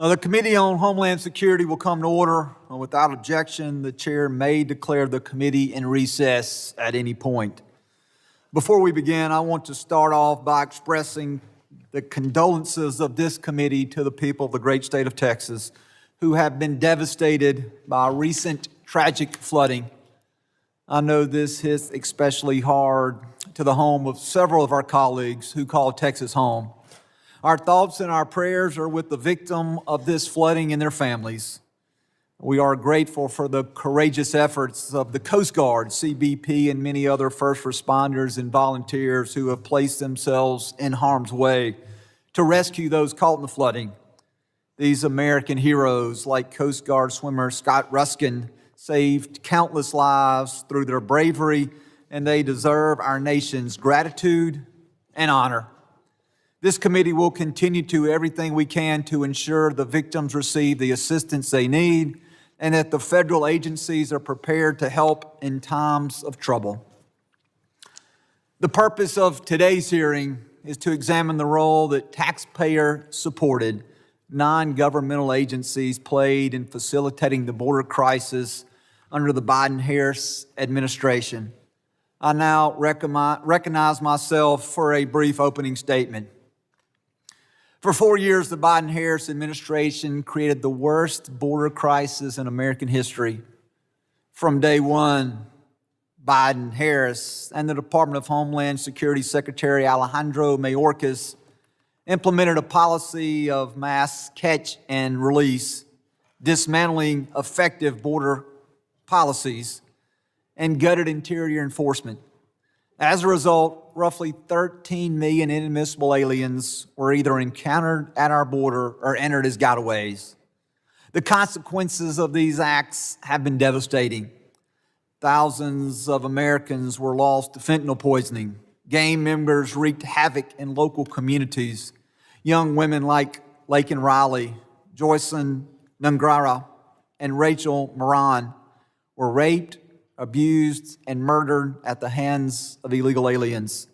The Committee on Homeland Security will come to order. Without objection, the chair may declare the committee in recess at any point. Before we begin, I want to start off by expressing the condolences of this committee to the people of the great state of Texas who have been devastated by recent tragic flooding. I know this hits especially hard to the home of several of our colleagues who call Texas home. Our thoughts and our prayers are with the victim of this flooding and their families. We are grateful for the courageous efforts of the Coast Guard, CBP, and many other first responders and volunteers who have placed themselves in harm's way to rescue those caught in the flooding. These American heroes, like Coast Guard swimmer Scott Ruskin, saved countless lives through their bravery, and they deserve our nation's gratitude and honor. This committee will continue to do everything we can to ensure the victims receive the assistance they need and that the federal agencies are prepared to help in times of trouble. The purpose of today's hearing is to examine the role that taxpayer-supported non-governmental agencies played in facilitating the border crisis under the Biden-Harris administration. I now recognize myself for a brief opening statement. For 4 years, the Biden-Harris administration created the worst border crisis in American history. From day one, Biden, Harris, and the Department of Homeland Security Secretary Alejandro Mayorkas implemented a policy of mass catch and release, dismantling effective border policies, and gutted interior enforcement. As a result, roughly 13 million inadmissible aliens were either encountered at our border or entered as gotaways. The consequences of these acts have been devastating. Thousands of Americans were lost to fentanyl poisoning. Gang members wreaked havoc in local communities. Young women like Laken Riley, Joycelyn Nungrara, and Rachel Moran were raped, abused, and murdered at the hands of illegal aliens.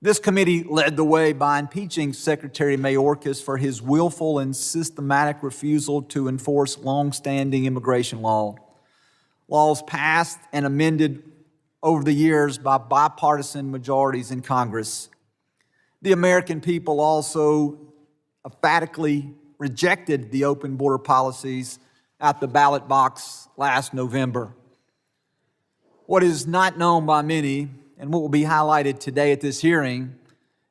This committee led the way by impeaching Secretary Mayorkas for his willful and systematic refusal to enforce long-standing immigration laws passed and amended over the years by bipartisan majorities in Congress. The American people also emphatically rejected the open border policies at the ballot box last November. What is not known by many, and what will be highlighted today at this hearing,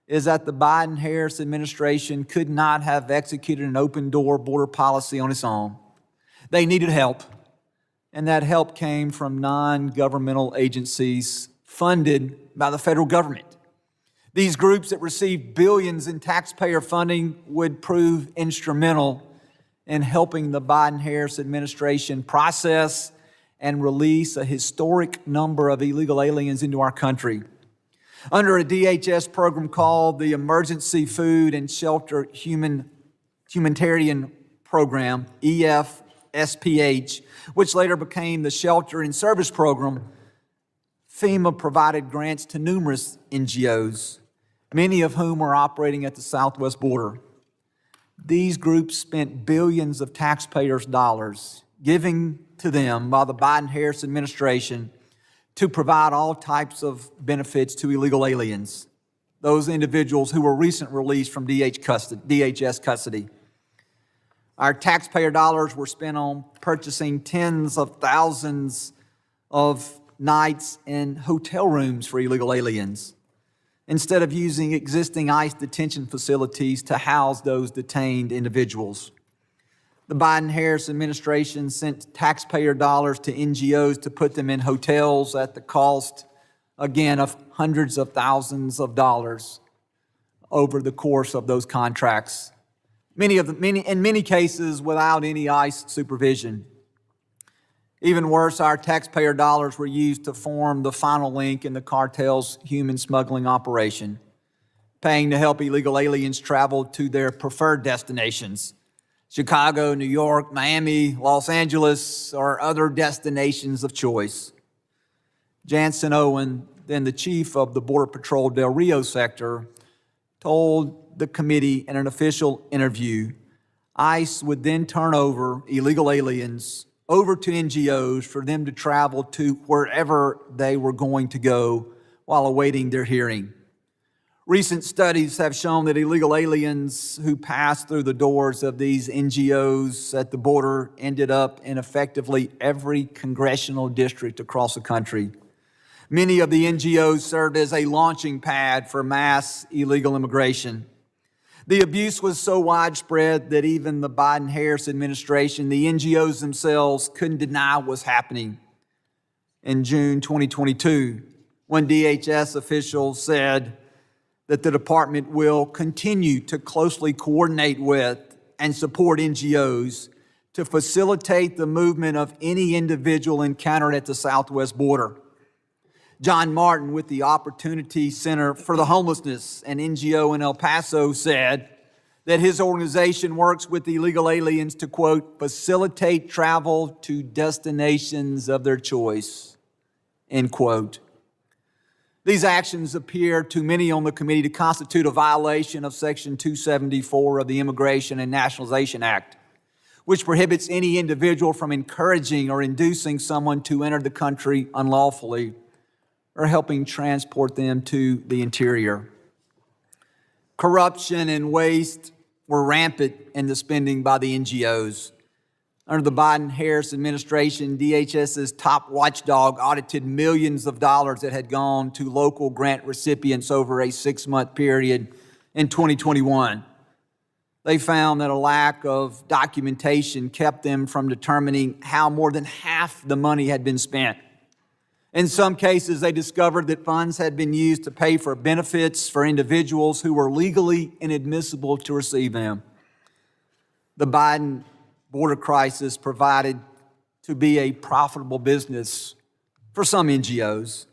is that the Biden-Harris administration could not have executed an open-door border policy on its own. They needed help, and that help came from non-governmental agencies funded by the federal government. These groups that received billions in taxpayer funding would prove instrumental in helping the Biden-Harris administration process and release a historic number of illegal aliens into our country. Under a DHS program called the Emergency Food and Shelter Humanitarian Program, EFSPH, which later became the Shelter and Service Program, FEMA provided grants to numerous NGOs, many of whom are operating at the southwest border. These groups spent billions of taxpayers' dollars giving to them by the Biden-Harris administration to provide all types of benefits to illegal aliens, those individuals who were recently released from DHS custody. Our taxpayer dollars were spent on purchasing tens of thousands of nights in hotel rooms for illegal aliens, instead of using existing ICE detention facilities to house those detained individuals. The Biden-Harris administration sent taxpayer dollars to NGOs to put them in hotels at the cost, again, of hundreds of thousands of dollars over the course of those contracts. In many cases, without any ICE supervision. Even worse, our taxpayer dollars were used to form the final link in the cartel's human smuggling operation, paying to help illegal aliens travel to their preferred destinations. Chicago, New York, Miami, Los Angeles, or other destinations of choice. Jansen Owen, then the chief of the Border Patrol Del Rio sector, told the committee in an official interview, ICE would then turn over illegal aliens over to NGOs for them to travel to wherever they were going to go while awaiting their hearing. Recent studies have shown that illegal aliens who passed through the doors of these NGOs at the border ended up in effectively every congressional district across the country. Many of the NGOs served as a launching pad for mass illegal immigration. The abuse was so widespread that even the Biden-Harris administration, the NGOs themselves, couldn't deny what was happening. In June 2022, when DHS officials said that the department will continue to closely coordinate with and support NGOs to facilitate the movement of any individual encountered at the southwest border. John Martin with the Opportunity Center for the Homelessness, an NGO in El Paso, said that his organization works with illegal aliens to, quote, facilitate travel to destinations of their choice, end quote. These actions appear to many on the committee to constitute a violation of Section 274 of the Immigration and Nationalization Act, which prohibits any individual from encouraging or inducing someone to enter the country unlawfully or helping transport them to the interior. Corruption and waste were rampant in the spending by the NGOs. Under the Biden-Harris administration, DHS's top watchdog audited millions of dollars that had gone to local grant recipients over a 6-month period in 2021. They found that a lack of documentation kept them from determining how more than half the money had been spent. In some cases, they discovered that funds had been used to pay for benefits for individuals who were legally inadmissible to receive them. The Biden border crisis provided to be a profitable business for some NGOs.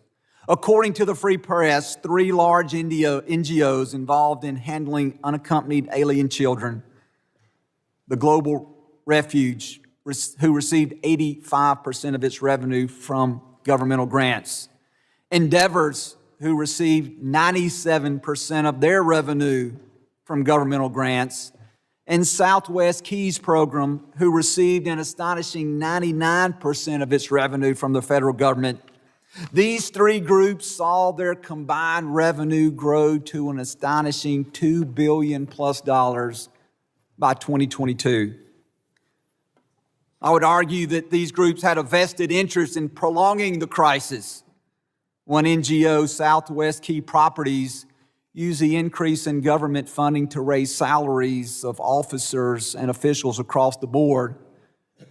According to the Free Press, 3 large NGOs involved in handling unaccompanied alien children, the Global Refuge, who received 85% of its revenue from governmental grants, Endeavors, who received 97% of their revenue from governmental grants, and Southwest Keys Program, who received an astonishing 99% of its revenue from the federal government. These 3 groups saw their combined revenue grow to an astonishing $2 billion plus by 2022. I would argue that these groups had a vested interest in prolonging the crisis. One NGO, Southwest Key Properties, used the increase in government funding to raise salaries of officers and officials across the board,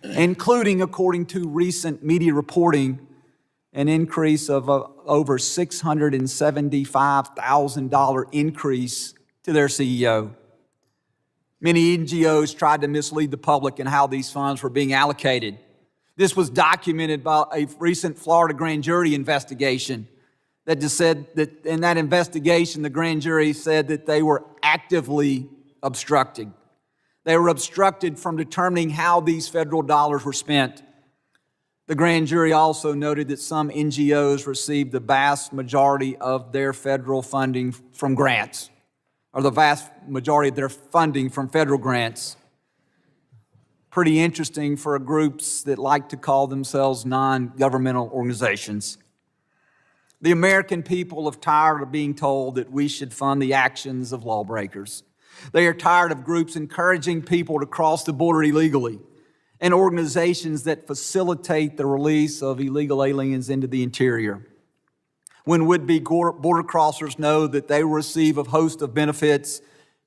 including, according to recent media reporting, an increase of over $675,000 increase to their CEO. Many NGOs tried to mislead the public in how these funds were being allocated. This was documented by a recent Florida grand jury investigation that just said that in that investigation, the grand jury said that they were actively obstructing. They were obstructed from determining how these federal dollars were spent. The grand jury also noted that some NGOs received the vast majority of their federal funding from grants, or the vast majority of their funding from federal grants. Pretty interesting for groups that like to call themselves non-governmental organizations. The American people are tired of being told that we should fund the actions of lawbreakers. They are tired of groups encouraging people to cross the border illegally and organizations that facilitate the release of illegal aliens into the interior. When would-be border crossers know that they will receive a host of benefits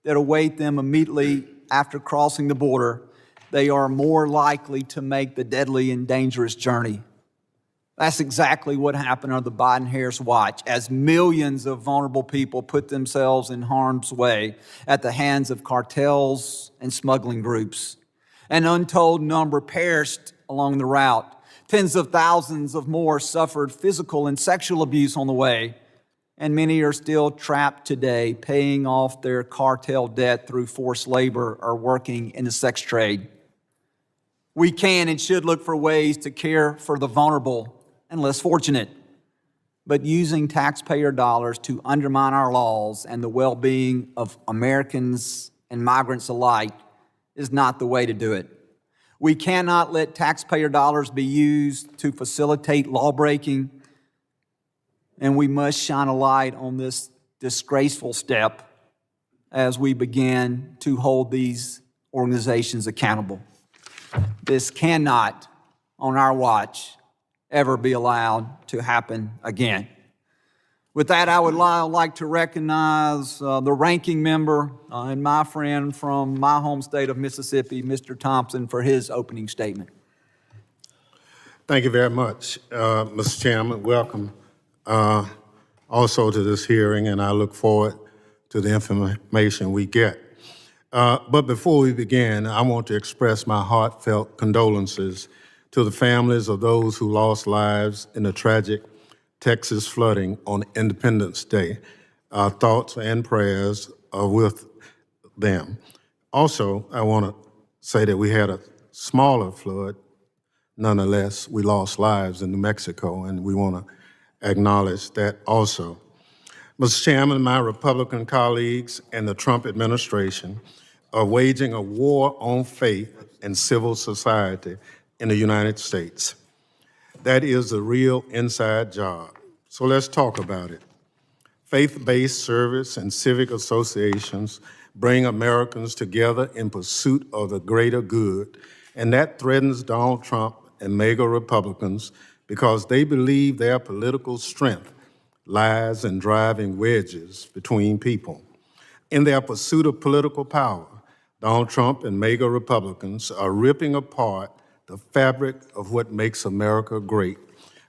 that await them immediately after crossing the border, they are more likely to make the deadly and dangerous journey. That's exactly what happened under the Biden-Harris watch as millions of vulnerable people put themselves in harm's way at the hands of cartels and smuggling groups. An untold number perished along the route. Tens of thousands of more suffered physical and sexual abuse on the way, and many are still trapped today, paying off their cartel debt through forced labor or working in the sex trade. We can and should look for ways to care for the vulnerable and less fortunate, but using taxpayer dollars to undermine our laws and the well-being of Americans and migrants alike is not the way to do it. We cannot let taxpayer dollars be used to facilitate lawbreaking, and we must shine a light on this disgraceful step as we begin to hold these organizations accountable. This cannot, on our watch, ever be allowed to happen again. With that, I would like to recognize the ranking member and my friend from my home state of Mississippi, Mr. Thompson, for his opening statement. Thank you very much, Mr. Chairman. Welcome also to this hearing, and I look forward to the information we get. But before we begin, I want to express my heartfelt condolences to the families of those who lost lives in the tragic Texas flooding on Independence Day. Our thoughts and prayers are with them. Also, I want to say that we had a smaller flood. Nonetheless, we lost lives in New Mexico, and we want to acknowledge that also. Mr. Chairman, my Republican colleagues and the Trump administration are waging a war on faith and civil society in the United States. That is a real inside job. So let's talk about it. Faith-based service and civic associations bring Americans together in pursuit of the greater good, and that threatens Donald Trump and MAGA Republicans because they believe their political strength lies in driving wedges between people. In their pursuit of political power, Donald Trump and MAGA Republicans are ripping apart the fabric of what makes America great,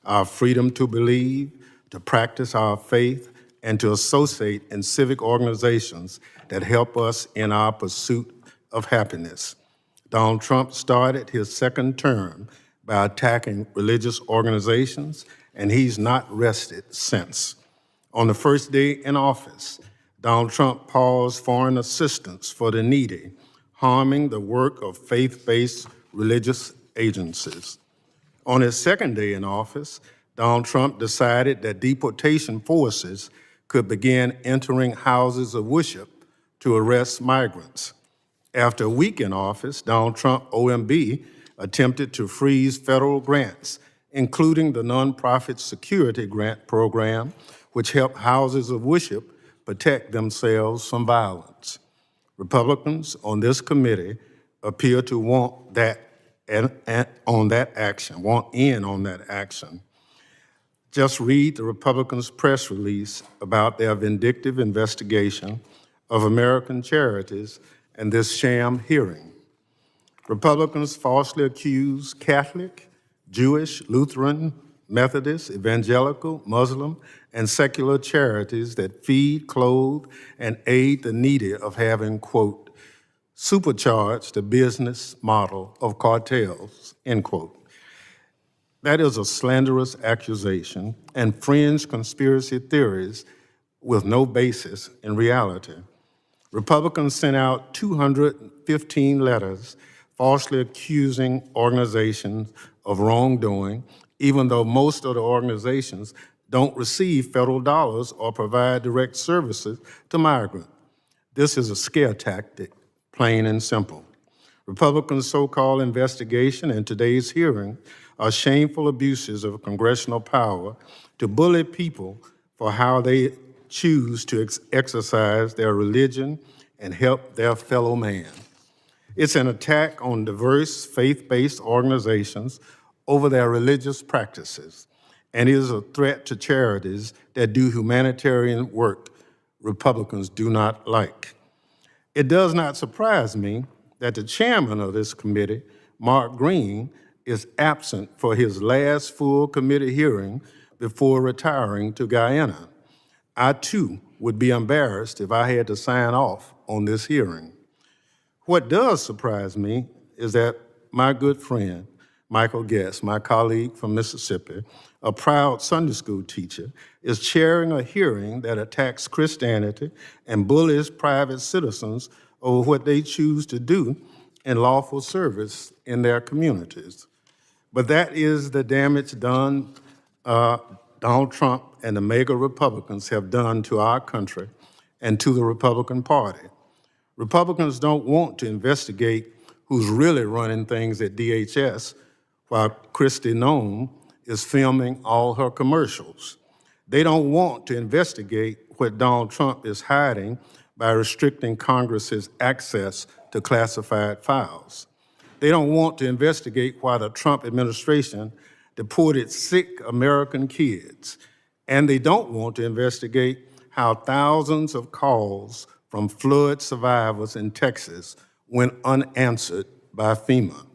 our freedom to believe, to practice our faith, and to associate in civic organizations that help us in our pursuit of happiness. Donald Trump started his second term by attacking religious organizations, and he's not rested since. On the first day in office, Donald Trump paused foreign assistance for the needy, harming the work of faith-based religious agencies. On his second day in office, Donald Trump decided that deportation forces could begin entering houses of worship to arrest migrants. After a week in office, Donald Trump, OMB, attempted to freeze federal grants, including the nonprofit security grant program, which helped houses of worship protect themselves from violence. Republicans on this committee appear to want that on that action. Just read the Republicans' press release about their vindictive investigation of American charities and this sham hearing. Republicans falsely accuse Catholic, Jewish, Lutheran, Methodist, evangelical, Muslim, and secular charities that feed, clothe, and aid the needy of having, quote, supercharged the business model of cartels, end quote. That is a slanderous accusation and fringe conspiracy theories with no basis in reality. Republicans sent out 215 letters falsely accusing organizations of wrongdoing, even though most of the organizations don't receive federal dollars or provide direct services to migrants. This is a scare tactic, plain and simple. Republicans' so-called investigation and today's hearing are shameful abuses of congressional power to bully people for how they choose to exercise their religion and help their fellow man. It's an attack on diverse faith-based organizations over their religious practices, and is a threat to charities that do humanitarian work Republicans do not like. It does not surprise me that the chairman of this committee, Mark Green, is absent for his last full committee hearing before retiring to Guyana. I, too, would be embarrassed if I had to sign off on this hearing. What does surprise me is that my good friend, Michael Guest, my colleague from Mississippi, a proud Sunday school teacher, is chairing a hearing that attacks Christianity and bullies private citizens over what they choose to do in lawful service in their communities. But that is the damage done Donald Trump and the MAGA Republicans have done to our country and to the Republican Party. Republicans don't want to investigate who's really running things at DHS while Kristi Noem is filming all her commercials. They don't want to investigate what Donald Trump is hiding by restricting Congress's access to classified files. They don't want to investigate why the Trump administration deported sick American kids. And they don't want to investigate how thousands of calls from flood survivors in Texas went unanswered by FEMA.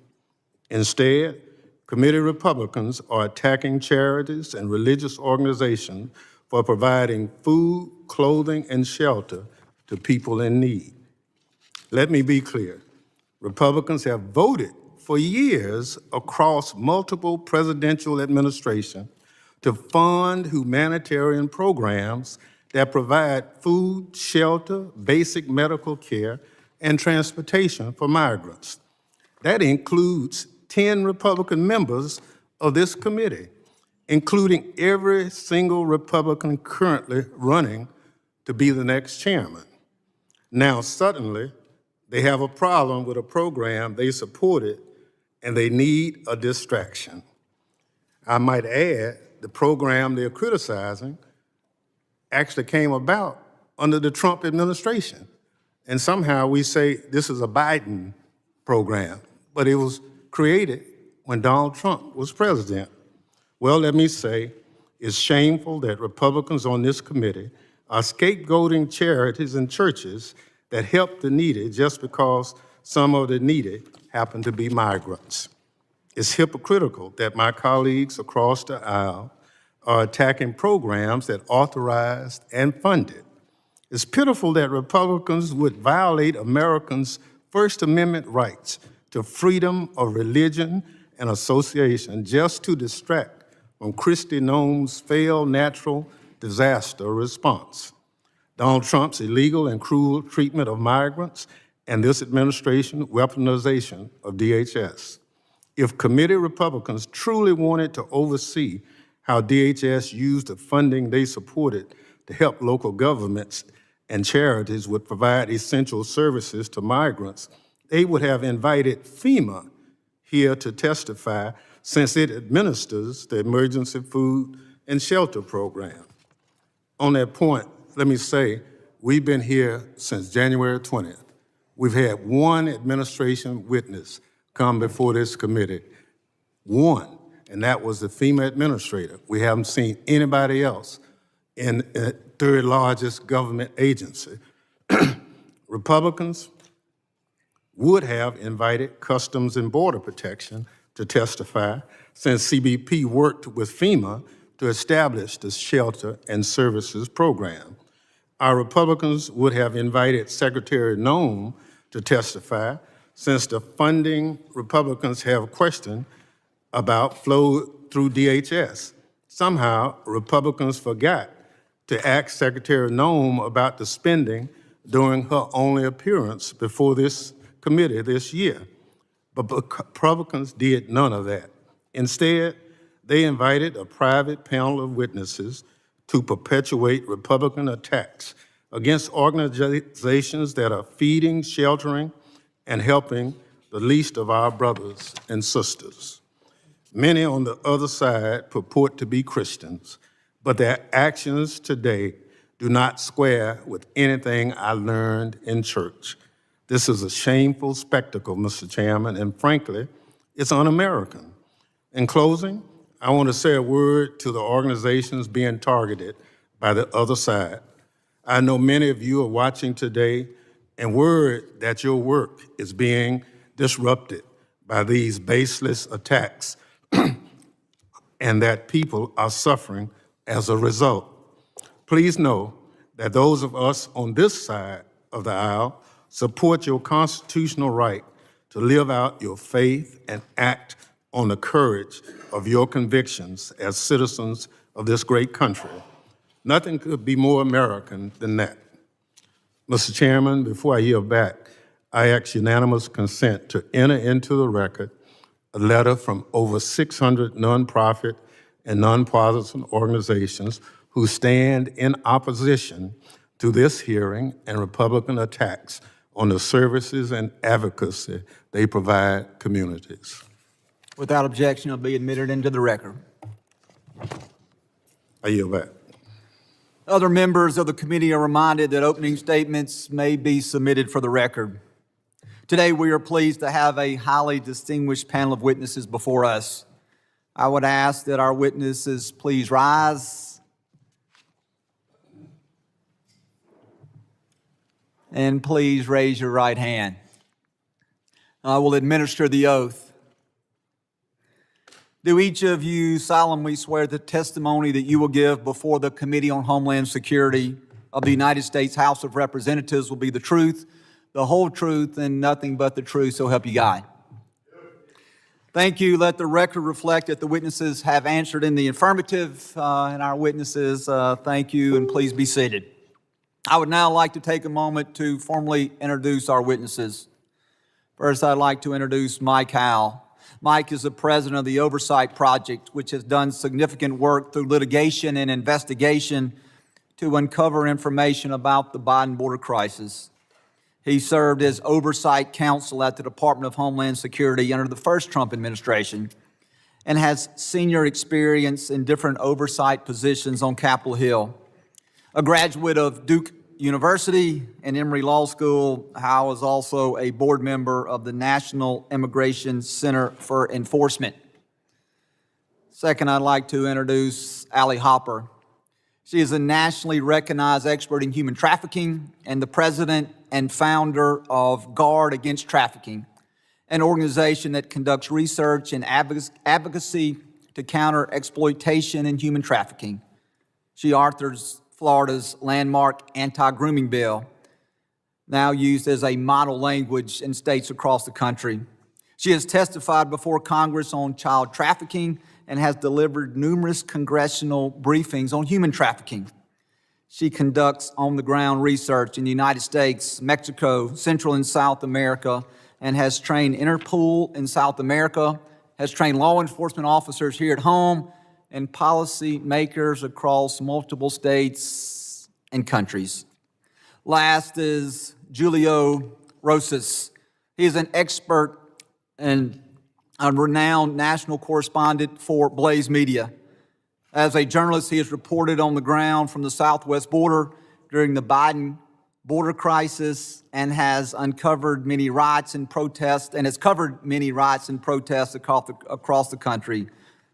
Instead, committee Republicans are attacking charities and religious organizations for providing food, clothing, and shelter to people in need. Let me be clear. Republicans have voted for years across multiple presidential administrations to fund humanitarian programs that provide food, shelter, basic medical care, and transportation for migrants. That includes 10 Republican members of this committee, including every single Republican currently running to be the next chairman. Now, suddenly, they have a problem with a program they supported, and they need a distraction. I might add, the program they're criticizing actually came about under the Trump administration. And somehow we say this is a Biden program, but it was created when Donald Trump was president. Well, let me say, it's shameful that Republicans on this committee are scapegoating charities and churches that help the needy just because some of the needy happen to be migrants. It's hypocritical that my colleagues across the aisle are attacking programs that authorized and funded. It's pitiful that Republicans would violate Americans' First Amendment rights to freedom of religion and association just to distract from Kristi Noem's failed natural disaster response, Donald Trump's illegal and cruel treatment of migrants, and this administration's weaponization of DHS. If committee Republicans truly wanted to oversee how DHS used the funding they supported to help local governments and charities would provide essential services to migrants, they would have invited FEMA here to testify since it administers the Emergency Food and Shelter Program. On that point, let me say, we've been here since January 20th. We've had one administration witness come before this committee, one, and that was the FEMA administrator. We haven't seen anybody else in the third largest government agency. Republicans would have invited Customs and Border Protection to testify since CBP worked with FEMA to establish the Shelter and Services Program. Our Republicans would have invited Secretary Noem to testify since the funding Republicans have questioned about flowed through DHS. Somehow, Republicans forgot to ask Secretary Noem about the spending during her only appearance before this committee this year. But Republicans did none of that. Instead, they invited a private panel of witnesses to perpetuate Republican attacks against organizations that are feeding, sheltering, and helping the least of our brothers and sisters. Many on the other side purport to be Christians, but their actions today do not square with anything I learned in church. This is a shameful spectacle, Mr. Chairman, and frankly, it's un-American. In closing, I want to say a word to the organizations being targeted by the other side. I know many of you are watching today and worried that your work is being disrupted by these baseless attacks and that people are suffering as a result. Please know that those of us on this side of the aisle support your constitutional right to live out your faith and act on the courage of your convictions as citizens of this great country. Nothing could be more American than that. Mr. Chairman, before I yield back, I ask unanimous consent to enter into the record a letter from over 600 nonprofit and nonpartisan organizations who stand in opposition to this hearing and Republican attacks on the services and advocacy they provide communities. Without objection, it'll be admitted into the record. I yield back. Other members of the committee are reminded that opening statements may be submitted for the record. Today, we are pleased to have a highly distinguished panel of witnesses before us. I would ask that our witnesses please rise and please raise your right hand. I will administer the oath. Do each of you solemnly swear the testimony that you will give before the Committee on Homeland Security of the United States House of Representatives will be the truth, the whole truth, and nothing but the truth, so help you God? Thank you. Let the record reflect that the witnesses have answered in the affirmative, and our witnesses, thank you, and please be seated. I would now like to take a moment to formally introduce our witnesses. First, I'd like to introduce Mike Howell. Mike is the president of the Oversight Project, which has done significant work through litigation and investigation to uncover information about the Biden border crisis. He served as oversight counsel at the Department of Homeland Security under the first Trump administration and has senior experience in different oversight positions on Capitol Hill. A graduate of Duke University and Emory Law School, Howell is also a board member of the National Immigration Center for Enforcement. Second, I'd like to introduce Allie Hopper. She is a nationally recognized expert in human trafficking and the president and founder of Guard Against Trafficking, an organization that conducts research and advocacy to counter exploitation and human trafficking. She authors Florida's landmark anti-grooming bill, now used as a model language in states across the country. She has testified before Congress on child trafficking and has delivered numerous congressional briefings on human trafficking. She conducts on-the-ground research in the United States, Mexico, Central and South America, and has trained Interpol in South America, has trained law enforcement officers here at home, and policy makers across multiple states and countries. Last is Julio Rosas. He is an expert and a renowned national correspondent for Blaze Media. As a journalist, he has reported on the ground from the southwest border during the Biden border crisis and has uncovered many riots and protests and has covered many riots and protests across the country,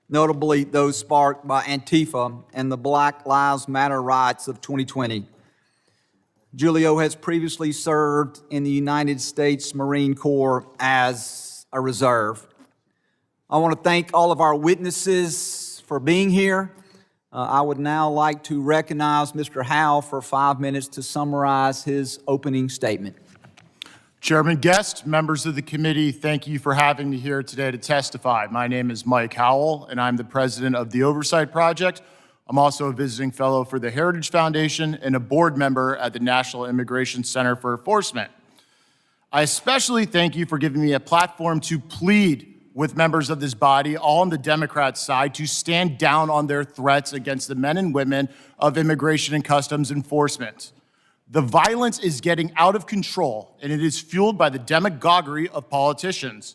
notably those sparked by Antifa and the Black Lives Matter riots of 2020. Julio has previously served in the United States Marine Corps as a reserve. I want to thank all of our witnesses for being here. I would now like to recognize Mr. Howell for 5 minutes to summarize his opening statement. Chairman Guest, members of the committee, thank you for having me here today to testify. My name is Mike Howell, and I'm the president of the Oversight Project. I'm also a visiting fellow for the Heritage Foundation and a board member at the National Immigration Center for Enforcement. I especially thank you for giving me a platform to plead with members of this body, all on the Democrat side, to stand down on their threats against the men and women of Immigration and Customs Enforcement. The violence is getting out of control, and it is fueled by the demagoguery of politicians.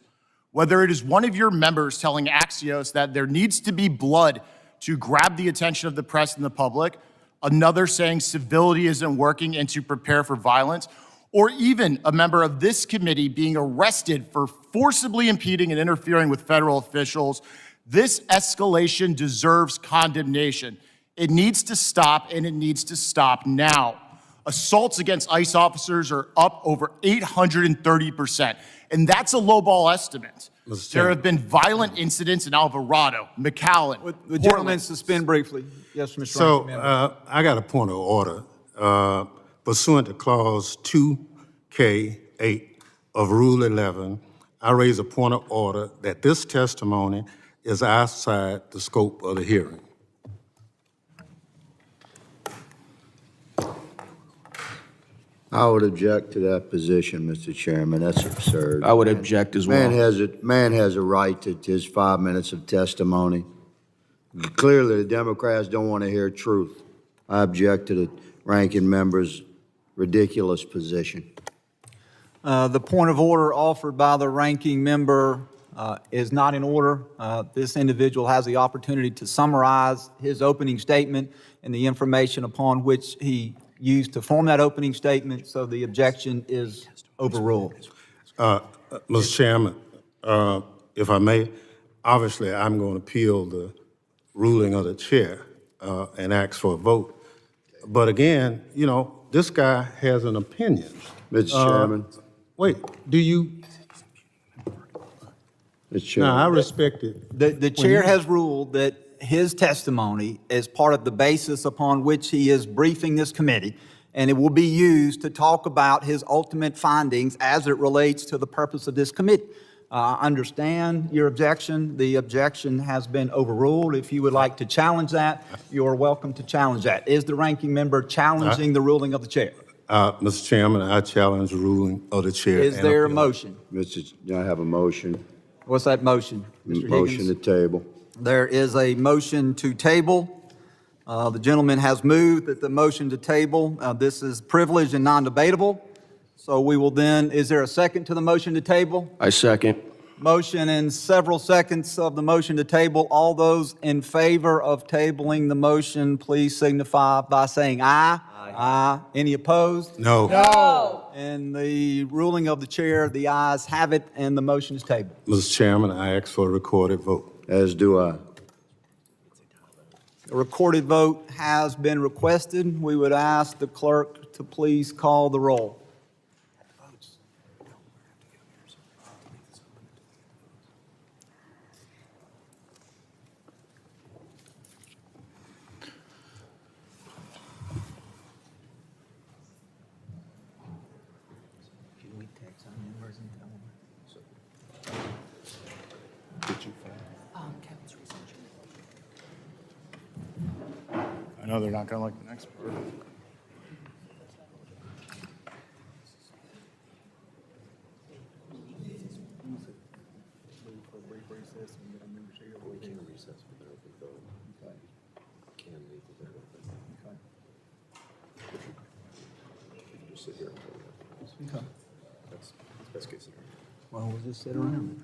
Whether it is one of your members telling Axios that there needs to be blood to grab the attention of the press and the public, another saying civility isn't working and to prepare for violence, or even a member of this committee being arrested for forcibly impeding and interfering with federal officials, this escalation deserves condemnation. It needs to stop, and it needs to stop now. Assaults against ICE officers are up over 830%, and that's a lowball estimate. There have been violent incidents in Alvarado, McAllen. Would gentlemen suspend briefly? Yes, Mr. So I got a point of order. Pursuant to Clause 2K8 of Rule 11, I raise a point of order that this testimony is outside the scope of the hearing. I would object to that position, Mr. Chairman. That's absurd. I would object as well. Man has a right to his 5 minutes of testimony. Clearly, the Democrats don't want to hear truth. I object to the ranking member's ridiculous position. The point of order offered by the ranking member is not in order. This individual has the opportunity to summarize his opening statement and the information upon which he used to form that opening statement, so the objection is overruled. Mr. Chairman, if I may, obviously I'm going to appeal the ruling of the chair and ask for a vote. But again, you know, this guy has an opinion. Mr. Chairman, Wait, do you? Mr. Chairman. No, I respect it. The chair has ruled that his testimony is part of the basis upon which he is briefing this committee, and it will be used to talk about his ultimate findings as it relates to the purpose of this committee. I understand your objection. The objection has been overruled. If you would like to challenge that, you are welcome to challenge that. Is the ranking member challenging the ruling of the chair? Mr. Chairman, I challenge the ruling of the chair. Is and there a appeal. motion? I have a motion. What's that motion, Mr. Motion to Higgins? table. There is a motion to table. The gentleman has moved that the motion to table, this is privileged and non-debatable. So we will then, is there a second to the motion to table? I second. Motion and several seconds of the motion to table. All those in favor of tabling the motion, please signify by saying aye. Aye. Any opposed? No. And the ruling of the chair, the ayes have it, and the motion is tabled. Mr. Chairman, I ask for a recorded vote. As do I. A recorded vote has been requested. We would ask the clerk to please call the roll. I know they're not going to like the next part. Well, we'll just sit around.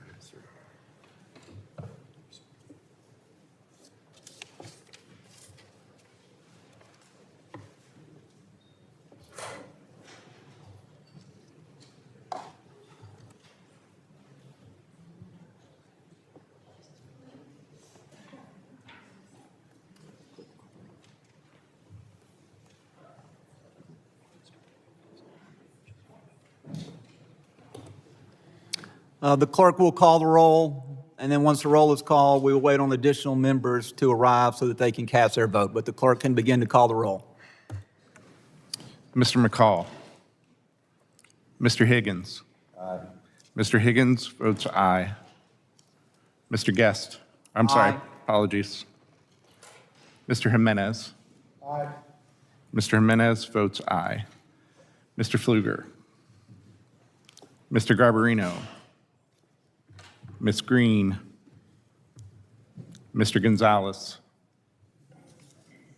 The clerk will call the roll, and then once the roll is called, we will wait on additional members to arrive so that they can cast their vote. But the clerk can begin to call the roll. Mr. McCall. Mr. Higgins. Aye. Mr. Higgins votes aye. Mr. Guest. I'm sorry, Aye. apologies. Mr. Jimenez. Aye. Mr. Jimenez votes aye. Mr. Pfluger. Mr. Garbarino. Ms. Green. Mr. Gonzalez.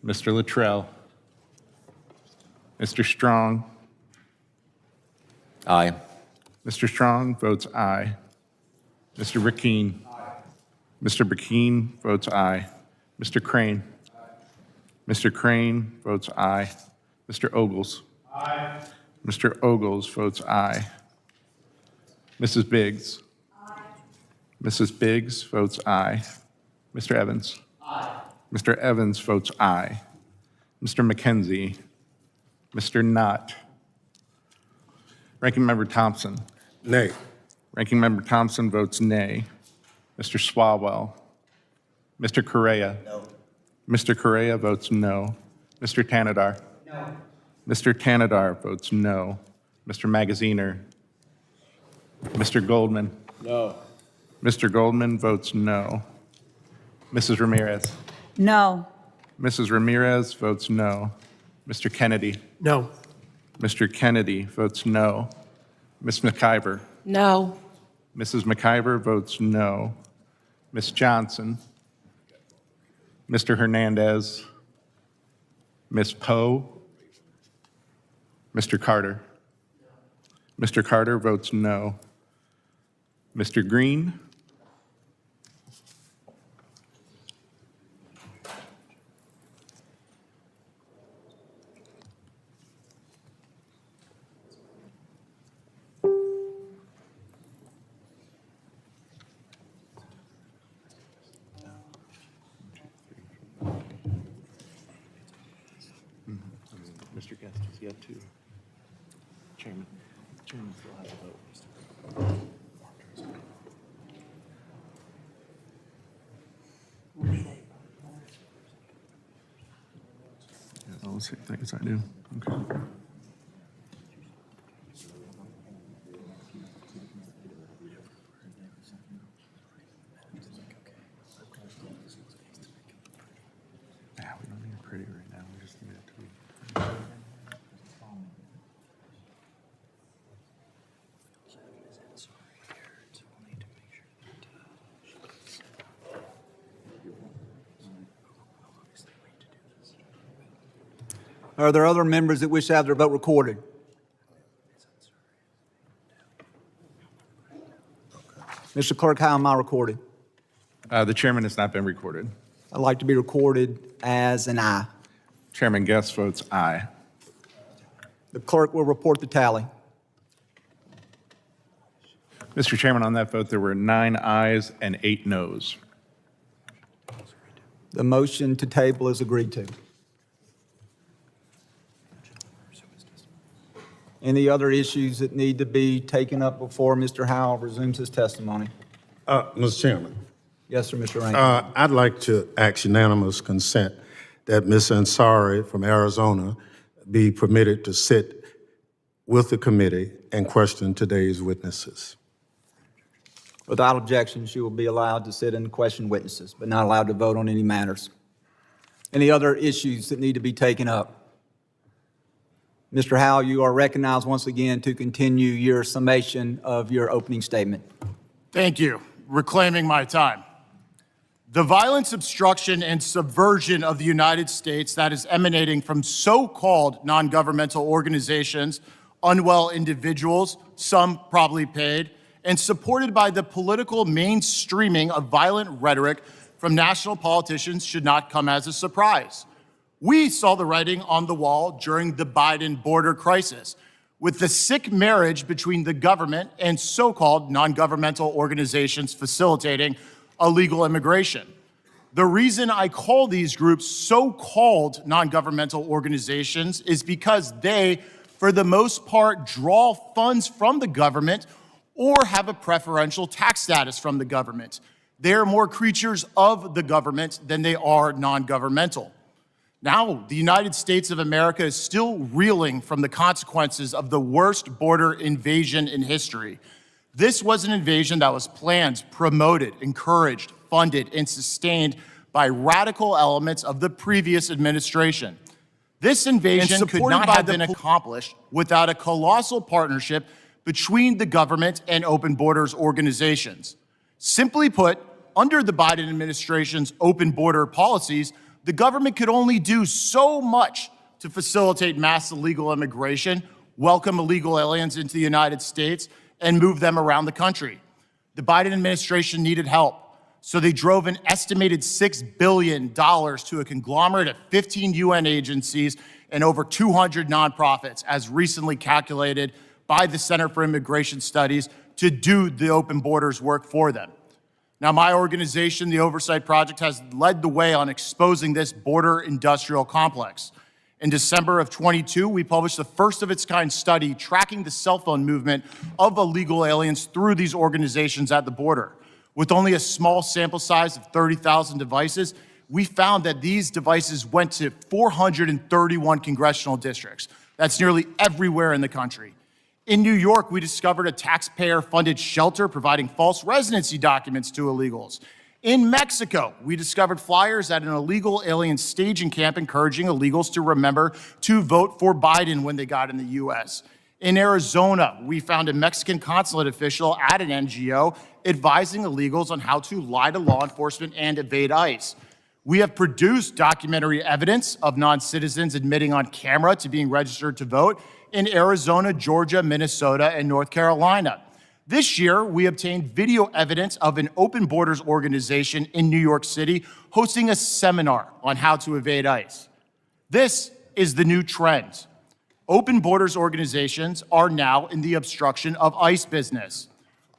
Mr. Luttrell. Mr. Strong. Aye. Mr. Strong votes aye. Mr. Burkeen. Mr. Burkeen votes aye. Mr. Crane. Mr. Crane votes aye. Mr. Ogles. Aye. Mr. Ogles votes aye. Mrs. Biggs. Aye. Mrs. Biggs votes aye. Mr. Evans. Aye. Mr. Evans votes aye. Mr. McKenzie. Mr. Knott. Ranking Member Thompson. Nay. Ranking Member Thompson votes nay. Mr. Swalwell. Mr. Correa. No. Mr. Correa votes no. Mr. Tanadar. No. Mr. Tanadar votes no. Mr. Magaziner. Mr. Goldman. No. Mr. Goldman votes no. Mrs. Ramirez. No. Mrs. Ramirez votes no. Mr. Kennedy. No. Mr. Kennedy votes no. Ms. McIver. No. Mrs. McIver votes no. Ms. Johnson. Mr. Hernandez. Ms. Poe. Mr. Carter. Mr. Carter votes no. Mr. Green? Mr. Guest has yet to. Chairman still has a vote. Yeah, all the same things I do. Okay. Yeah, we don't need it pretty right now. We just need it to be. Are there other members that wish to have their vote recorded? Mr. Clerk, how am I recorded? The chairman has not been recorded. I'd like to be recorded as an aye. Chairman Guest votes aye. The clerk will report the tally. Mr. Chairman, on that vote, there were 9 ayes and 8 noes. The motion to table is agreed to. Any other issues that need to be taken up before Mr. Howell resumes his testimony? Mr. Chairman, Yes, sir, Mr. Rankin. I'd like to ask unanimous consent that Ms. Ansari from Arizona be permitted to sit with the committee and question today's witnesses. Without objection, she will be allowed to sit and question witnesses, but not allowed to vote on any matters. Any other issues that need to be taken up? Mr. Howell, you are recognized once again to continue your summation of your opening statement. Thank you. Reclaiming my time. The violence, obstruction, and subversion of the United States that is emanating from so-called non-governmental organizations, unwell individuals, some probably paid, and supported by the political mainstreaming of violent rhetoric from national politicians should not come as a surprise. We saw the writing on the wall during the Biden border crisis, with the sick marriage between the government and so-called non-governmental organizations facilitating illegal immigration. The reason I call these groups so-called non-governmental organizations is because they, for the most part, draw funds from the government or have a preferential tax status from the government. They're more creatures of the government than they are non-governmental. Now, the United States of America is still reeling from the consequences of the worst border invasion in history. This was an invasion that was planned, promoted, encouraged, funded, and sustained by radical elements of the previous administration. This invasion could not have been accomplished without a colossal partnership between the government and open borders organizations. Simply put, under the Biden administration's open border policies, the government could only do so much to facilitate mass illegal immigration, welcome illegal aliens into the United States, and move them around the country. The Biden administration needed help, so they drove an estimated $6 billion to a conglomerate of 15 UN agencies and over 200 nonprofits, as recently calculated by the Center for Immigration Studies, to do the open borders work for them. Now, my organization, the Oversight Project, has led the way on exposing this border industrial complex. In December of 22, we published the first of its kind study tracking the cell phone movement of illegal aliens through these organizations at the border. With only a small sample size of 30,000 devices, we found that these devices went to 431 congressional districts. That's nearly everywhere in the country. In New York, we discovered a taxpayer-funded shelter providing false residency documents to illegals. In Mexico, we discovered flyers at an illegal alien staging camp encouraging illegals to remember to vote for Biden when they got in the U.S. In Arizona, we found a Mexican consulate official at an NGO advising illegals on how to lie to law enforcement and evade ICE. We have produced documentary evidence of non-citizens admitting on camera to being registered to vote in Arizona, Georgia, Minnesota, and North Carolina. This year, we obtained video evidence of an open borders organization in New York City hosting a seminar on how to evade ICE. This is the new trend. Open borders organizations are now in the obstruction of ICE business.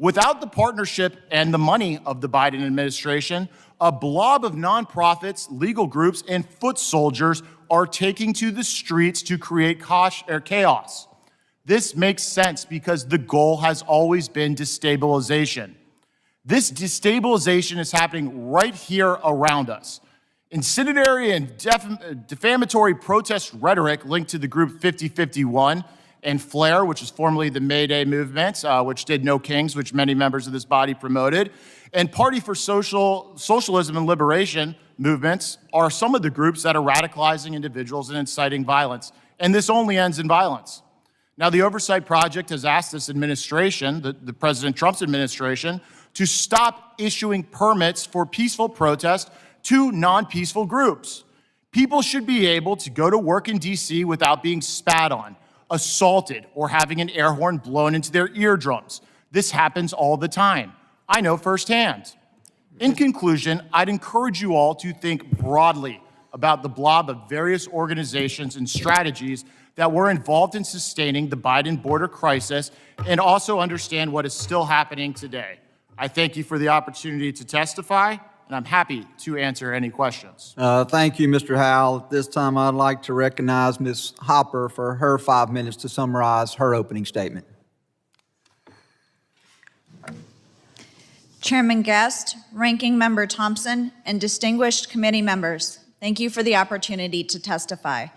Without the partnership and the money of the Biden administration, a blob of nonprofits, legal groups, and foot soldiers are taking to the streets to create chaos. This makes sense because the goal has always been destabilization. This destabilization is happening right here around us. Incendiary and defamatory protest rhetoric linked to the group 5051 and FLAIR, which is formerly the May Day movement, which did No Kings, which many members of this body promoted, and Party for Socialism and Liberation movements are some of the groups that are radicalizing individuals and inciting violence. And this only ends in violence. Now, the Oversight Project has asked this administration, the President Trump's administration, to stop issuing permits for peaceful protest to non-peaceful groups. People should be able to go to work in DC without being spat on, assaulted, or having an air horn blown into their eardrums. This happens all the time. I know firsthand. In conclusion, I'd encourage you all to think broadly about the blob of various organizations and strategies that were involved in sustaining the Biden border crisis and also understand what is still happening today. I thank you for the opportunity to testify, and I'm happy to answer any questions. Thank you, Mr. Howell. At this time, I'd like to recognize Ms. Hopper for her 5 minutes to summarize her opening statement. Chairman Guest, Ranking Member Thompson, and distinguished committee members, thank you for the opportunity to testify.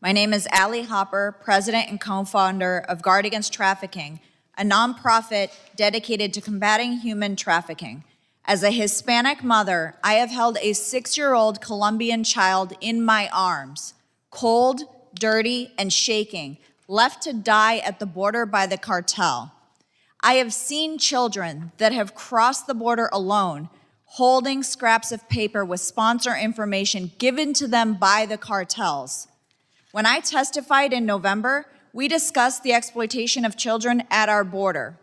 My name is Allie Hopper, president and co-founder of Guard Against Trafficking, a nonprofit dedicated to combating human trafficking. As a Hispanic mother, I have held a 6-year-old Colombian child in my arms, cold, dirty, and shaking, left to die at the border by the cartel. I have seen children that have crossed the border alone, holding scraps of paper with sponsor information given to them by the cartels. When I testified in November, we discussed the exploitation of children at our border.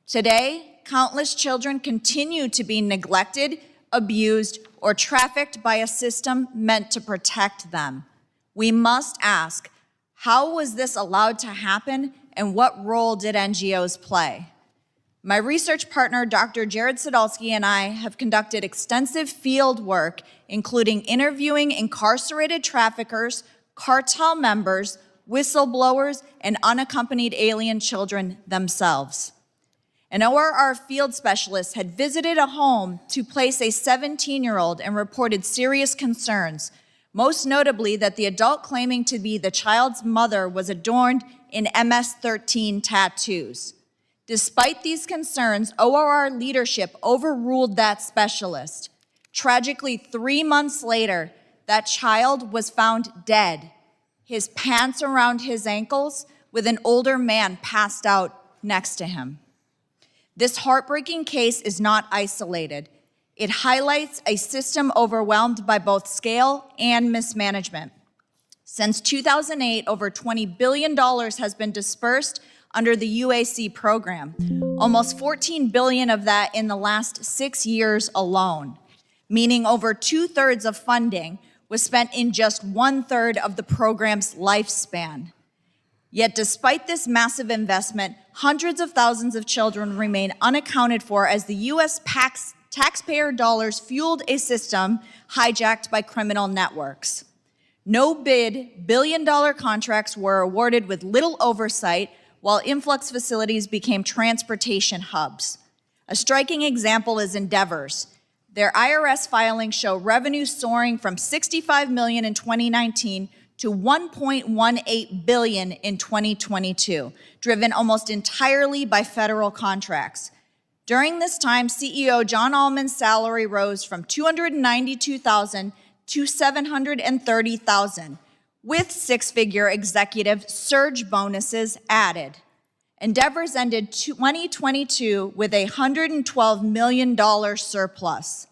Today, countless children continue to be neglected, abused, or trafficked by a system meant to protect them. We must ask, how was this allowed to happen, and what role did NGOs play? My research partner, Dr. Jared Sadolsky, and I have conducted extensive field work, including interviewing incarcerated traffickers, cartel members, whistleblowers, and unaccompanied alien children themselves. An ORR field specialist had visited a home to place a 17-year-old and reported serious concerns, most notably that the adult claiming to be the child's mother was adorned in MS-13 tattoos. Despite these concerns, ORR leadership overruled that specialist. Tragically, 3 months later, that child was found dead, his pants around his ankles, with an older man passed out next to him. This heartbreaking case is not isolated. It highlights a system overwhelmed by both scale and mismanagement. Since 2008, over $20 billion has been dispersed under the UAC program, almost $14 billion of that in the last 6 years alone, meaning over 2/3 of funding was spent in just 1/3 of the program's lifespan. Yet despite this massive investment, hundreds of thousands of children remain unaccounted for as the U.S. taxpayer dollars fueled a system hijacked by criminal networks. No-bid billion-dollar contracts were awarded with little oversight, while influx facilities became transportation hubs. A striking example is Endeavor's. Their IRS filings show revenue soaring from $65 million in 2019 to $1.18 billion in 2022, driven almost entirely by federal contracts. During this time, CEO John Allman's salary rose from $292,000 to $730,000, with 6-figure executive surge bonuses added. Endeavor's ended 2022 with a $112 million surplus.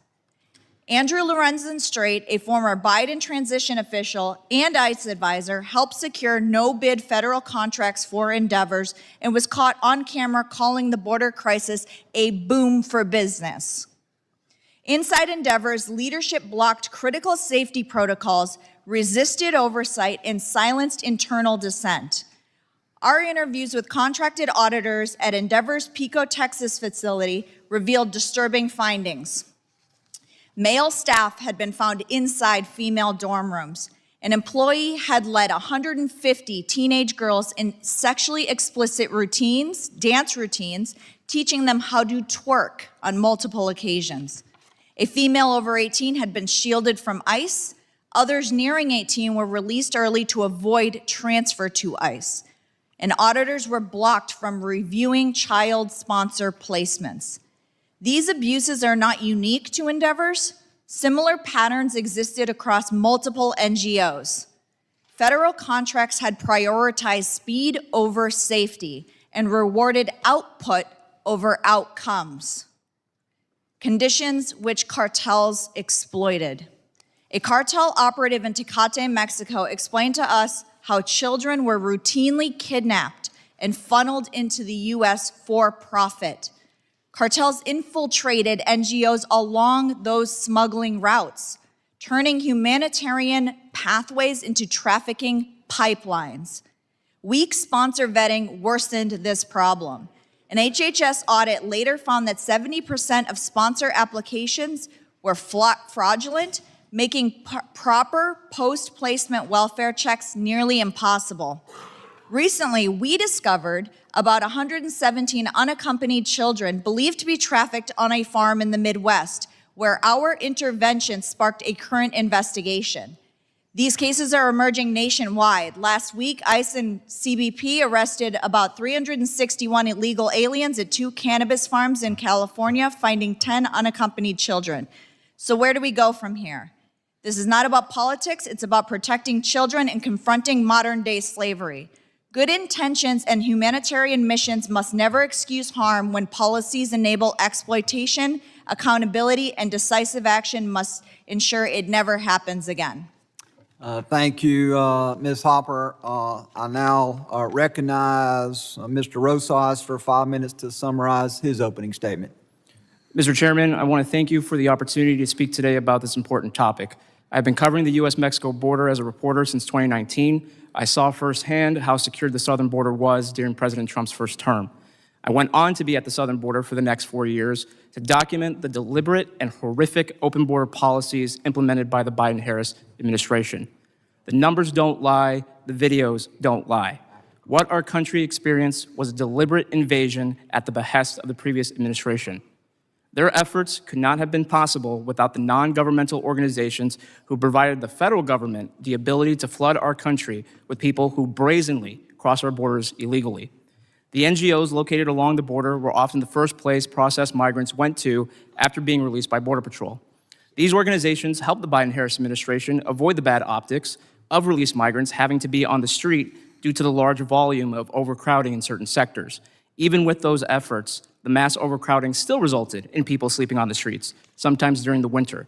Andrew Lorenzen Strait, a former Biden transition official and ICE advisor, helped secure no-bid federal contracts for endeavors and was caught on camera calling the border crisis a boom for business. Inside endeavors, leadership blocked critical safety protocols, resisted oversight, and silenced internal dissent. Our interviews with contracted auditors at Endeavor's Pico, Texas facility revealed disturbing findings. Male staff had been found inside female dorm rooms. An employee had led 150 teenage girls in sexually explicit routines, dance routines, teaching them how to twerk on multiple occasions. A female over 18 had been shielded from ICE. Others nearing 18 were released early to avoid transfer to ICE. And auditors were blocked from reviewing child sponsor placements. These abuses are not unique to endeavors. Similar patterns existed across multiple NGOs. Federal contracts had prioritized speed over safety and rewarded output over outcomes, conditions which cartels exploited. A cartel operative in Tecate, Mexico, explained to us how children were routinely kidnapped and funneled into the U.S. for profit. Cartels infiltrated NGOs along those smuggling routes, turning humanitarian pathways into trafficking pipelines. Weak sponsor vetting worsened this problem. An HHS audit later found that 70% of sponsor applications were fraudulent, making proper post-placement welfare checks nearly impossible. Recently, we discovered about 117 unaccompanied children believed to be trafficked on a farm in the Midwest, where our intervention sparked a current investigation. These cases are emerging nationwide. Last week, ICE and CBP arrested about 361 illegal aliens at 2 cannabis farms in California, finding 10 unaccompanied children. So where do we go from here? This is not about politics, it's about protecting children and confronting modern-day slavery. Good intentions and humanitarian missions must never excuse harm when policies enable exploitation. Accountability and decisive action must ensure it never happens again. Thank you, Ms. Hopper. I now recognize Mr. Rosas for 5 minutes to summarize his opening statement. Mr. Chairman, I want to thank you for the opportunity to speak today about this important topic. I've been covering the U.S.-Mexico border as a reporter since 2019. I saw firsthand how secure the southern border was during President Trump's first term. I went on to be at the southern border for the next 4 years to document the deliberate and horrific open border policies implemented by the Biden-Harris administration. The numbers don't lie, the videos don't lie. What our country experienced was a deliberate invasion at the behest of the previous administration. Their efforts could not have been possible without the non-governmental organizations who provided the federal government the ability to flood our country with people who brazenly cross our borders illegally. The NGOs located along the border were often the first place processed migrants went to after being released by Border Patrol. These organizations helped the Biden-Harris administration avoid the bad optics of released migrants having to be on the street due to the large volume of overcrowding in certain sectors. Even with those efforts, the mass overcrowding still resulted in people sleeping on the streets, sometimes during the winter.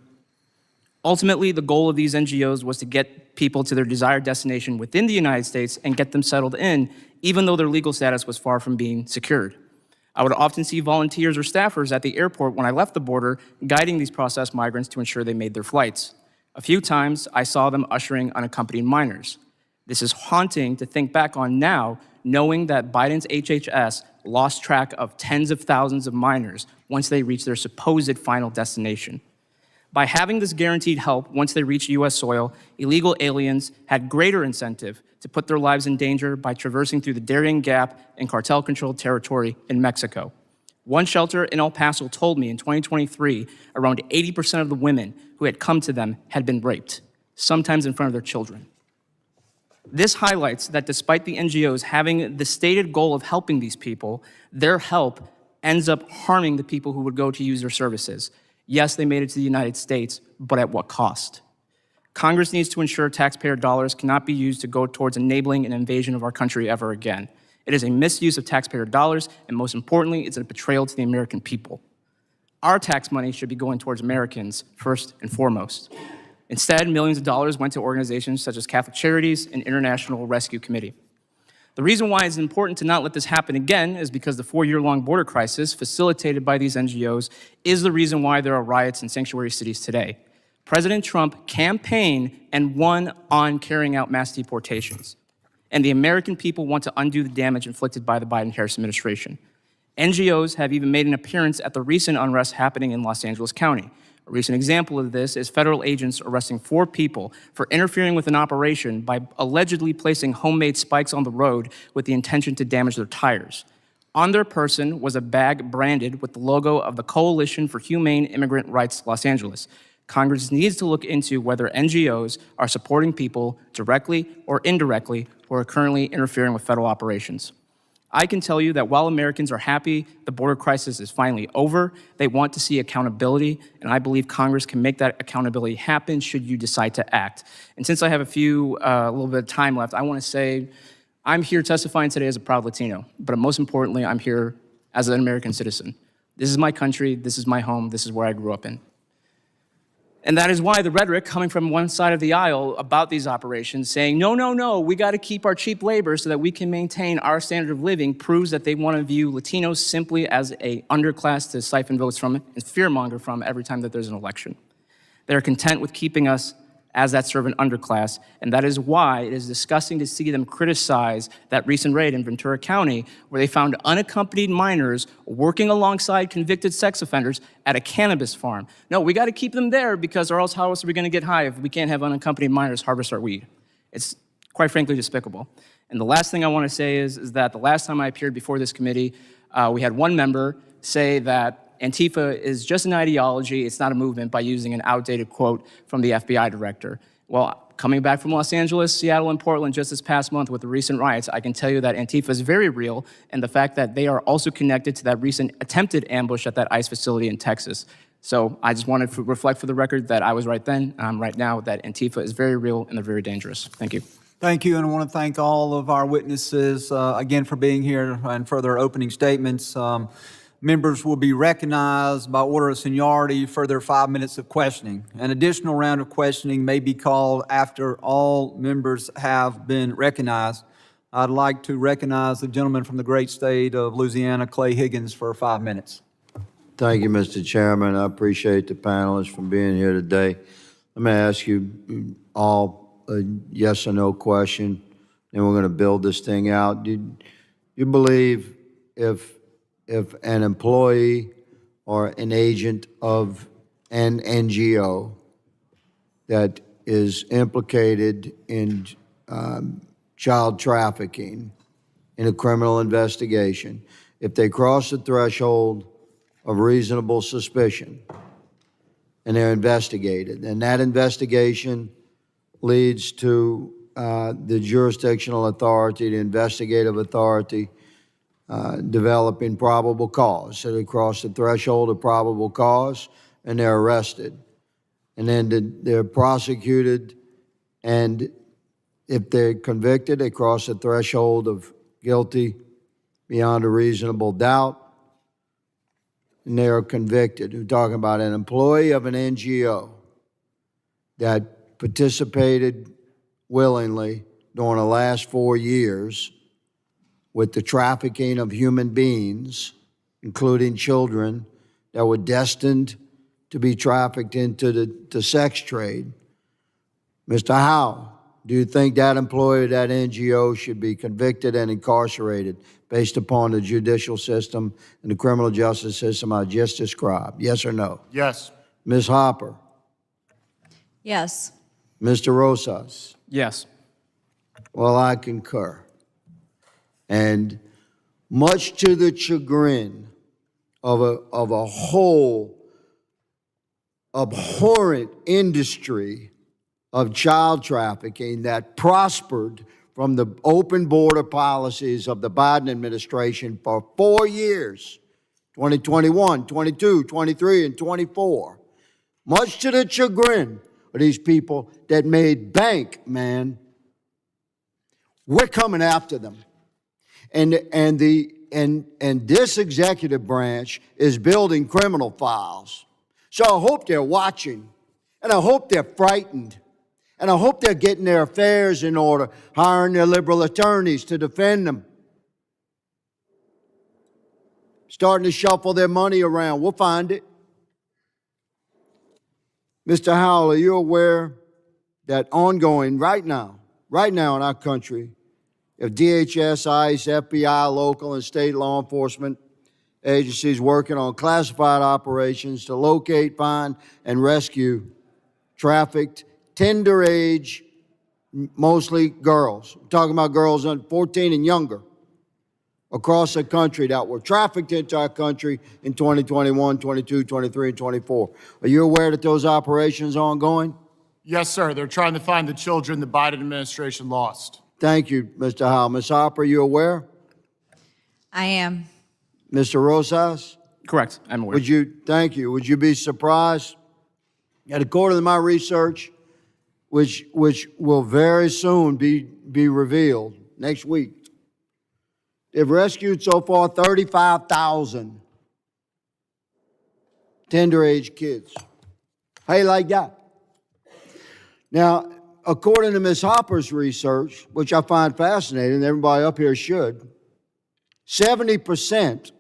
Ultimately, the goal of these NGOs was to get people to their desired destination within the United States and get them settled in, even though their legal status was far from being secured. I would often see volunteers or staffers at the airport when I left the border, guiding these processed migrants to ensure they made their flights. A few times, I saw them ushering unaccompanied minors. This is haunting to think back on now, knowing that Biden's HHS lost track of tens of thousands of minors once they reached their supposed final destination. By having this guaranteed help once they reached U.S. soil, illegal aliens had greater incentive to put their lives in danger by traversing through the Darien Gap in cartel-controlled territory in Mexico. One shelter in El Paso told me in 2023, around 80% of the women who had come to them had been raped, sometimes in front of their children. This highlights that despite the NGOs having the stated goal of helping these people, their help ends up harming the people who would go to use their services. Yes, they made it to the United States, but at what cost? Congress needs to ensure taxpayer dollars cannot be used to go towards enabling an invasion of our country ever again. It is a misuse of taxpayer dollars, and most importantly, it's a betrayal to the American people. Our tax money should be going towards Americans first and foremost. Instead, millions of dollars went to organizations such as Catholic Charities and International Rescue Committee. The reason why it's important to not let this happen again is because the 4-year-long border crisis facilitated by these NGOs is the reason why there are riots in sanctuary cities today. President Trump campaigned and won on carrying out mass deportations. And the American people want to undo the damage inflicted by the Biden-Harris administration. NGOs have even made an appearance at the recent unrest happening in Los Angeles County. A recent example of this is federal agents arresting 4 people for interfering with an operation by allegedly placing homemade spikes on the road with the intention to damage their tires. On their person was a bag branded with the logo of the Coalition for Humane Immigrant Rights Los Angeles. Congress needs to look into whether NGOs are supporting people directly or indirectly who are currently interfering with federal operations. I can tell you that while Americans are happy the border crisis is finally over, they want to see accountability, and I believe Congress can make that accountability happen should you decide to act. And since I have a little bit of time left, I want to say I'm here testifying today as a proud Latino, but most importantly, I'm here as an American citizen. This is my country, this is my home, this is where I grew up in. And that is why the rhetoric coming from one side of the aisle about these operations saying, no, no, no, we got to keep our cheap labor so that we can maintain our standard of living proves that they want to view Latinos simply as an underclass to siphon votes from and fearmonger from every time that there's an election. They're content with keeping us as that servant underclass, and that is why it is disgusting to see them criticize that recent raid in Ventura County where they found unaccompanied minors working alongside convicted sex offenders at a cannabis farm. No, we got to keep them there because or else how else are we going to get high if we can't have unaccompanied minors harvest our weed? It's quite frankly despicable. And the last thing I want to say is that the last time I appeared before this committee, we had one member say that Antifa is just an ideology, it's not a movement, by using an outdated quote from the FBI director. Well, coming back from Los Angeles, Seattle, and Portland just this past month with the recent riots, I can tell you that Antifa is very real, and the fact that they are also connected to that recent attempted ambush at that ICE facility in Texas. So I just wanted to reflect for the record that I was right then, and I'm right now, that Antifa is very real and they're very dangerous. Thank you. Thank you, and I want to thank all of our witnesses again for being here and for their opening statements. Members will be recognized by order of seniority for their 5 minutes of questioning. An additional round of questioning may be called after all members have been recognized. I'd like to recognize the gentleman from the great state of Louisiana, Clay Higgins, for 5 minutes. Thank you, Mr. Chairman. I appreciate the panelists for being here today. Let me ask you all a yes or no question, and we're going to build this thing out. Do you believe if an employee or an agent of an NGO that is implicated in child trafficking in a criminal investigation, if they cross the threshold of reasonable suspicion and they're investigated, and that investigation leads to the jurisdictional authority, the investigative authority, developing probable cause. So they cross the threshold of probable cause and they're arrested. And then they're prosecuted, and if they're convicted, they cross the threshold of guilty beyond a reasonable doubt, and they are convicted. We're talking about an employee of an NGO that participated willingly during the last 4 years with the trafficking of human beings, including children that were destined to be trafficked into the sex trade. Mr. Howe, do you think that employee of that NGO should be convicted and incarcerated based upon the judicial system and the criminal justice system I just described? Yes or no? Yes. Ms. Hopper? Yes. Mr. Rosas? Yes. Well, I concur. And much to the chagrin of a whole abhorrent industry of child trafficking that prospered from the open border policies of the Biden administration for 4 years, 2021, 22, 23, and 24. Much to the chagrin of these people that made bank, man. We're coming after them. And the this executive branch is building criminal files. So I hope they're watching, and I hope they're frightened, and I hope they're getting their affairs in order, hiring their liberal attorneys to defend them, starting to shuffle their money around. We'll find it. Mr. Howell, are you aware that ongoing right now in our country, if DHS, ICE, FBI, local and state law enforcement agencies working on classified operations to locate, find, and rescue trafficked, tender age, mostly girls. I'm talking about girls under 14 and younger across the country that were trafficked into our country in 2021, 22, 23, and 24. Are you aware that those operations are ongoing? Yes, sir. They're trying to find the children the Biden administration lost. Thank you, Mr. Howell. Ms. Hopper, are you aware? I am. Mr. Rosas? Correct, I'm aware. Thank you. Would you be surprised that according to my research, which will very soon be revealed next week, they've rescued so far 35,000 tender age kids. How you like that? Now, according to Ms. Hopper's research, which I find fascinating, and everybody up here should, 70%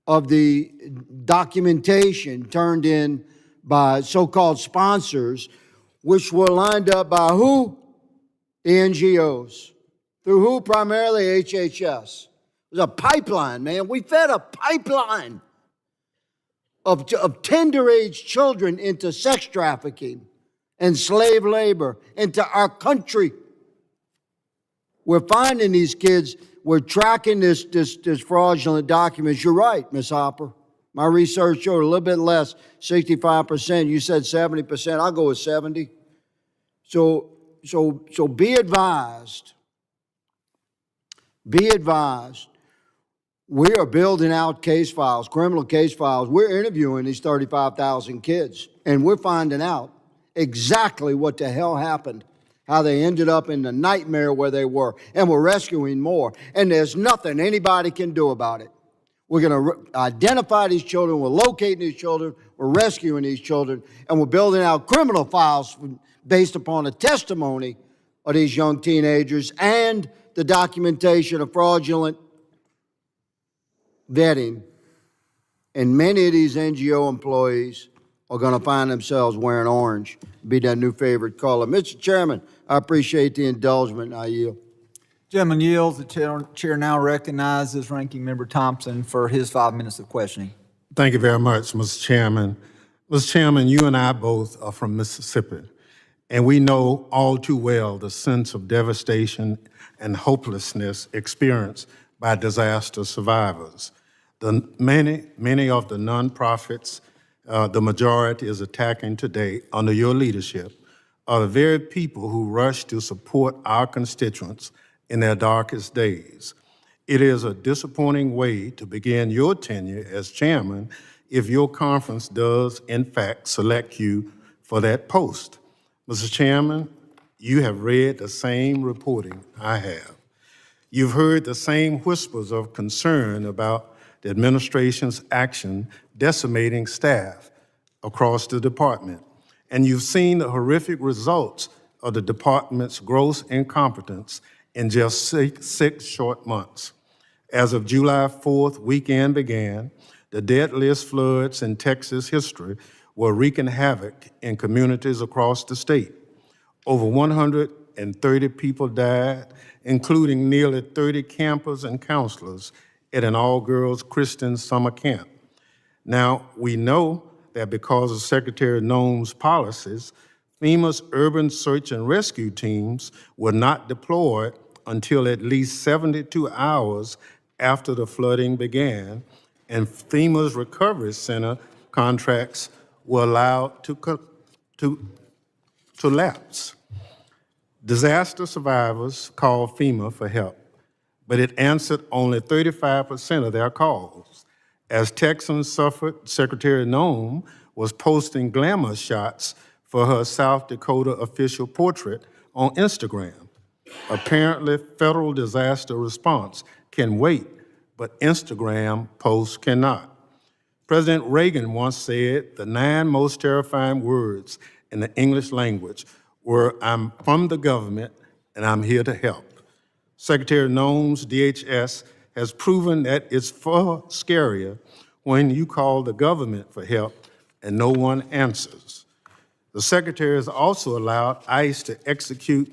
of the documentation turned in by so-called sponsors, which were lined up by who? The NGOs. Through who? Primarily HHS. It was a pipeline, man. We fed a pipeline of tender age children into sex trafficking and slave labor into our country. We're finding these kids. We're tracking this fraudulent documents. You're right, Ms. Hopper. My research showed a little bit less, 65%. You said 70%. I'll go with 70. So be advised. Be advised. We are building out case files, criminal case files. We're interviewing these 35,000 kids, and we're finding out exactly what the hell happened, how they ended up in the nightmare where they were, and we're rescuing more. And there's nothing anybody can do about it. We're going to identify these children, we're locating these children, we're rescuing these children, and we're building out criminal files based upon the testimony of these young teenagers and the documentation of fraudulent vetting. And many of these NGO employees are going to find themselves wearing orange, be their new favorite color. Mr. Chairman, I appreciate the indulgence. I yield. Gentleman yields. The chair now recognizes Ranking Member Thompson for his 5 minutes of questioning. Thank you very much, Mr. Chairman. Mr. Chairman, you and I both are from Mississippi, and we know all too well the sense of devastation and hopelessness experienced by disaster survivors. Many of the nonprofits the majority is attacking today under your leadership are the very people who rush to support our constituents in their darkest days. It is a disappointing way to begin your tenure as chairman if your conference does, in fact, select you for that post. Mr. Chairman, you have read the same reporting I have. You've heard the same whispers of concern about the administration's action decimating staff across the department. And you've seen the horrific results of the department's gross incompetence in just six short months. As of July 4th, weekend began, the deadliest floods in Texas history were wreaking havoc in communities across the state. Over 130 people died, including nearly 30 campers and counselors at an all-girls Christian summer camp. Now, we know that because of Secretary Noem's policies, FEMA's urban search and rescue teams were not deployed until at least 72 hours after the flooding began, and FEMA's recovery center contracts were allowed to lapse. Disaster survivors called FEMA for help, but it answered only 35% of their calls. As Texans suffered, Secretary Noem was posting glamour shots for her South Dakota official portrait on Instagram. Apparently, federal disaster response can wait but Instagram posts cannot. President Reagan once said the 9 most terrifying words in the English language were, "I'm from the government and I'm here to help." Secretary Noem's DHS has proven that it's far scarier when you call the government for help and no one answers. The Secretary has also allowed ICE to execute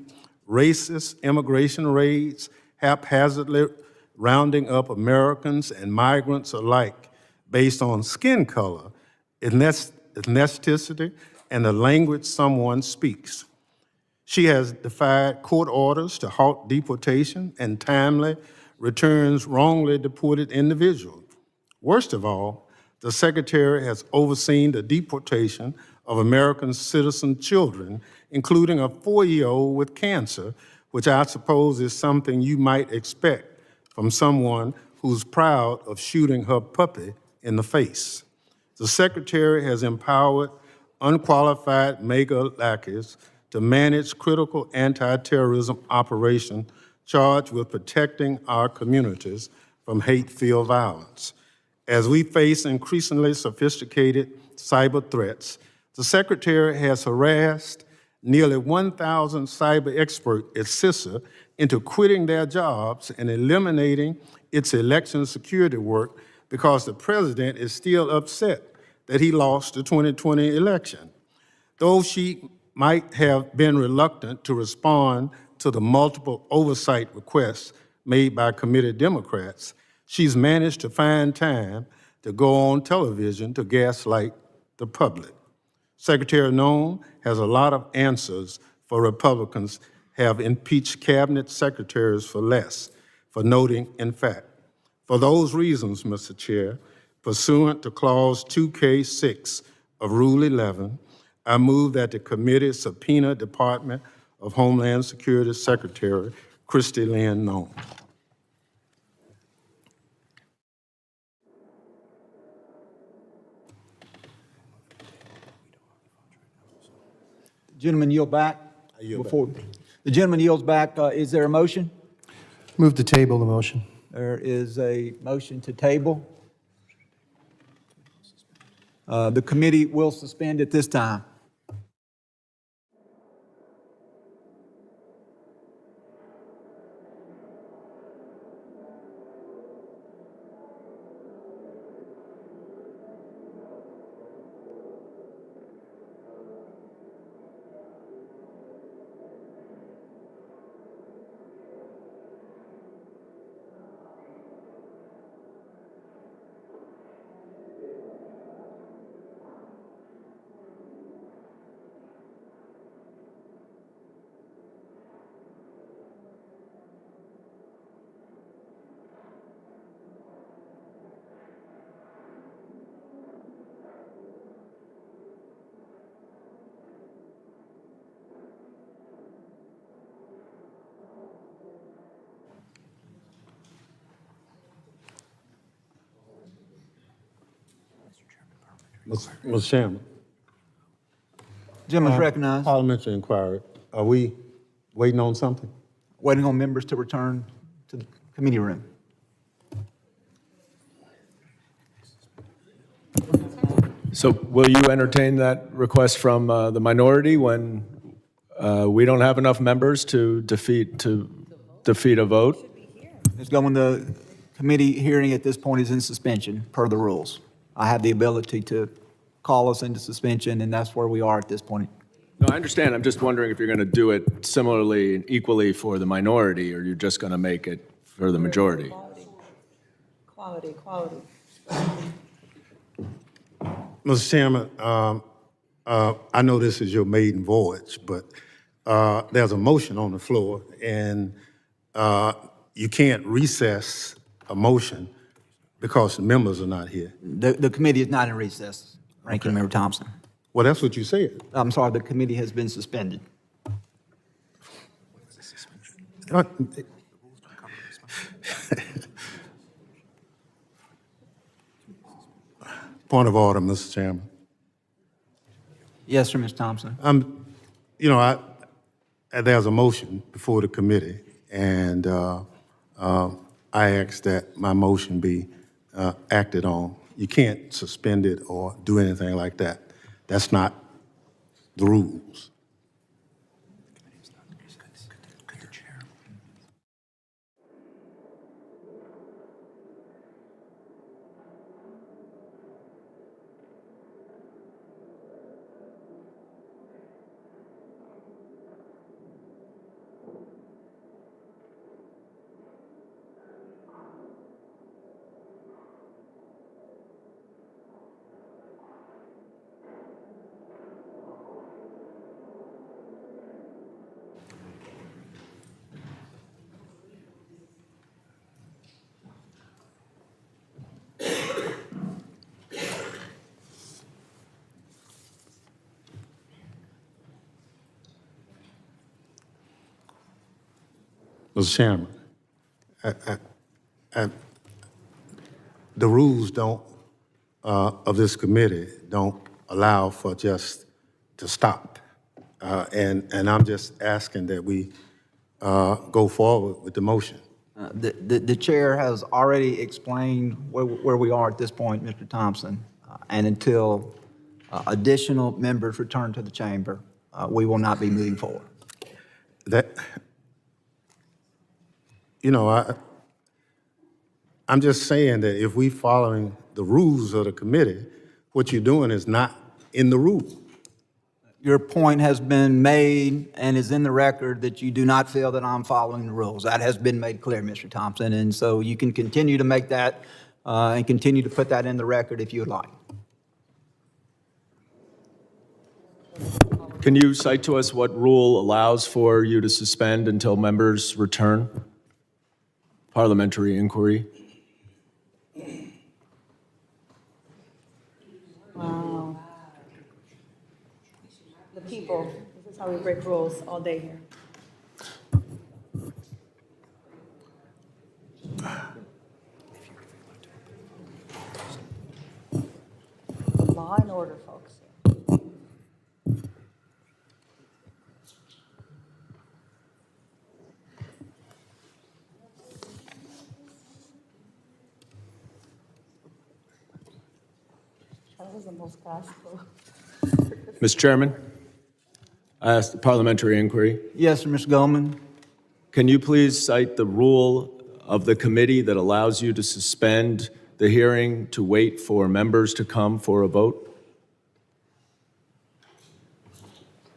racist immigration raids, haphazardly rounding up Americans and migrants alike based on skin color, ethnicity, and the language someone speaks. She has defied court orders to halt deportation and timely returns wrongly deported individuals. Worst of all, the Secretary has overseen the deportation of American citizen children, including a 4-year-old with cancer, which I suppose is something you might expect from someone who's proud of shooting her puppy in the face. The Secretary has empowered unqualified mega lackeys to manage critical anti-terrorism operations charged with protecting our communities from hate-filled violence. As we face increasingly sophisticated cyber threats, the Secretary has harassed nearly 1,000 cyber experts at CISA into quitting their jobs and eliminating its election security work because the president is still upset that he lost the 2020 election. Though she might have been reluctant to respond to the multiple oversight requests made by committed Democrats, she's managed to find time to go on television to gaslight the public. Secretary Noem has a lot of answers for Republicans have impeached cabinet secretaries for less, for noting, in fact. For those reasons, Mr. Chair, pursuant to Clause 2K6 of Rule 11, I move that the committee subpoena Department of Homeland Security Secretary Christy Lynn Noem. Gentleman yield back? I yield Before the gentleman yields back, is there a motion? Move to table the motion. There is a motion to table. The committee will suspend at this time. Mr. Chairman. Gentleman's recognized. Parliamentary inquiry. Are we waiting on something? Waiting on members to return to the committee room. So will you entertain that request from the minority when we don't have enough members to defeat a vote? Ms. Goldman, the committee hearing at this point is in suspension per the rules. I have the ability to call us into suspension, and that's where we are at this point. No, I understand. I'm just wondering if you're going to do it similarly and equally for the minority, or you're just going to make it for the majority. Quality. Mr. Chairman, I know this is your maiden voyage, but there's a motion on the floor, and you can't recess a motion because the members are not here. The committee is not in recess, Ranking Member Thompson. Well, that's what you said. I'm sorry, the committee has been suspended. Point of order, Mr. Chairman. Yes, sir, Ms. Thompson. There's a motion before the committee, and I ask that my motion be acted on. You can't suspend it or do anything like that. That's not the rules. Mr. Chairman, the rules don't, of this committee don't allow for just to stop. And I'm just asking that we go forward with the motion. The chair has already explained where we are at this point, Mr. Thompson, and until additional members return to the chamber, we will not be moving forward. That, you know, I'm just saying that if we following the rules of the committee, what you're doing is not in the rule. Your point has been made and is in the record that you do not feel that I'm following the rules. That has been made clear, Mr. Thompson, and so you can continue to make that and continue to put that in the record if you would like. Can you cite to us what rule allows for you to suspend until members return? Parliamentary inquiry. Wow. The people, this is how we break rules all day here. Law and order, folks. That was the most classical. Mr. Chairman, I asked the parliamentary inquiry. Yes, sir, Mr. Goldman. Can you please cite the rule of the committee that allows you to suspend the hearing to wait for members to come for a vote?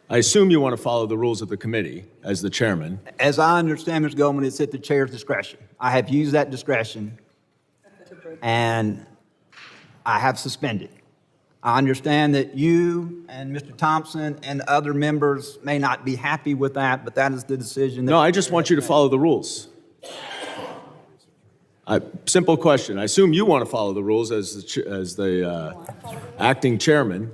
I assume you want to follow the rules of the committee as the chairman. As I understand, Mr. Goldman, it's at the chair's discretion. I have used that discretion, and I have suspended. I understand that you and Mr. Thompson and other members may not be happy with that, but that is the decision. No, I just want you to follow the rules. Simple question. I assume you want to follow the rules as the acting chairman.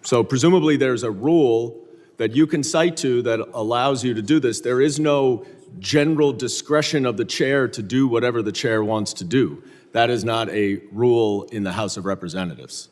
So presumably there's a rule that you can cite to that allows you to do this. There is no general discretion of the chair to do whatever the chair wants to do. That is not a rule in the House of Representatives.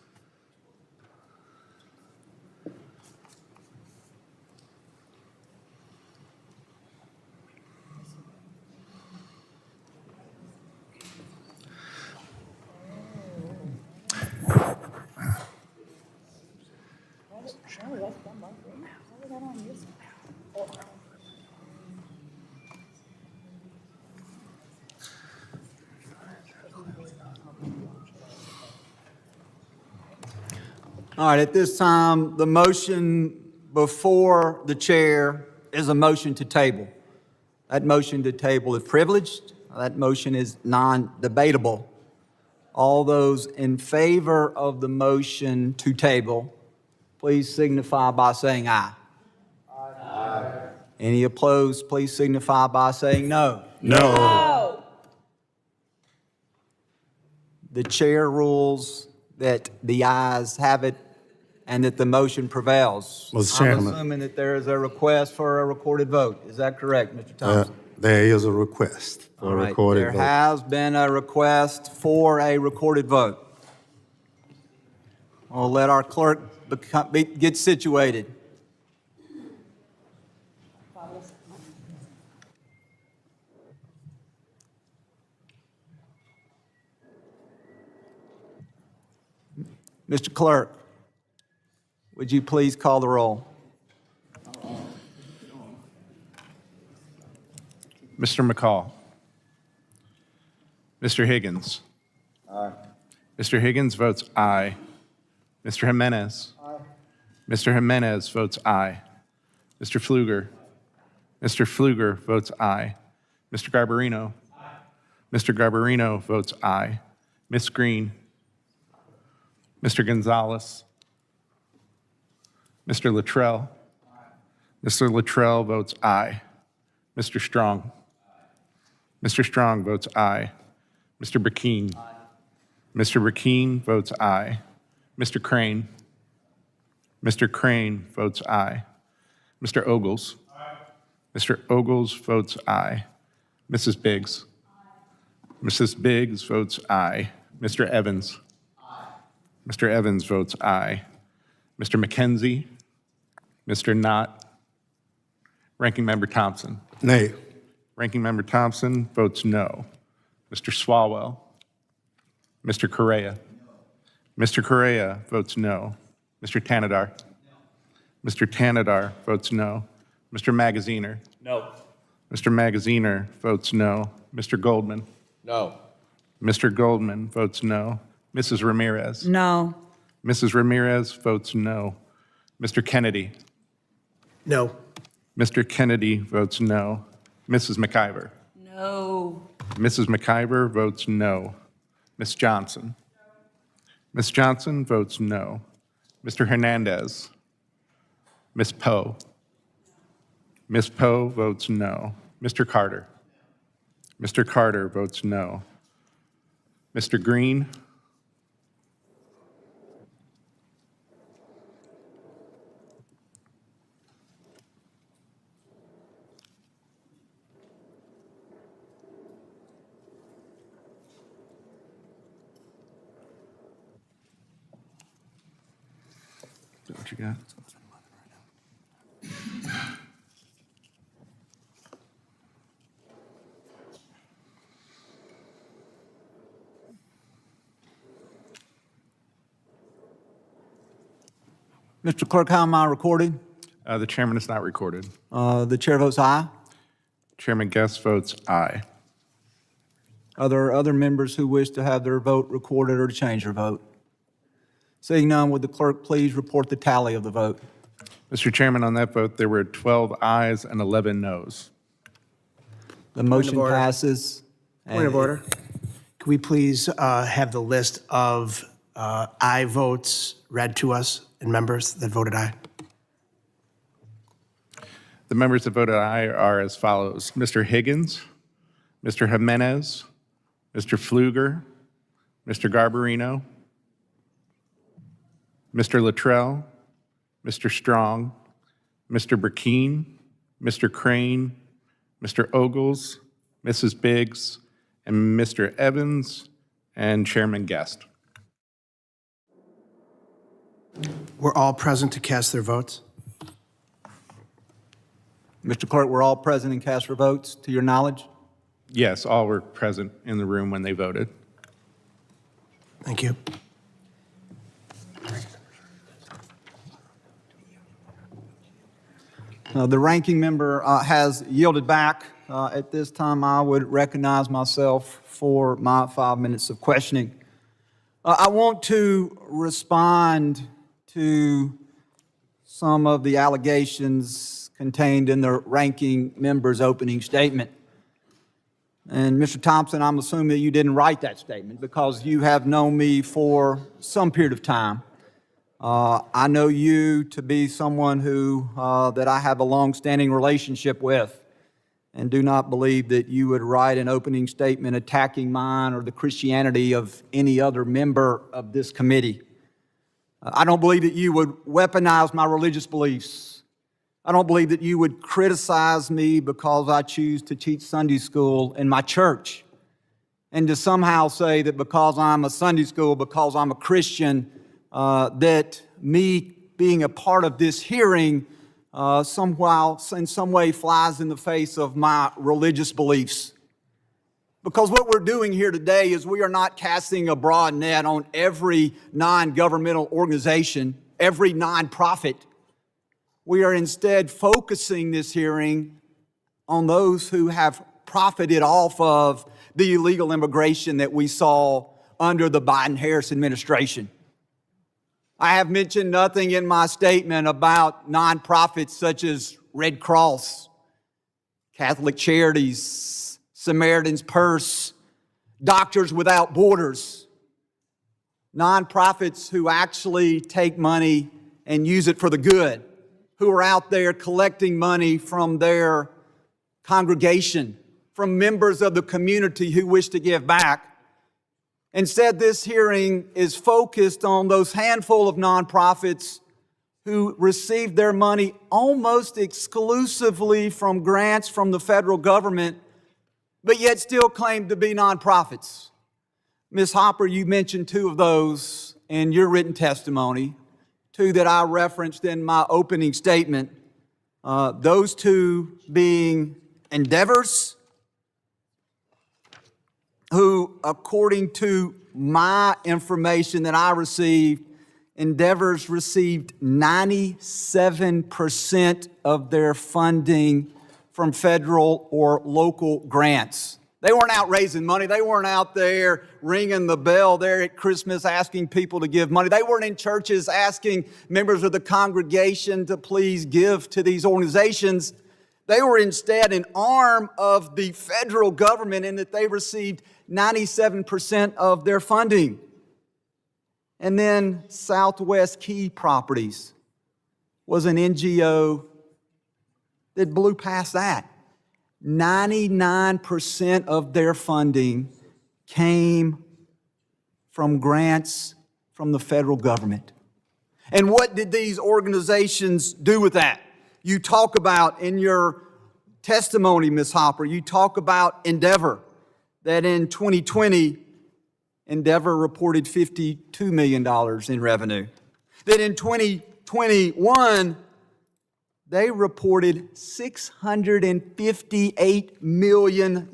All right, at this time, the motion before the chair is a motion to table. That motion to table is privileged. That motion is non-debatable. All those in favor of the motion to table, please signify by saying aye. Aye. Any opposed, please signify by saying no. No. The chair rules that the ayes have it and that the motion prevails. Mr. Chairman. I'm assuming that there is a request for a recorded vote. Is that correct, Mr. Thompson? There is a request All for a right, recorded there vote. has been a request for a recorded vote. We'll let our clerk get situated. Mr. Clerk, would you please call the roll? Mr. McCall. Mr. Higgins. Aye. Mr. Higgins votes aye. Mr. Jimenez. Aye. Mr. Jimenez votes aye. Mr. Pfluger. Mr. Pfluger votes aye. Mr. Garbarino. Aye. Mr. Garbarino votes aye. Ms. Green. Mr. Gonzalez. Mr. Luttrell. Mr. Luttrell votes aye. Mr. Strong. Mr. Strong votes aye. Mr. Burkeen. Mr. Burkeen votes aye. Mr. Crane. Mr. Crane votes aye. Mr. Ogles. Mr. Ogles votes aye. Mrs. Biggs. Mrs. Biggs votes aye. Mr. Evans. Mr. Evans votes aye. Mr. McKenzie. Mr. Knott. Ranking Member Thompson. Nay. Ranking Member Thompson votes no. Mr. Swalwell. Mr. Correa. Mr. Correa votes no. Mr. Tanadar. Mr. Tanadar votes no. Mr. Magaziner. No. Mr. Magaziner votes no. Mr. Goldman. No. Mr. Goldman votes no. Mrs. Ramirez. No. Mrs. Ramirez votes no. Mr. Kennedy. No. Mr. Kennedy votes no. Mrs. McIver. No. Mrs. McIver votes no. Ms. Johnson. Ms. Johnson votes no. Mr. Hernandez. Ms. Poe. Ms. Poe votes no. Mr. Carter. Mr. Carter votes no. Mr. Green. Is that what you got? Mr. Clerk, how am I recorded? The chairman is not recorded. The chair votes aye. Chairman Guest votes aye. Are there other members who wish to have their vote recorded or to change their vote? Seeing none, would the clerk please report the tally of the vote? Mr. Chairman, on that vote, there were 12 ayes and 11 noes. The motion order. passes. Point of order. Could we please have the list of aye votes read to us and members that voted aye? The members that voted aye are as follows: Mr. Higgins, Mr. Jimenez, Mr. Pfluger, Mr. Garbarino, Mr. Luttrell, Mr. Strong, Mr. Burkeen, Mr. Crane, Mr. Ogles, Mrs. Biggs, and Mr. Evans, and Chairman Guest. Were all present to cast their votes? Mr. Clerk, we're all present and cast for votes, to your knowledge? Yes, all were present in the room when they voted. Thank you. The ranking member has yielded back. At this time, I would recognize myself for my 5 minutes of questioning. I want to respond to some of the allegations contained in the ranking member's opening statement. And Mr. Thompson, I'm assuming that you didn't write that statement because you have known me for some period of time. I know you to be someone who, that I have a long-standing relationship with, and do not believe that you would write an opening statement attacking mine or the Christianity of any other member of this committee. I don't believe that you would weaponize my religious beliefs. I don't believe that you would criticize me because I choose to teach Sunday school in my church, and to somehow say that because I'm a Sunday school, because I'm a Christian, that me being a part of this hearing somehow, in some way, flies in the face of my religious beliefs. Because what we're doing here today is we are not casting a broad net on every non-governmental organization, every nonprofit. We are instead focusing this hearing on those who have profited off of the illegal immigration that we saw under the Biden-Harris administration. I have mentioned nothing in my statement about nonprofits such as Red Cross, Catholic Charities, Samaritan's Purse, Doctors Without Borders, nonprofits who actually take money and use it for the good, who are out there collecting money from their congregation, from members of the community who wish to give back. Instead, this hearing is focused on those handful of nonprofits who received their money almost exclusively from grants from the federal government, but yet still claim to be nonprofits. Ms. Hopper, you mentioned two of those in your written testimony, two that I referenced in my opening statement, those two being endeavors, who, according to my information that I received, endeavors received 97% of their funding from federal or local grants. They weren't out raising money. They weren't out there ringing the bell there at Christmas asking people to give money. They weren't in churches asking members of the congregation to please give to these organizations. They were instead an arm of the federal government in that they received 97% of their funding. And then Southwest Key Properties was an NGO that blew past that. 99% of their funding came from grants from the federal government. And what did these organizations do with that? You talk about in your testimony, Ms. Hopper, you talk about Endeavor, that in 2020, Endeavor reported $52 million in revenue. That in 2021, they reported $658 million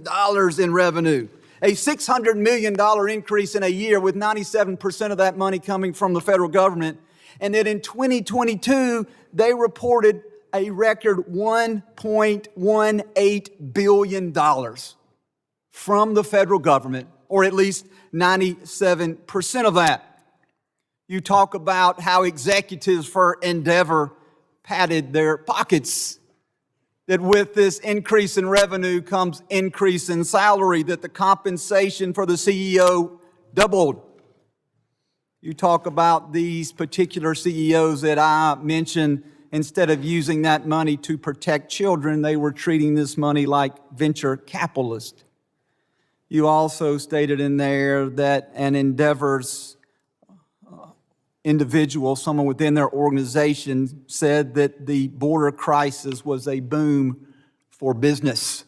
in revenue. A $600 million increase in a year with 97% of that money coming from the federal government. And that in 2022, they reported a record $1.18 billion from the federal government, or at least 97% of that. You talk about how executives for Endeavor padded their pockets, that with this increase in revenue comes increase in salary, that the compensation for the CEO doubled. You talk about these particular CEOs that I mentioned, instead of using that money to protect children, they were treating this money like venture capitalists. You also stated in there that an Endeavor's individual, someone within their organization, said that the border crisis was a boom for business.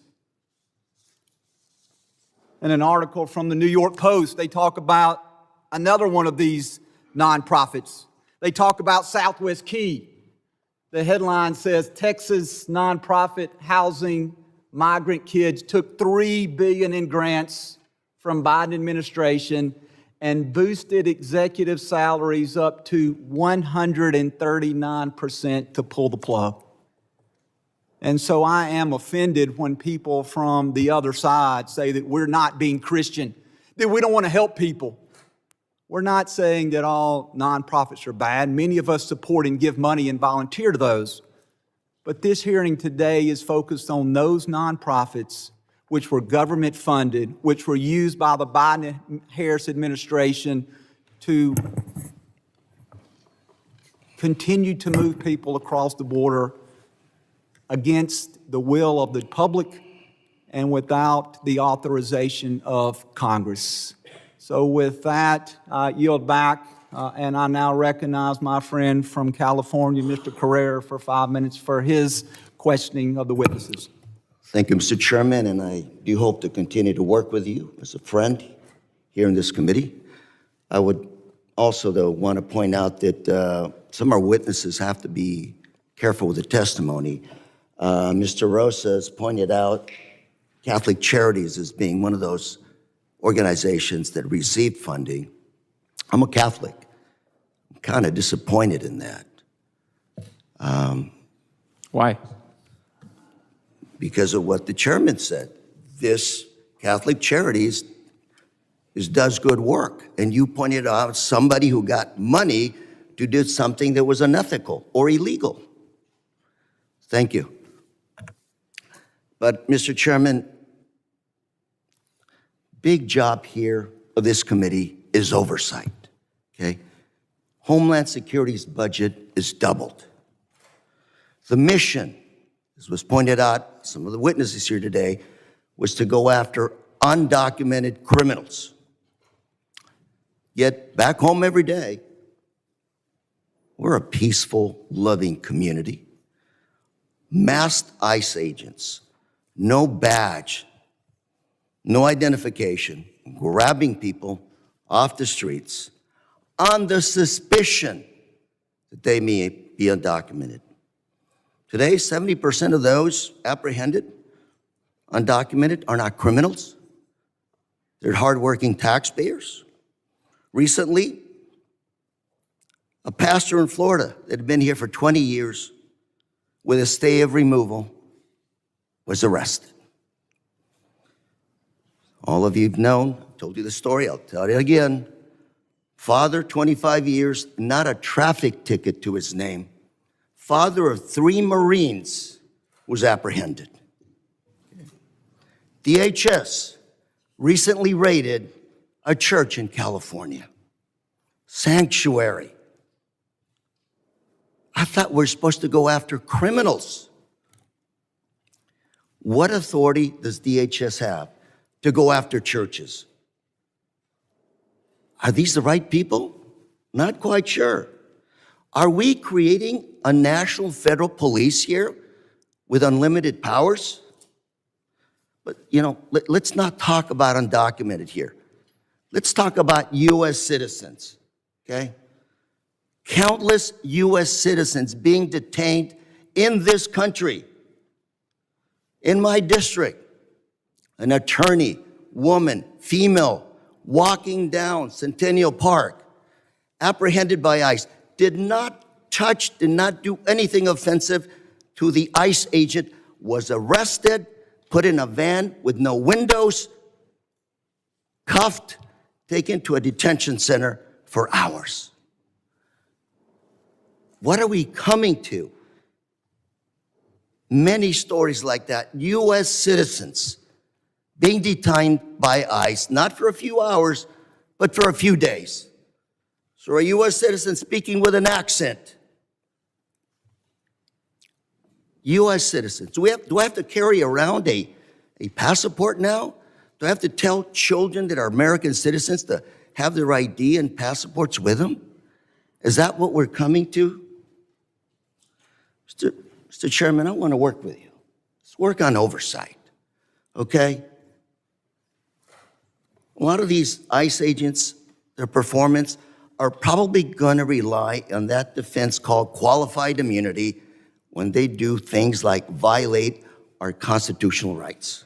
In an article from the New York Post, they talk about another one of these nonprofits. They talk about Southwest Key. The headline says, Texas nonprofit housing migrant kids took $3 billion in grants from Biden administration and boosted executive salaries up to 139% to pull the plug. And so I am offended when people from the other side say that we're not being Christian, that we don't want to help people. We're not saying that all nonprofits are bad. Many of us support and give money and volunteer to those. But this hearing today is focused on those nonprofits which were government funded, which were used by the Biden-Harris administration to continue to move people across the border against the will of the public and without the authorization of Congress. So with that, I yield back, and I now recognize my friend from California, Mr. Carrera, for 5 minutes for his questioning of the witnesses. Thank you, Mr. Chairman, and I do hope to continue to work with you as a friend here in this committee. I would also, though, want to point out that some of our witnesses have to be careful with the testimony. Mr. Rosa has pointed out Catholic Charities as being one of those organizations that received funding. I'm a Catholic. I'm kind of disappointed in that. Why? Because of what the chairman said. This Catholic Charities does good work. And you pointed out somebody who got money to do something that was unethical or illegal. Thank you. But Mr. Chairman, big job here of this committee is oversight, okay? Homeland Security's budget is doubled. The mission, as was pointed out, some of the witnesses here today, was to go after undocumented criminals. Yet back home every day, we're a peaceful, loving community. Masked ICE agents, no badge, no identification, grabbing people off the streets on the suspicion that they may be undocumented. Today, 70% of those apprehended, undocumented, are not criminals. They're hardworking taxpayers. Recently, a pastor in Florida that had been here for 20 years with a stay of removal was arrested. All of you have known, I told you the story, I'll tell it again. Father, 25 years, not a traffic ticket to his name. Father of 3 Marines was apprehended. DHS recently raided a church in California. Sanctuary. I thought we're supposed to go after criminals. What authority does DHS have to go after churches? Are these the right people? Not quite sure. Are we creating a national federal police here with unlimited powers? But, you know, let's not talk about undocumented here. Let's talk about U.S. citizens, okay? Countless U.S. citizens being detained in this country. In my district, an attorney, woman, female, walking down Centennial Park, apprehended by ICE, did not touch, did not do anything offensive to the ICE agent, was arrested, put in a van with no windows, cuffed, taken to a detention center for hours. What are we coming to? Many stories like that. U.S. citizens being detained by ICE, not for a few hours, but for a few days. So a U.S. citizen speaking with an accent. U.S. citizens. Do I have to carry around a passport now? Do I have to tell children that are American citizens to have their ID and passports with them? Is that what we're coming to? Mr. Chairman, I want to work with you. Let's work on oversight, okay? A lot of these ICE agents, their performance, are probably going to rely on that defense called qualified immunity when they do things like violate our constitutional rights.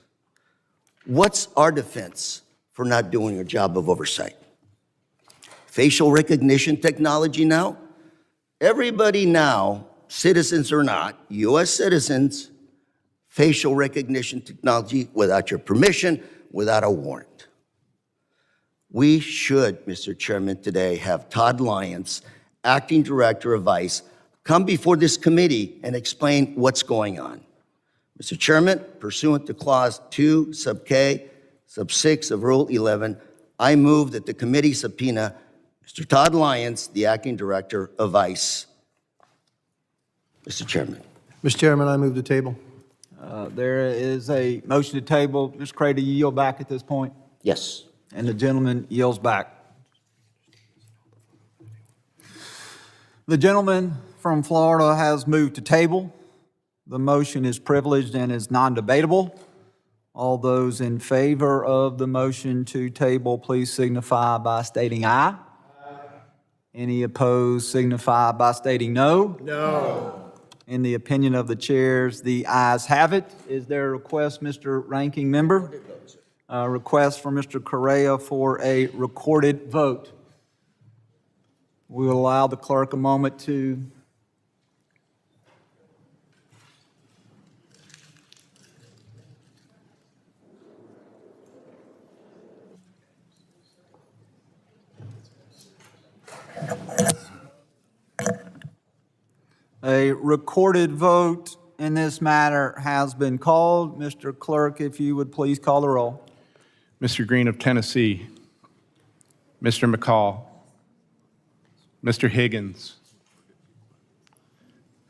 What's our defense for not doing our job of oversight? Facial recognition technology now? Everybody now, citizens or not, U.S. citizens, facial recognition technology without your permission, without a warrant. We should, Mr. Chairman, today have Todd Lyons, Acting Director of ICE, come before this committee and explain what's going on. Mr. Chairman, pursuant to Clause 2, sub K, sub 6 of Rule 11, I move that the committee subpoena Mr. Todd Lyons, the Acting Director of ICE. Mr. Chairman. Mr. Chairman, I move to table. There is a motion to table. Ms. Crater, you yield back at this point? Yes. And the gentleman yields back. The gentleman from Florida has moved to table. The motion is privileged and is non-debatable. All those in favor of the motion to table, please signify by stating aye. Aye. Any opposed, signify by stating no. No. In the opinion of the chairs, the ayes have it. Is there a request, Mr. Ranking Member? A request from Mr. Correa for a recorded vote. We will allow the clerk a moment to a recorded vote in this matter has been called. Mr. Clerk, if you would please call the roll. Mr. Green of Tennessee, Mr. McCall, Mr. Higgins,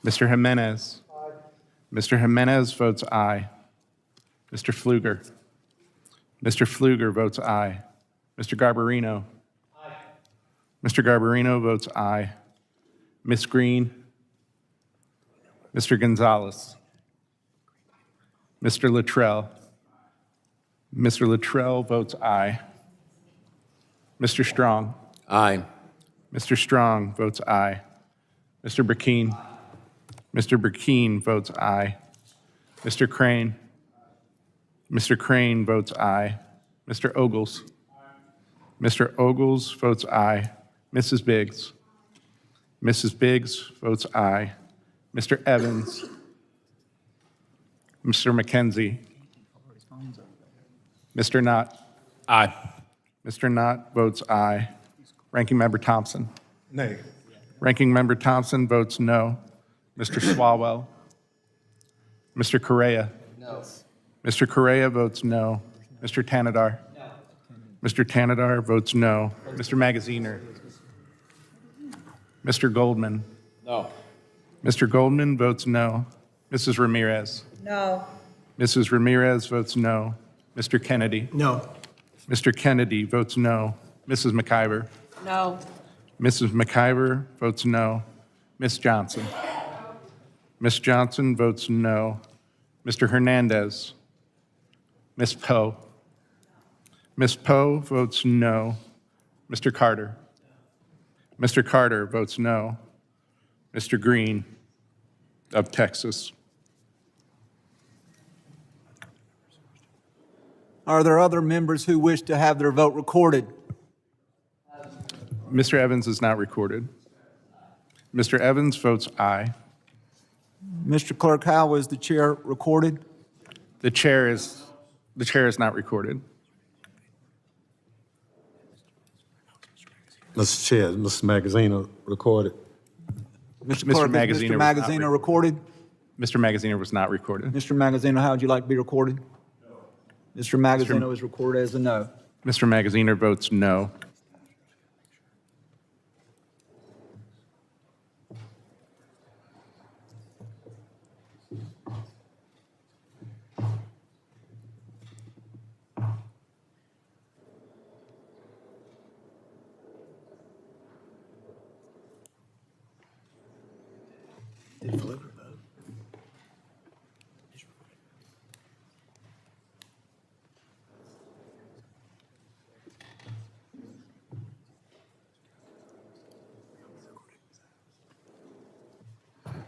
Mr. Jimenez. Mr. Jimenez votes aye. Mr. Pfluger. Mr. Pfluger votes aye. Mr. Garbarino. Mr. Garbarino votes aye. Ms. Green. Mr. Gonzalez. Mr. Luttrell. Mr. Luttrell votes aye. Mr. Strong. Aye. Mr. Strong votes aye. Mr. Burkeen. Mr. Burkeen votes aye. Mr. Crane. Mr. Crane votes aye. Mr. Ogles. Mr. Ogles votes aye. Mrs. Biggs. Mrs. Biggs votes aye. Mr. Evans. Mr. McKenzie. Mr. Knott. Aye. Mr. Knott votes aye. Ranking Member Thompson. Nay. Ranking Member Thompson votes no. Mr. Swalwell. Mr. Correa. No. Mr. Correa votes no. Mr. Tanadar. No. Mr. Tanadar votes no. Mr. Magaziner. Mr. Goldman. No. Mr. Goldman votes no. Mrs. Ramirez. No. Mrs. Ramirez votes no. Mr. Kennedy. No. Mr. Kennedy votes no. Mrs. McIver. No. Mrs. McIver votes no. Ms. Johnson. Ms. Johnson votes no. Mr. Hernandez. Ms. Poe. Ms. Poe votes no. Mr. Carter. Mr. Carter votes no. Mr. Green of Texas. Are there other members who wish to have their vote recorded? Mr. Evans is not recorded. Mr. Evans votes aye. Mr. Clerk, how was the chair recorded? The chair is not recorded. Mr. Chair, Mr. Magaziner recorded. Mr. Mr. Clerk, is Magaziner Mr. was not Magaziner recorded? Mr. Magaziner was not recorded. Mr. Magaziner, how would you like to be recorded? Mr. Magaziner is recorded as a no. Mr. Magaziner votes no.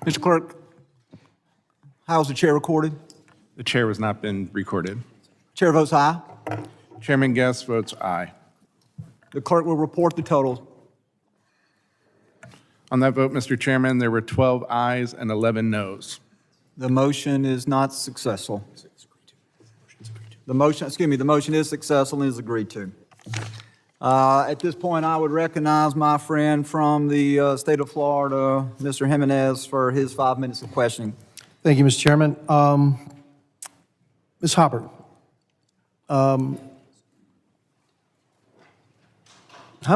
Mr. Clerk, how was the chair recorded? The chair has not been recorded. Chair votes aye. Chairman Guest votes aye. The clerk will report the totals. On that vote, Mr. Chairman, there were 12 ayes and 11 noes. The motion is not successful. The motion is successful and is agreed to. At this point, I would recognize my friend from the state of Florida, Mr. Jimenez, for his 5 minutes of questioning. Thank you, Mr. Chairman. Ms. Hopper, how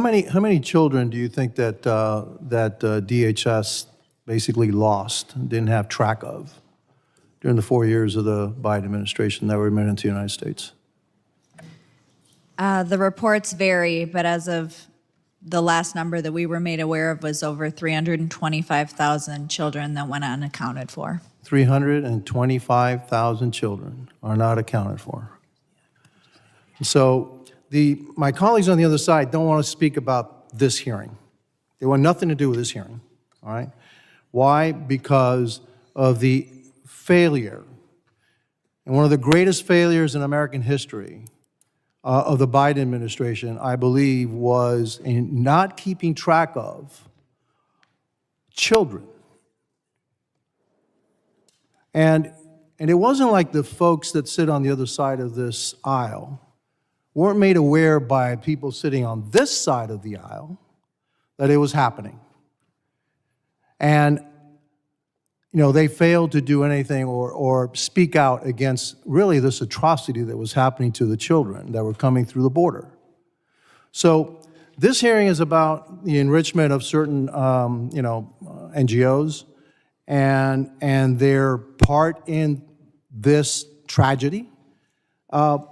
many children do you think that DHS basically lost, didn't have track of during the 4 years of the Biden administration that were admitted into the United States? The reports vary, but as of the last number that we were made aware of was over 325,000 children that went unaccounted for. 325,000 children are not accounted for. So my colleagues on the other side don't want to speak about this hearing. They want nothing to do with this hearing, all right? Why? Because of the failure, and one of the greatest failures in American history of the Biden administration, I believe, was in not keeping track of children. And it wasn't like the folks that sit on the other side of this aisle weren't made aware by people sitting on this side of the aisle that it was happening. And, they failed to do anything or speak out against really this atrocity that was happening to the children that were coming through the border. So this hearing is about the enrichment of certain, NGOs and their part in this tragedy. But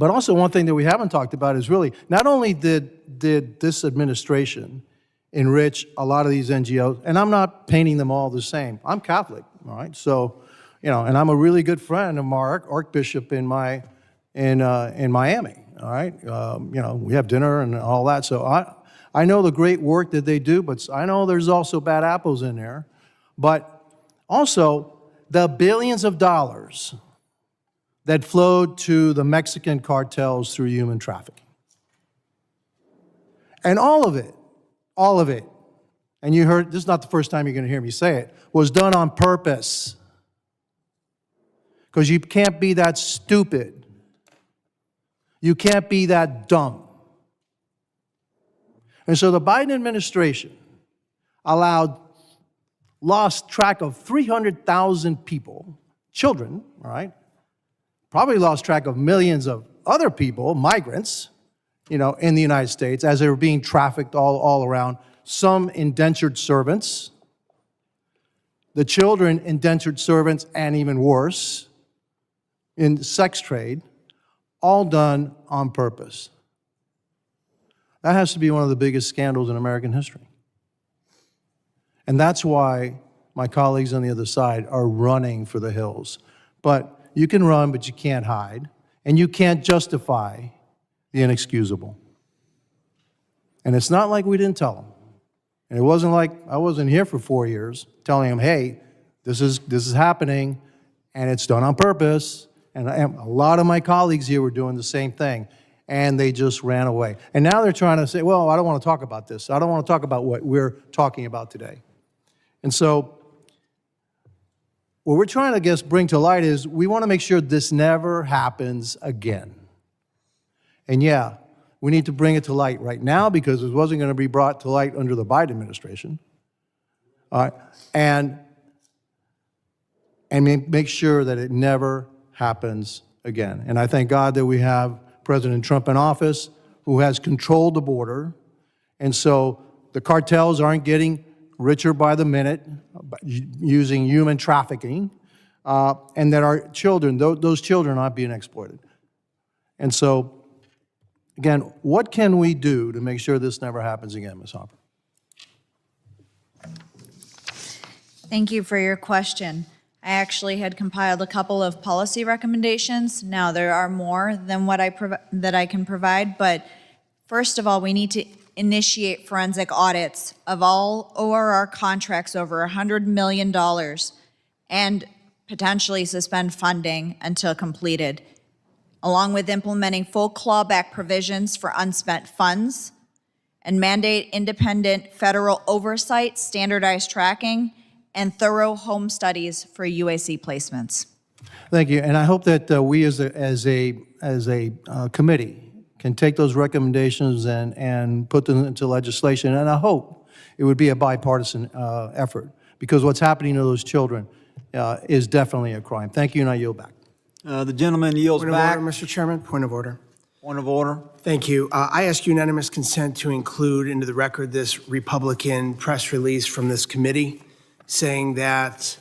also one thing that we haven't talked about is really, not only did this administration enrich a lot of these NGOs, and I'm not painting them all the same. I'm Catholic, all right? So, and I'm a really good friend of our Archbishop in Miami, all right? We have dinner and all that. So I know the great work that they do, but I know there's also bad apples in there. But also the billions of dollars that flowed to the Mexican cartels through human trafficking. And all of it, and you heard, this is not the first time you're going to hear me say it, was done on purpose. Because you can't be that stupid. You can't be that dumb. And so the Biden administration lost track of 300,000 people, children, all right? Probably lost track of millions of other people, migrants, in the United States as they were being trafficked all around. Some indentured servants, the children indentured servants, and even worse, in sex trade, all done on purpose. That has to be one of the biggest scandals in American history. And that's why my colleagues on the other side are running for the hills. But you can run, but you can't hide, and you can't justify the inexcusable. And it's not like we didn't tell them. And it wasn't like I wasn't here for 4 years telling them, hey, this is happening, and it's done on purpose. And a lot of my colleagues here were doing the same thing, and they just ran away. And now they're trying to say, well, I don't want to talk about this. I don't want to talk about what we're talking about today. And so what we're trying to, bring to light is we want to make sure this never happens again. And yeah, we need to bring it to light right now because it wasn't going to be brought to light under the Biden administration. All right, and make sure that it never happens again. And I thank God that we have President Trump in office who has controlled the border. And so the cartels aren't getting richer by the minute using human trafficking, and that our children, those children are not being exploited. And so, again, what can we do to make sure this never happens again, Ms. Hopper? Thank you for your question. I actually had compiled a couple of policy recommendations. Now, there are more than what that I can provide, but first of all, we need to initiate forensic audits of all ORR contracts over $100 million and potentially suspend funding until completed, along with implementing full clawback provisions for unspent funds and mandate independent federal oversight, standardized tracking, and thorough home studies for UAC placements. Thank you, and I hope that we as a committee can take those recommendations and put them into legislation, and I hope it would be a bipartisan effort, because what's happening to those children is definitely a crime. Thank you, and I yield back. The gentleman yields Point back. of order, Mr. Chairman, point of order. Point of order. Thank you. I ask unanimous consent to include into the record this Republican press release from this committee saying that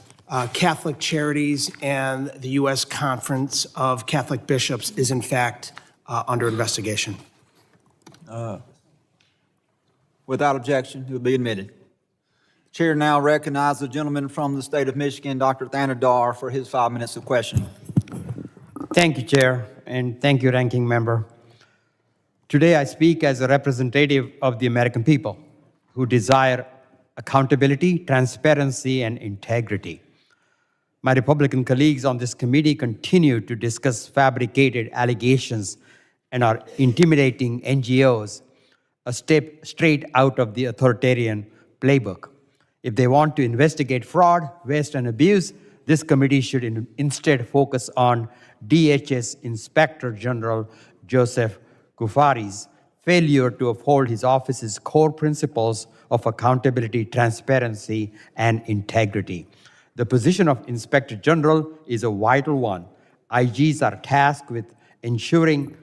Catholic Charities and the U.S. Conference of Catholic Bishops is in fact under investigation. Without objection, it will be admitted. Chair now recognizes the gentleman from the state of Michigan, Dr. Thanadar, for his 5 minutes of questioning. Thank you, Chair, and thank you, Ranking Member. Today I speak as a representative of the American people who desire accountability, transparency, and integrity. My Republican colleagues on this committee continue to discuss fabricated allegations and are intimidating NGOs, a step straight out of the authoritarian playbook. If they want to investigate fraud, waste, and abuse, this committee should instead focus on DHS Inspector General Joseph Kufari's failure to uphold his office's core principles of accountability, transparency, and integrity. The position of Inspector General is a vital one. IGs are tasked with ensuring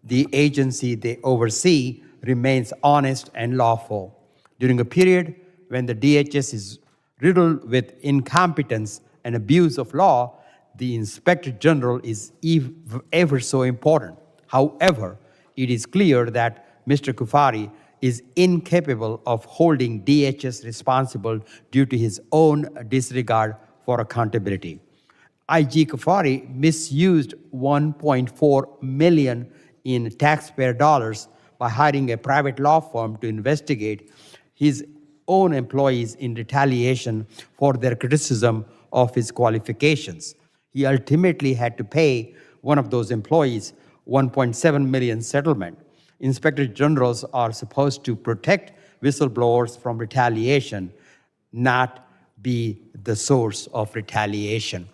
the agency they oversee remains honest and lawful. During a period when the DHS is riddled with incompetence and abuse of law, the Inspector General is ever so important. However, it is clear that Mr. Kufari is incapable of holding DHS responsible due to his own disregard for accountability. IG Kufari misused $1.4 million in taxpayer dollars by hiring a private law firm to investigate his own employees in retaliation for their criticism of his qualifications. He ultimately had to pay one of those employees $1.7 million settlement. Inspector Generals are supposed to protect whistleblowers from retaliation, not be the source of retaliation.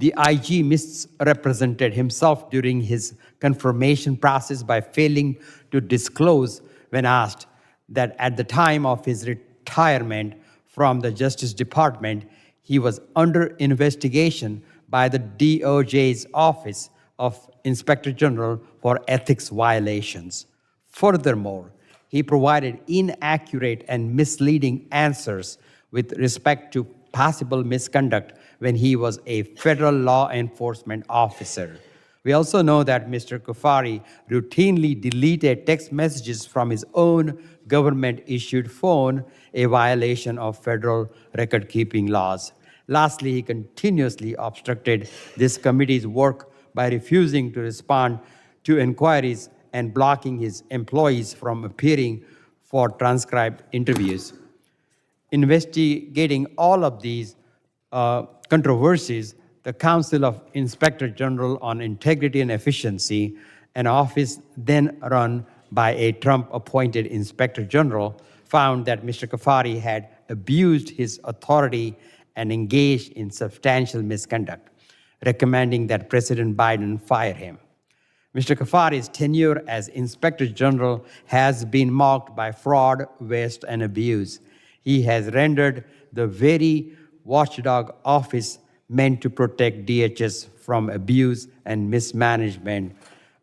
The IG misrepresented himself during his confirmation process by failing to disclose when asked that at the time of his retirement from the Justice Department, he was under investigation by the DOJ's Office of Inspector General for ethics violations. Furthermore, he provided inaccurate and misleading answers with respect to possible misconduct when he was a federal law enforcement officer. We also know that Mr. Kufari routinely deleted text messages from his own government-issued phone, a violation of federal record-keeping laws. Lastly, he continuously obstructed this committee's work by refusing to respond to inquiries and blocking his employees from appearing for transcribed interviews. Investigating all of these controversies, the Council of Inspector General on Integrity and Efficiency, an office then run by a Trump-appointed Inspector General, found that Mr. Kufari had abused his authority and engaged in substantial misconduct, recommending that President Biden fire him. Mr. Kufari's tenure as Inspector General has been marked by fraud, waste, and abuse. He has rendered the very watchdog office meant to protect DHS from abuse and mismanagement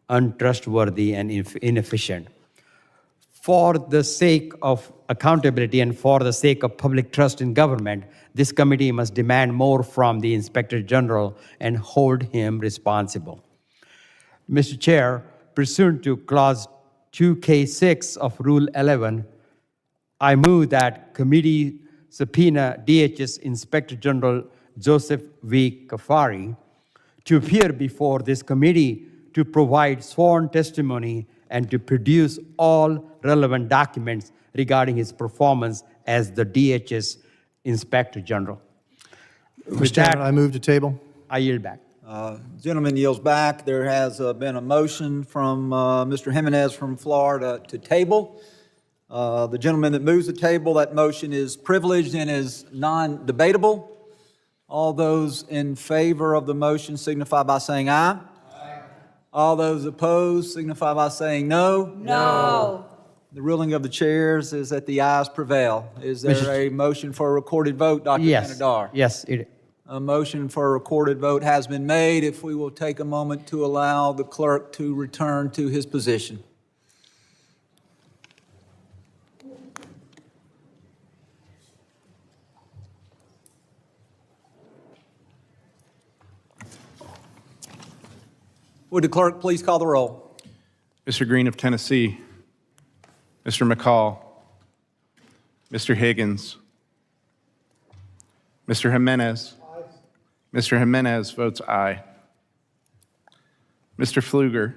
untrustworthy and inefficient. For the sake of accountability and for the sake of public trust in government, this committee must demand more from the Inspector General and hold him responsible. Mr. Chair, pursuant to Clause 2K6 of Rule 11, I move that committee subpoena DHS Inspector General Joseph V. Kufari to appear before this committee to provide sworn testimony and to produce all relevant documents regarding his performance as the DHS Inspector General. Mr. Chairman, I move to table. I yield back. Gentleman yields back. There has been a motion from Mr. Jimenez from Florida to table. The gentleman that moves the table, that motion is privileged and is non-debatable. All those in favor of the motion signify by saying aye. Aye. All those opposed signify by saying no. No. The ruling of the chairs is that the ayes prevail. Is there a motion for a recorded vote, Dr. Tanadar? Yes, it. A motion for a recorded vote has been made. If we will take a moment to allow the clerk to return to his position. Would the clerk please call the roll? Mr. Green of Tennessee, Mr. McCall, Mr. Higgins, Mr. Jimenez. Aye. Mr. Jimenez votes aye. Mr. Pfluger.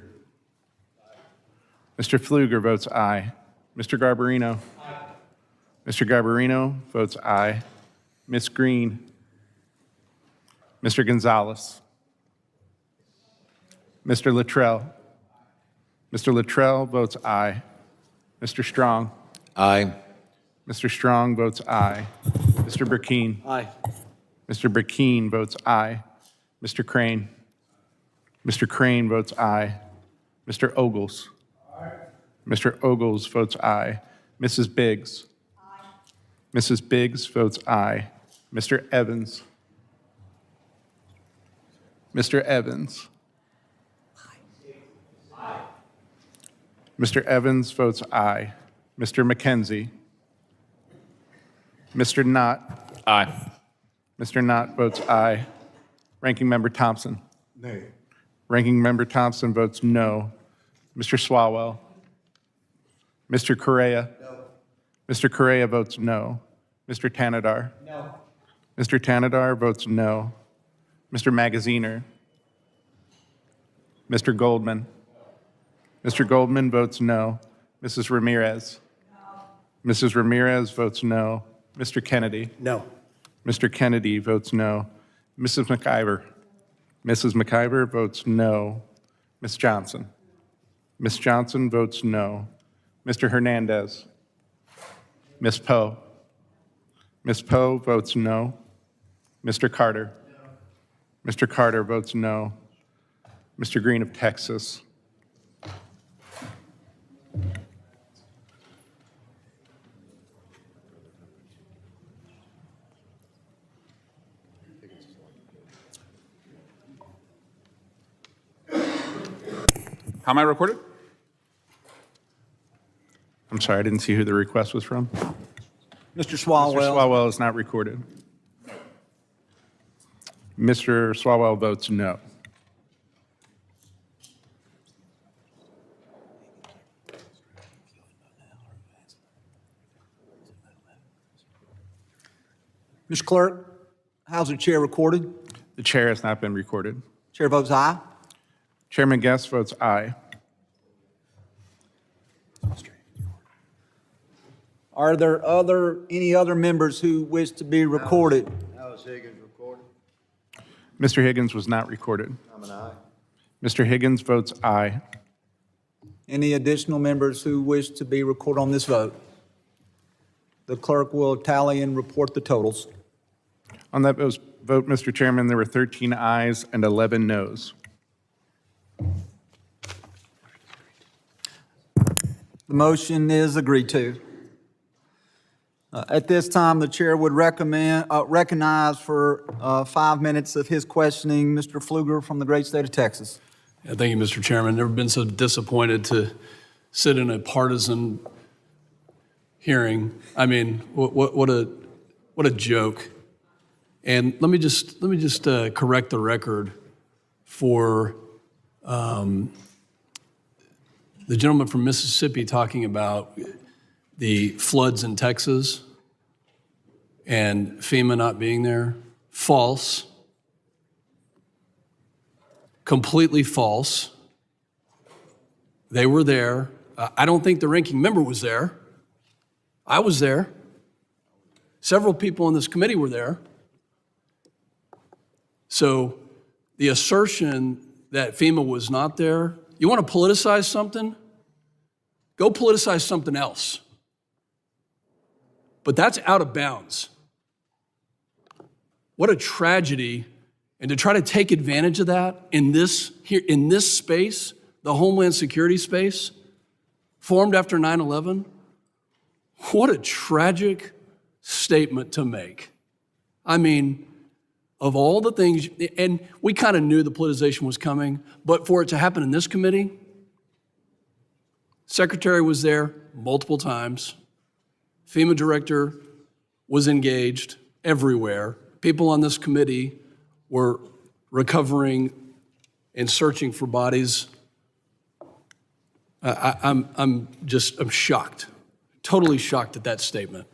Aye. Mr. Pfluger votes aye. Mr. Garbarino. Aye. Mr. Garbarino votes aye. Ms. Green. Mr. Gonzalez. Mr. Luttrell. Mr. Luttrell votes aye. Mr. Strong. Aye. Mr. Strong votes aye. Mr. Burkeen. Aye. Mr. Burkeen votes aye. Mr. Crane. Mr. Crane votes aye. Mr. Ogles. Mr. Ogles votes aye. Mrs. Biggs. Mrs. Biggs votes aye. Mr. Evans. Mr. Evans. Mr. Evans votes aye. Mr. McKenzie. Mr. Knott. Aye. Mr. Knott votes aye. Ranking Member Thompson. Nay. Ranking Member Thompson votes no. Mr. Swalwell. Mr. Correa. No. Mr. Correa votes no. Mr. Tanadar. No. Mr. Tanadar votes no. Mr. Magaziner. Mr. Goldman. Mr. Goldman votes no. Mrs. Ramirez. No. Mrs. Ramirez votes no. Mr. Kennedy. No. Mr. Kennedy votes no. Mrs. McIver. Mrs. McIver votes no. Ms. Johnson. Ms. Johnson votes no. Mr. Hernandez. Ms. Poe. Ms. Poe votes no. Mr. Carter. Mr. Carter votes no. Mr. Green of Texas. How am I recorded? I'm sorry, I didn't see who the request was from. Mr. Mr. Swalwell. Swalwell is not recorded. Mr. Swalwell votes no. Mr. Clerk, how's the chair recorded? The chair has not been recorded. Chair votes aye. Chairman Guest votes aye. Are there any other members who wish to be recorded? How is Higgins recorded? Mr. Higgins was not recorded. I'm an aye. Mr. Higgins votes aye. Any additional members who wish to be recorded on this vote? The clerk will tally and report the totals. On that vote, Mr. Chairman, there were 13 ayes and 11 noes. The motion is agreed to. At this time, the chair would recognize for 5 minutes of his questioning Mr. Pfluger from the great state of Texas. Yeah, thank you, Mr. Chairman. Never been so disappointed to sit in a partisan hearing. I mean, what a joke. And let me just correct the record for the gentleman from Mississippi talking about the floods in Texas and FEMA not being there. False. Completely false. They were there. I don't think the ranking member was there. I was there. Several people in this committee were there. So the assertion that FEMA was not there, you want to politicize something? Go politicize something else. But that's out of bounds. What a tragedy. And to try to take advantage of that in this space, the Homeland Security space, formed after 9/11, what a tragic statement to make. I mean, of all the things, and we kind of knew the politicization was coming, but for it to happen in this committee, Secretary was there multiple times. FEMA director was engaged everywhere. People on this committee were recovering and searching for bodies. I'm shocked, totally shocked at that statement.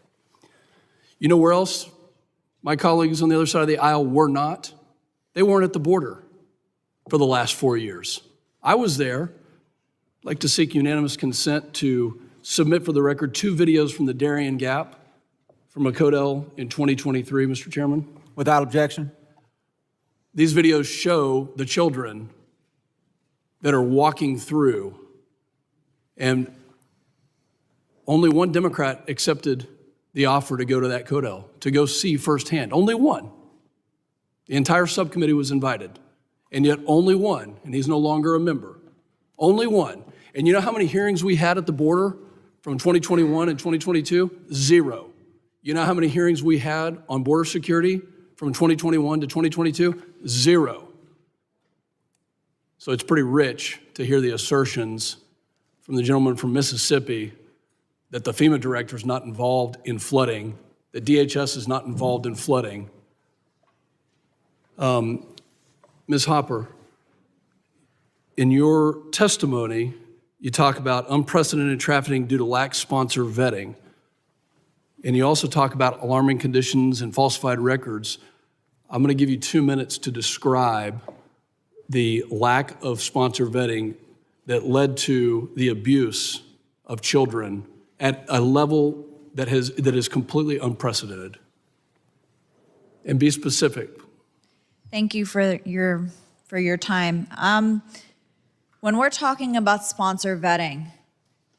You know where else my colleagues on the other side of the aisle were not? They weren't at the border for the last 4 years. I was there. I'd like to seek unanimous consent to submit for the record 2 videos from the Darien Gap from a Codell in 2023, Mr. Chairman. Without objection. These videos show the children that are walking through, and only one Democrat accepted the offer to go to that Codel, to go see firsthand. Only one. The entire subcommittee was invited, and yet only one, and he's no longer a member. Only one. And you know how many hearings we had at the border from 2021 and 2022? 0. You know how many hearings we had on border security from 2021 to 2022? 0. So it's pretty rich to hear the assertions from the gentleman from Mississippi that the FEMA director is not involved in flooding, that DHS is not involved in flooding. Ms. Hopper, in your testimony, you talk about unprecedented trafficking due to lax sponsor vetting. And you also talk about alarming conditions and falsified records. I'm going to give you 2 minutes to describe the lack of sponsor vetting that led to the abuse of children at a level that is completely unprecedented. And be specific. Thank you for your time. When we're talking about sponsor vetting,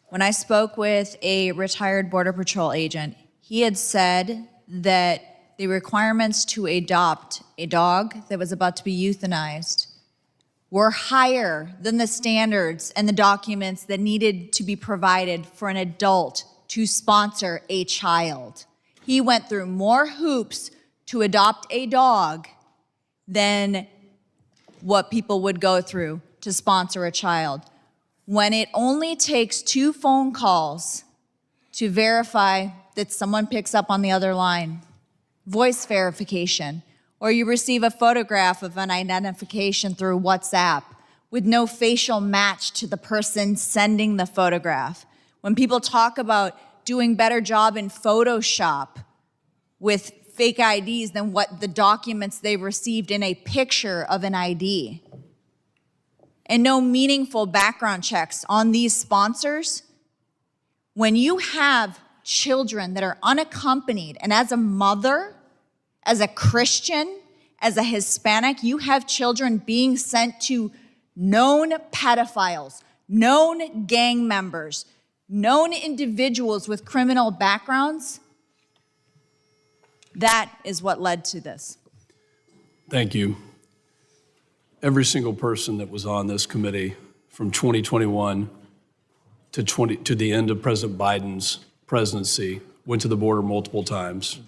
when I spoke with a retired Border Patrol agent, he had said that the requirements to adopt a dog that was about to be euthanized were higher than the standards and the documents that needed to be provided for an adult to sponsor a child. He went through more hoops to adopt a dog than what people would go through to sponsor a child. When it only takes 2 phone calls to verify that someone picks up on the other line, voice verification, or you receive a photograph of an identification through WhatsApp with no facial match to the person sending the photograph. When people talk about doing better job in Photoshop with fake IDs than what the documents they received in a picture of an ID, and no meaningful background checks on these sponsors, when you have children that are unaccompanied, and as a mother, as a Christian, as a Hispanic, you have children being sent to known pedophiles, known gang members, known individuals with criminal backgrounds. That is what led to this. Thank you. Every single person that was on this committee from 2021 to the end of President Biden's presidency went to the border multiple times,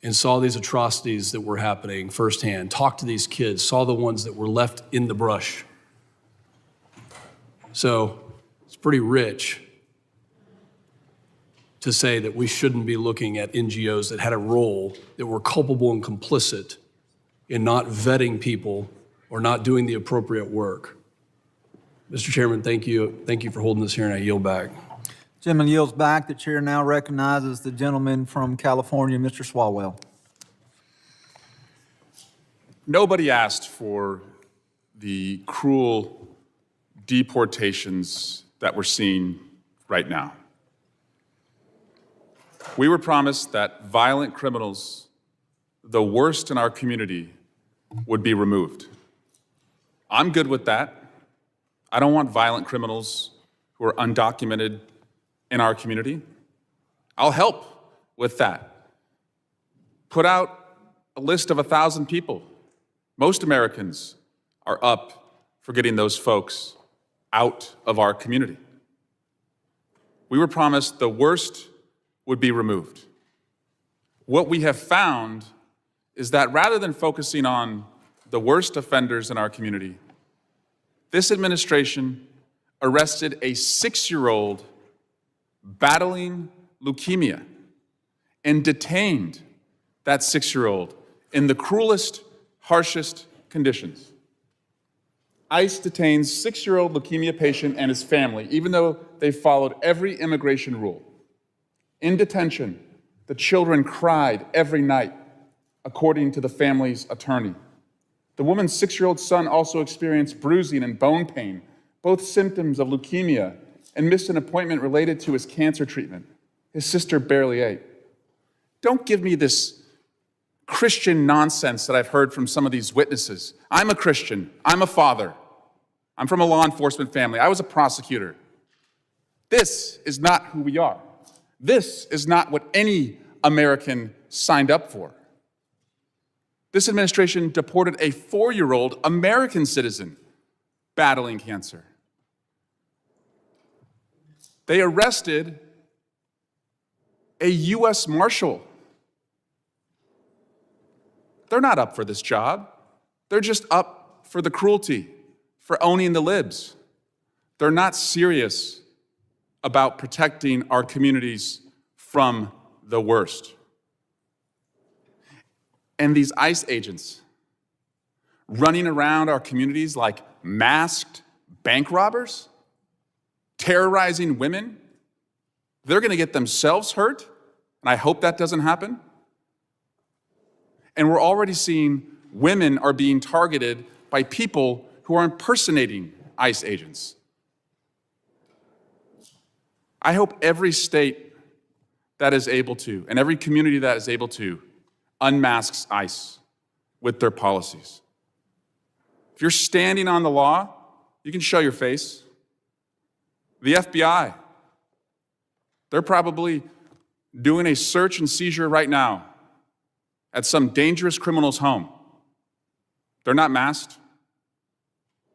and saw these atrocities that were happening firsthand, talked to these kids, saw the ones that were left in the brush. So it's pretty rich to say that we shouldn't be looking at NGOs that had a role, that were culpable and complicit in not vetting people or not doing the appropriate work. Mr. Chairman, thank you. Thank you for holding this hearing. I yield back. Gentleman yields back. The chair now recognizes the gentleman from California, Mr. Swalwell. Nobody asked for the cruel deportations that we're seeing right now. We were promised that violent criminals, the worst in our community, would be removed. I'm good with that. I don't want violent criminals who are undocumented in our community. I'll help with that. Put out a list of 1,000 people. Most Americans are up for getting those folks out of our community. We were promised the worst would be removed. What we have found is that rather than focusing on the worst offenders in our community, this administration arrested a 6-year-old battling leukemia and detained that 6-year-old in the cruelest, harshest conditions. ICE detains 6-year-old leukemia patient and his family, even though they followed every immigration rule. In detention, the children cried every night, according to the family's attorney. The woman's 6-year-old son also experienced bruising and bone pain, both symptoms of leukemia, and missed an appointment related to his cancer treatment. His sister barely ate. Don't give me this Christian nonsense that I've heard from some of these witnesses. I'm a Christian. I'm a father. I'm from a law enforcement family. I was a prosecutor. This is not who we are. This is not what any American signed up for. This administration deported a 4-year-old American citizen battling cancer. They arrested a U.S. Marshal. They're not up for this job. They're just up for the cruelty, for owning the libs. They're not serious about protecting our communities from the worst. And these ICE agents running around our communities like masked bank robbers, terrorizing women, they're going to get themselves hurt, and I hope that doesn't happen. And we're already seeing women are being targeted by people who are impersonating ICE agents. I hope every state that is able to, and every community that is able to, unmasks ICE with their policies. If you're standing on the law, you can show your face. The FBI, they're probably doing a search and seizure right now at some dangerous criminal's home. They're not masked.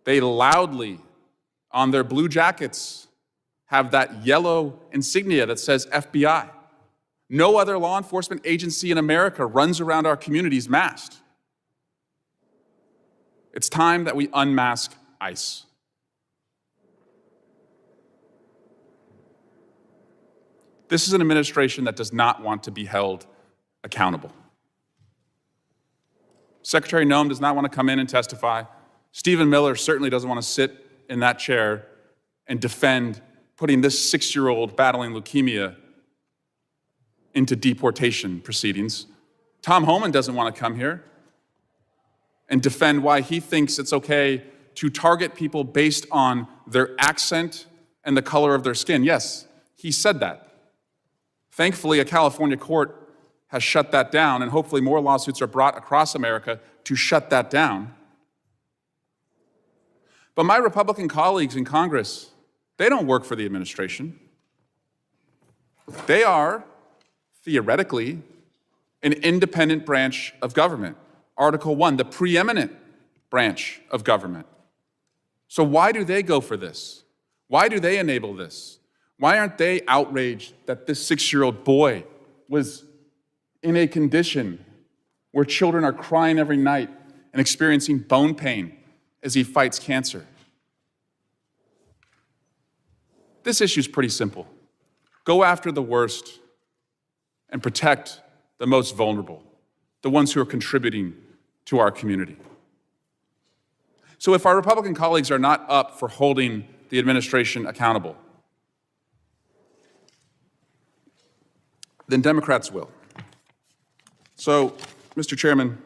They loudly, on their blue jackets, have that yellow insignia that says FBI. No other law enforcement agency in America runs around our communities masked. It's time that we unmask ICE. This is an administration that does not want to be held accountable. Secretary Noem does not want to come in and testify. Stephen Miller certainly doesn't want to sit in that chair and defend putting this 6-year-old battling leukemia into deportation proceedings. Tom Homan doesn't want to come here and defend why he thinks it's okay to target people based on their accent and the color of their skin. Yes, he said that. Thankfully, a California court has shut that down, and hopefully more lawsuits are brought across America to shut that down. But my Republican colleagues in Congress, they don't work for the administration. They are, theoretically, an independent branch of government. Article 1, the preeminent branch of government. So why do they go for this? Why do they enable this? Why aren't they outraged that this 6-year-old boy was in a condition where children are crying every night and experiencing bone pain as he fights cancer? This issue is pretty simple. Go after the worst and protect the most vulnerable, the ones who are contributing to our community. So if our Republican colleagues are not up for holding the administration accountable, then Democrats will. So, Mr. Chairman,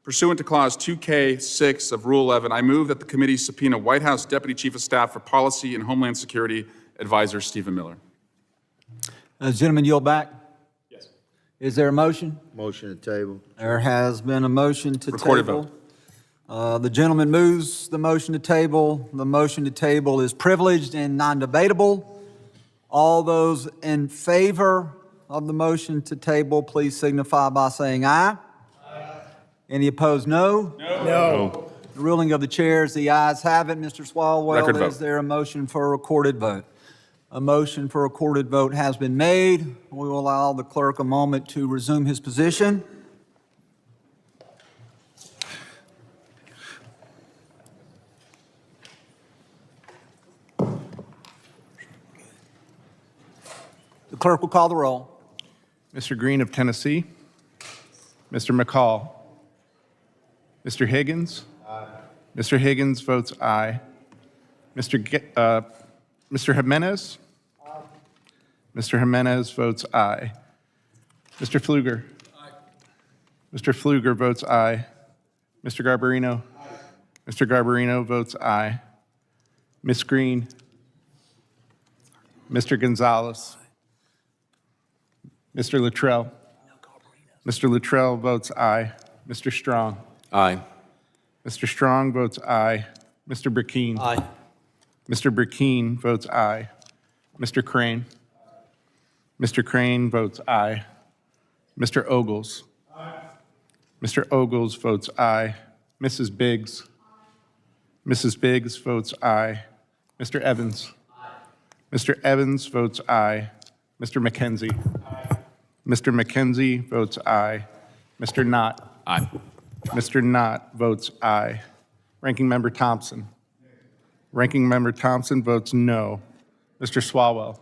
pursuant to Clause 2K6 of Rule 11, I move that the committee subpoena White House Deputy Chief of Staff for Policy and Homeland Security Advisor Stephen Miller. Gentlemen, yield back. Yes. Is there a motion? Motion to table. There has been a motion to Recorded table. The gentleman moves the motion to table. The motion to table is privileged and non-debatable. All those in favor of the motion to table, please signify by saying aye. Aye. Any opposed, no? No. The ruling of the chair is the ayes have it. Mr. Swalwell, Record vote. is there a motion for a recorded vote? A motion for a recorded vote has been made. We will allow the clerk a moment to resume his position. The clerk will call the roll. Mr. Green of Tennessee. Mr. McCall. Mr. Higgins. Aye. Mr. Higgins votes aye. Mr. Jimenez. Aye. Mr. Jimenez votes aye. Mr. Pfluger. Aye. Mr. Pfluger votes aye. Mr. Garbarino. Aye. Mr. Garbarino votes aye. Ms. Green. Mr. Gonzalez. Mr. Luttrell. Mr. Luttrell votes aye. Mr. Strong. Aye. Mr. Strong votes aye. Mr. Burkeen. Aye. Mr. Burkeen votes aye. Mr. Crane. Mr. Crane votes aye. Mr. Ogles. Mr. Ogles votes aye. Mrs. Biggs. Mrs. Biggs votes aye. Mr. Evans. Mr. Evans votes aye. Mr. McKenzie. Mr. McKenzie votes aye. Mr. Knott. Aye. Mr. Knott votes aye. Ranking Member Thompson. Ranking Member Thompson votes no. Mr. Swalwell.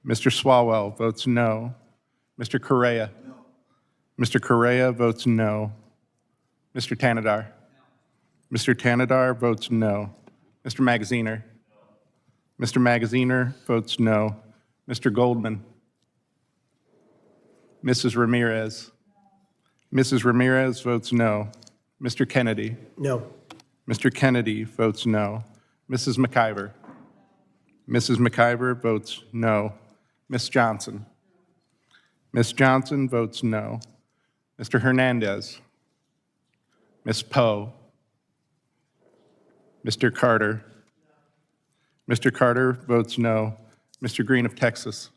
Mr. Swalwell votes no. Mr. Correa. Mr. Correa votes no. Mr. Tanadar. Mr. Tanadar votes no. Mr. Magaziner. Mr. Magaziner votes no. Mr. Goldman. Mrs. Ramirez. Mrs. Ramirez votes no. Mr. Kennedy. No. Mr. Kennedy votes no. Mrs. McIver. Mrs. McIver votes no. Ms. Johnson. Ms. Johnson votes no. Mr. Hernandez. Ms. Poe. Mr. Carter. Mr. Carter votes no. Mr. Green of Texas.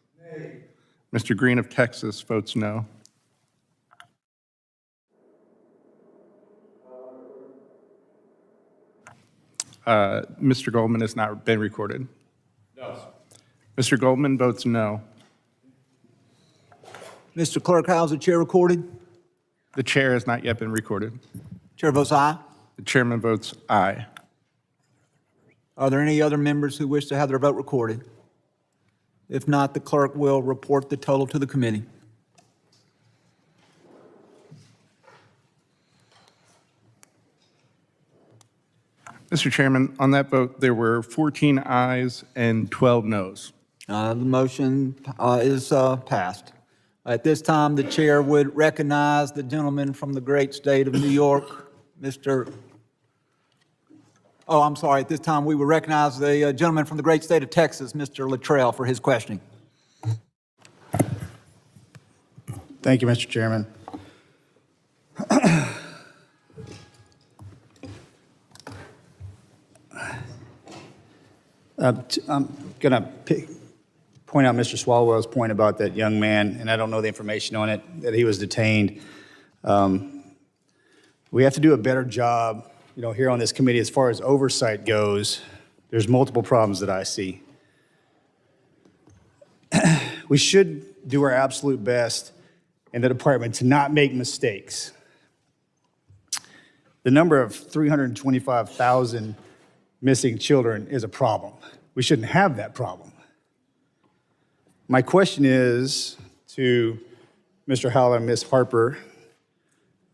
Mr. Green of Texas votes no. Mr. Goldman has not been recorded. No. Mr. Goldman votes no. Mr. Clerk, how's the chair recorded? The chair has not yet been recorded. Chair votes aye. The chairman votes aye. Are there any other members who wish to have their vote recorded? If not, the clerk will report the total to the committee. Mr. Chairman, on that vote, there were 14 ayes and 12 noes. The motion is passed. At this time, the chair would recognize the gentleman from the great state of New York, Mr. Oh, I'm sorry. At this time, we would recognize the gentleman from the great state of Texas, Mr. Luttrell, for his questioning. Thank you, Mr. Chairman. I'm going to point out Mr. Swalwell's point about that young man, and I don't know the information on it, that he was detained. We have to do a better job, here on this committee as far as oversight goes. There's multiple problems that I see. We should do our absolute best in the department to not make mistakes. The number of 325,000 missing children is a problem. We shouldn't have that problem. My question is to Mr. Howell and Ms. Harper,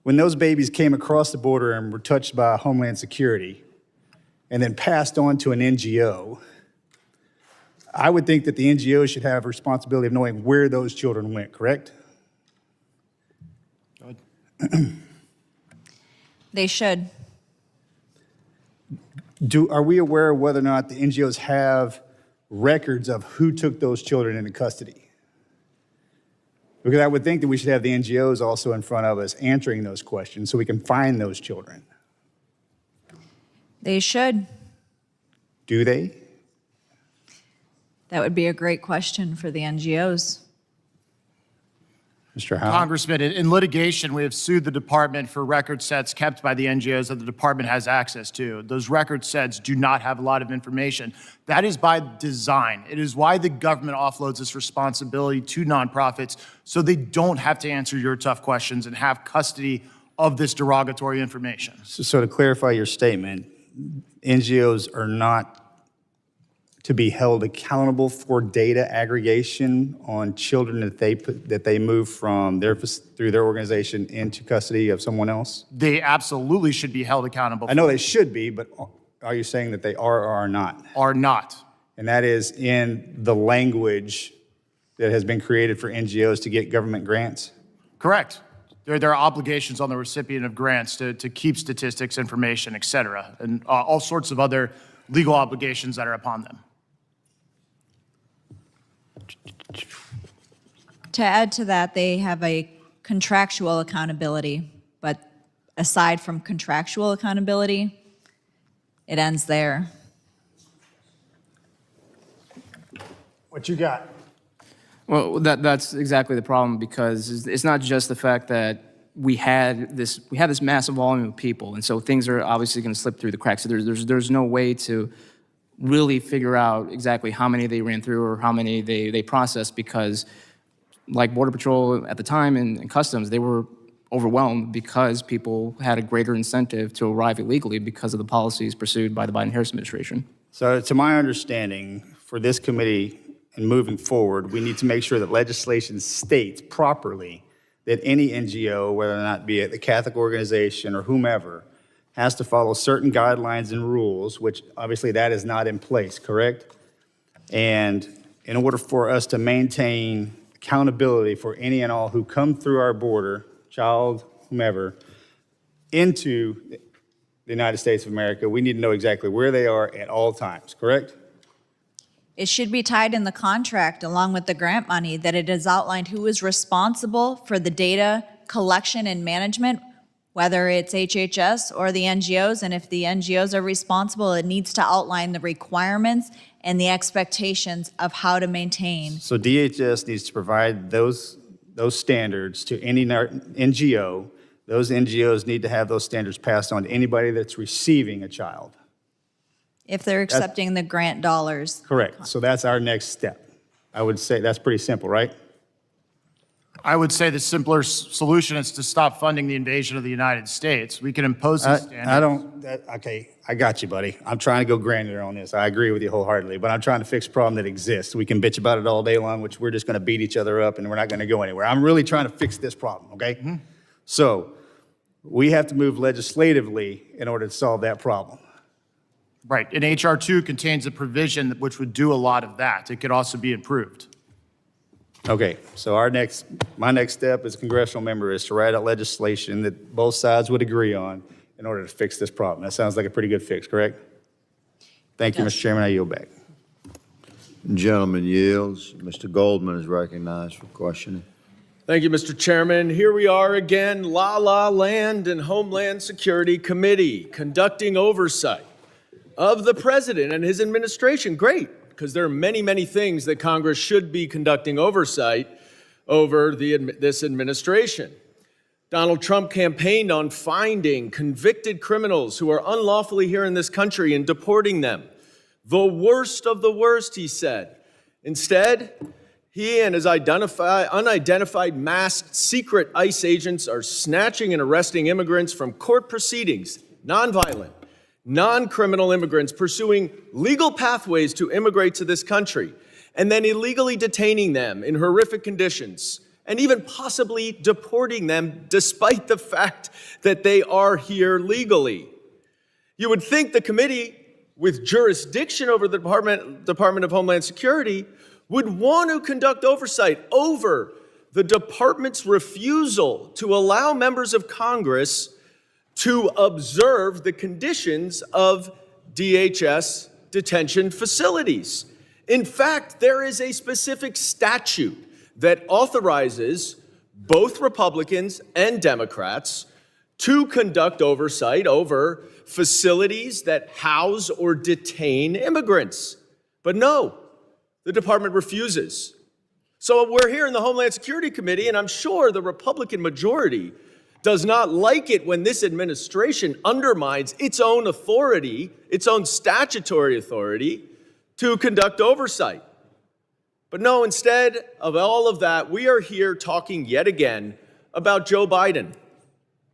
when those babies came across the border and were touched by Homeland Security and then passed on to an NGO, I would think that the NGO should have a responsibility of knowing where those children went, correct? They should. Are we aware of whether or not the NGOs have records of who took those children into custody? Because I would think that we should have the NGOs also in front of us answering those questions so we can find those children. They should. Do they? That would be a great question for the NGOs. Mr. Howell? Congressman, in litigation, we have sued the department for record sets kept by the NGOs that the department has access to. Those record sets do not have a lot of information. That is by design. It is why the government offloads this responsibility to nonprofits so they don't have to answer your tough questions and have custody of this derogatory information. So to clarify your statement, NGOs are not to be held accountable for data aggregation on children that they move from through their organization into custody of someone else? They absolutely should be held accountable. I know they should be, but are you saying that they are or are not? Are not. And that is in the language that has been created for NGOs to get government grants? Correct. There are obligations on the recipient of grants to keep statistics, information, et cetera, and all sorts of other legal obligations that are upon them. To add to that, they have a contractual accountability, but aside from contractual accountability, it ends there. What you got? Well, that's exactly the problem, because it's not just the fact that we have this massive volume of people, and so things are obviously going to slip through the cracks. So there's no way to really figure out exactly how many they ran through or how many they processed, because like Border Patrol at the time and Customs, they were overwhelmed because people had a greater incentive to arrive illegally because of the policies pursued by the Biden-Harris administration. So to my understanding, for this committee and moving forward, we need to make sure that legislation states properly that any NGO, whether or not be it the Catholic organization or whomever, has to follow certain guidelines and rules, which obviously that is not in place, correct? And in order for us to maintain accountability for any and all who come through our border, child, whomever, into the United States of America, we need to know exactly where they are at all times, correct? It should be tied in the contract along with the grant money that it is outlined who is responsible for the data collection and management, whether it's HHS or the NGOs. And if the NGOs are responsible, it needs to outline the requirements and the expectations of how to maintain. So DHS needs to provide those standards to any NGO. Those NGOs need to have those standards passed on to anybody that's receiving a child. If they're accepting the grant dollars. Correct. So that's our next step. I would say that's pretty simple, right? I would say the simpler solution is to stop funding the invasion of the United States. We can impose these standards. Okay, I got you, buddy. I'm trying to go granular on this. I agree with you wholeheartedly, but I'm trying to fix a problem that exists. We can bitch about it all day long, which we're just going to beat each other up and we're not going to go anywhere. I'm really trying to fix this problem, okay? Mm-hmm. So we have to move legislatively in order to solve that problem. Right, and HR 2 contains a provision which would do a lot of that. It could also be improved. Okay, so my next step as a congressional member is to write out legislation that both sides would agree on in order to fix this problem. That sounds like a pretty good fix, correct? Thank you, Mr. Chairman. I yield back. Gentleman yields. Mr. Goldman is recognized for questioning. Thank you, Mr. Chairman. Here we are again, La La Land and Homeland Security Committee, conducting oversight of the president and his administration. Great, because there are many, many things that Congress should be conducting oversight over this administration. Donald Trump campaigned on finding convicted criminals who are unlawfully here in this country and deporting them. The worst of the worst, he said. Instead, he and his unidentified masked secret ICE agents are snatching and arresting immigrants from court proceedings, nonviolent, non-criminal immigrants pursuing legal pathways to immigrate to this country, and then illegally detaining them in horrific conditions, and even possibly deporting them despite the fact that they are here legally. You would think the committee, with jurisdiction over the Department of Homeland Security, would want to conduct oversight over the department's refusal to allow members of Congress to observe the conditions of DHS detention facilities. In fact, there is a specific statute that authorizes both Republicans and Democrats to conduct oversight over facilities that house or detain immigrants. But no, the department refuses. So we're here in the Homeland Security Committee, and I'm sure the Republican majority does not like it when this administration undermines its own authority, its own statutory authority, to conduct oversight. But no, instead of all of that, we are here talking yet again about Joe Biden.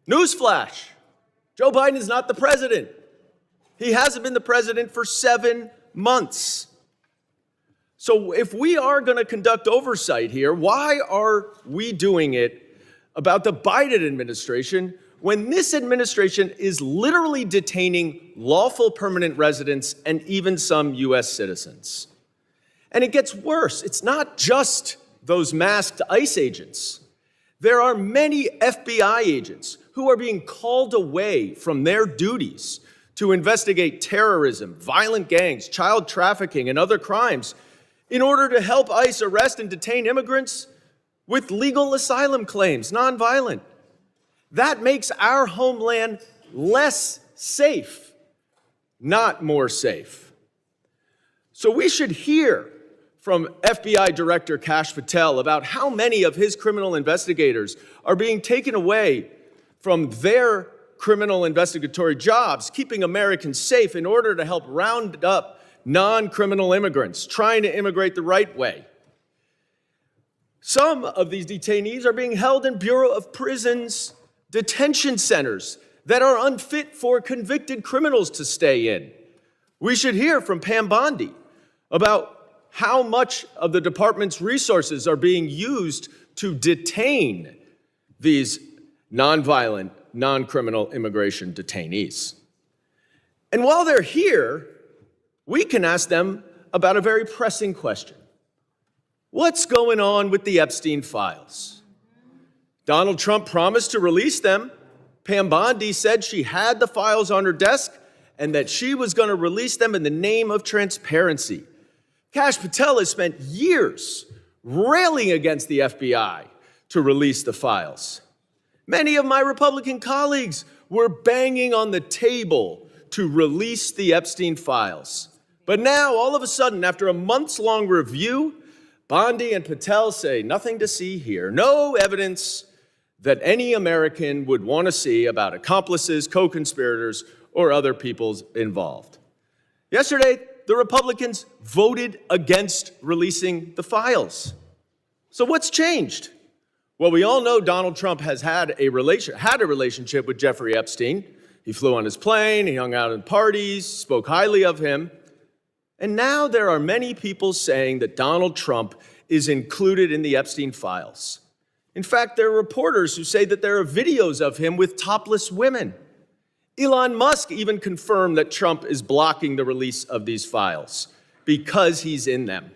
Newsflash, Joe Biden is not the president. He hasn't been the president for 7 months. So if we are going to conduct oversight here, why are we doing it about the Biden administration when this administration is literally detaining lawful permanent residents and even some U.S. citizens? And it gets worse. It's not just those masked ICE agents. There are many FBI agents who are being called away from their duties to investigate terrorism, violent gangs, child trafficking, and other crimes in order to help ICE arrest and detain immigrants with legal asylum claims, nonviolent. That makes our homeland less safe, not more safe. So we should hear from FBI Director Kash Patel about how many of his criminal investigators are being taken away from their criminal investigatory jobs, keeping Americans safe in order to help round up non-criminal immigrants trying to immigrate the right way. Some of these detainees are being held in Bureau of Prisons detention centers that are unfit for convicted criminals to stay in. We should hear from Pam Bondi about how much of the department's resources are being used to detain these nonviolent, non-criminal immigration detainees. And while they're here, we can ask them about a very pressing question. What's going on with the Epstein files? Donald Trump promised to release them. Pam Bondi said she had the files on her desk and that she was going to release them in the name of transparency. Kash Patel has spent years railing against the FBI to release the files. Many of my Republican colleagues were banging on the table to release the Epstein files. But now, all of a sudden, after a months-long review, Bondi and Patel say nothing to see here, no evidence that any American would want to see about accomplices, co-conspirators, or other people involved. Yesterday, the Republicans voted against releasing the files. So what's changed? Well, we all know Donald Trump has had a relationship with Jeffrey Epstein. He flew on his plane, he hung out in parties, spoke highly of him. And now there are many people saying that Donald Trump is included in the Epstein files. In fact, there are reporters who say that there are videos of him with topless women. Elon Musk even confirmed that Trump is blocking the release of these files because he's in them.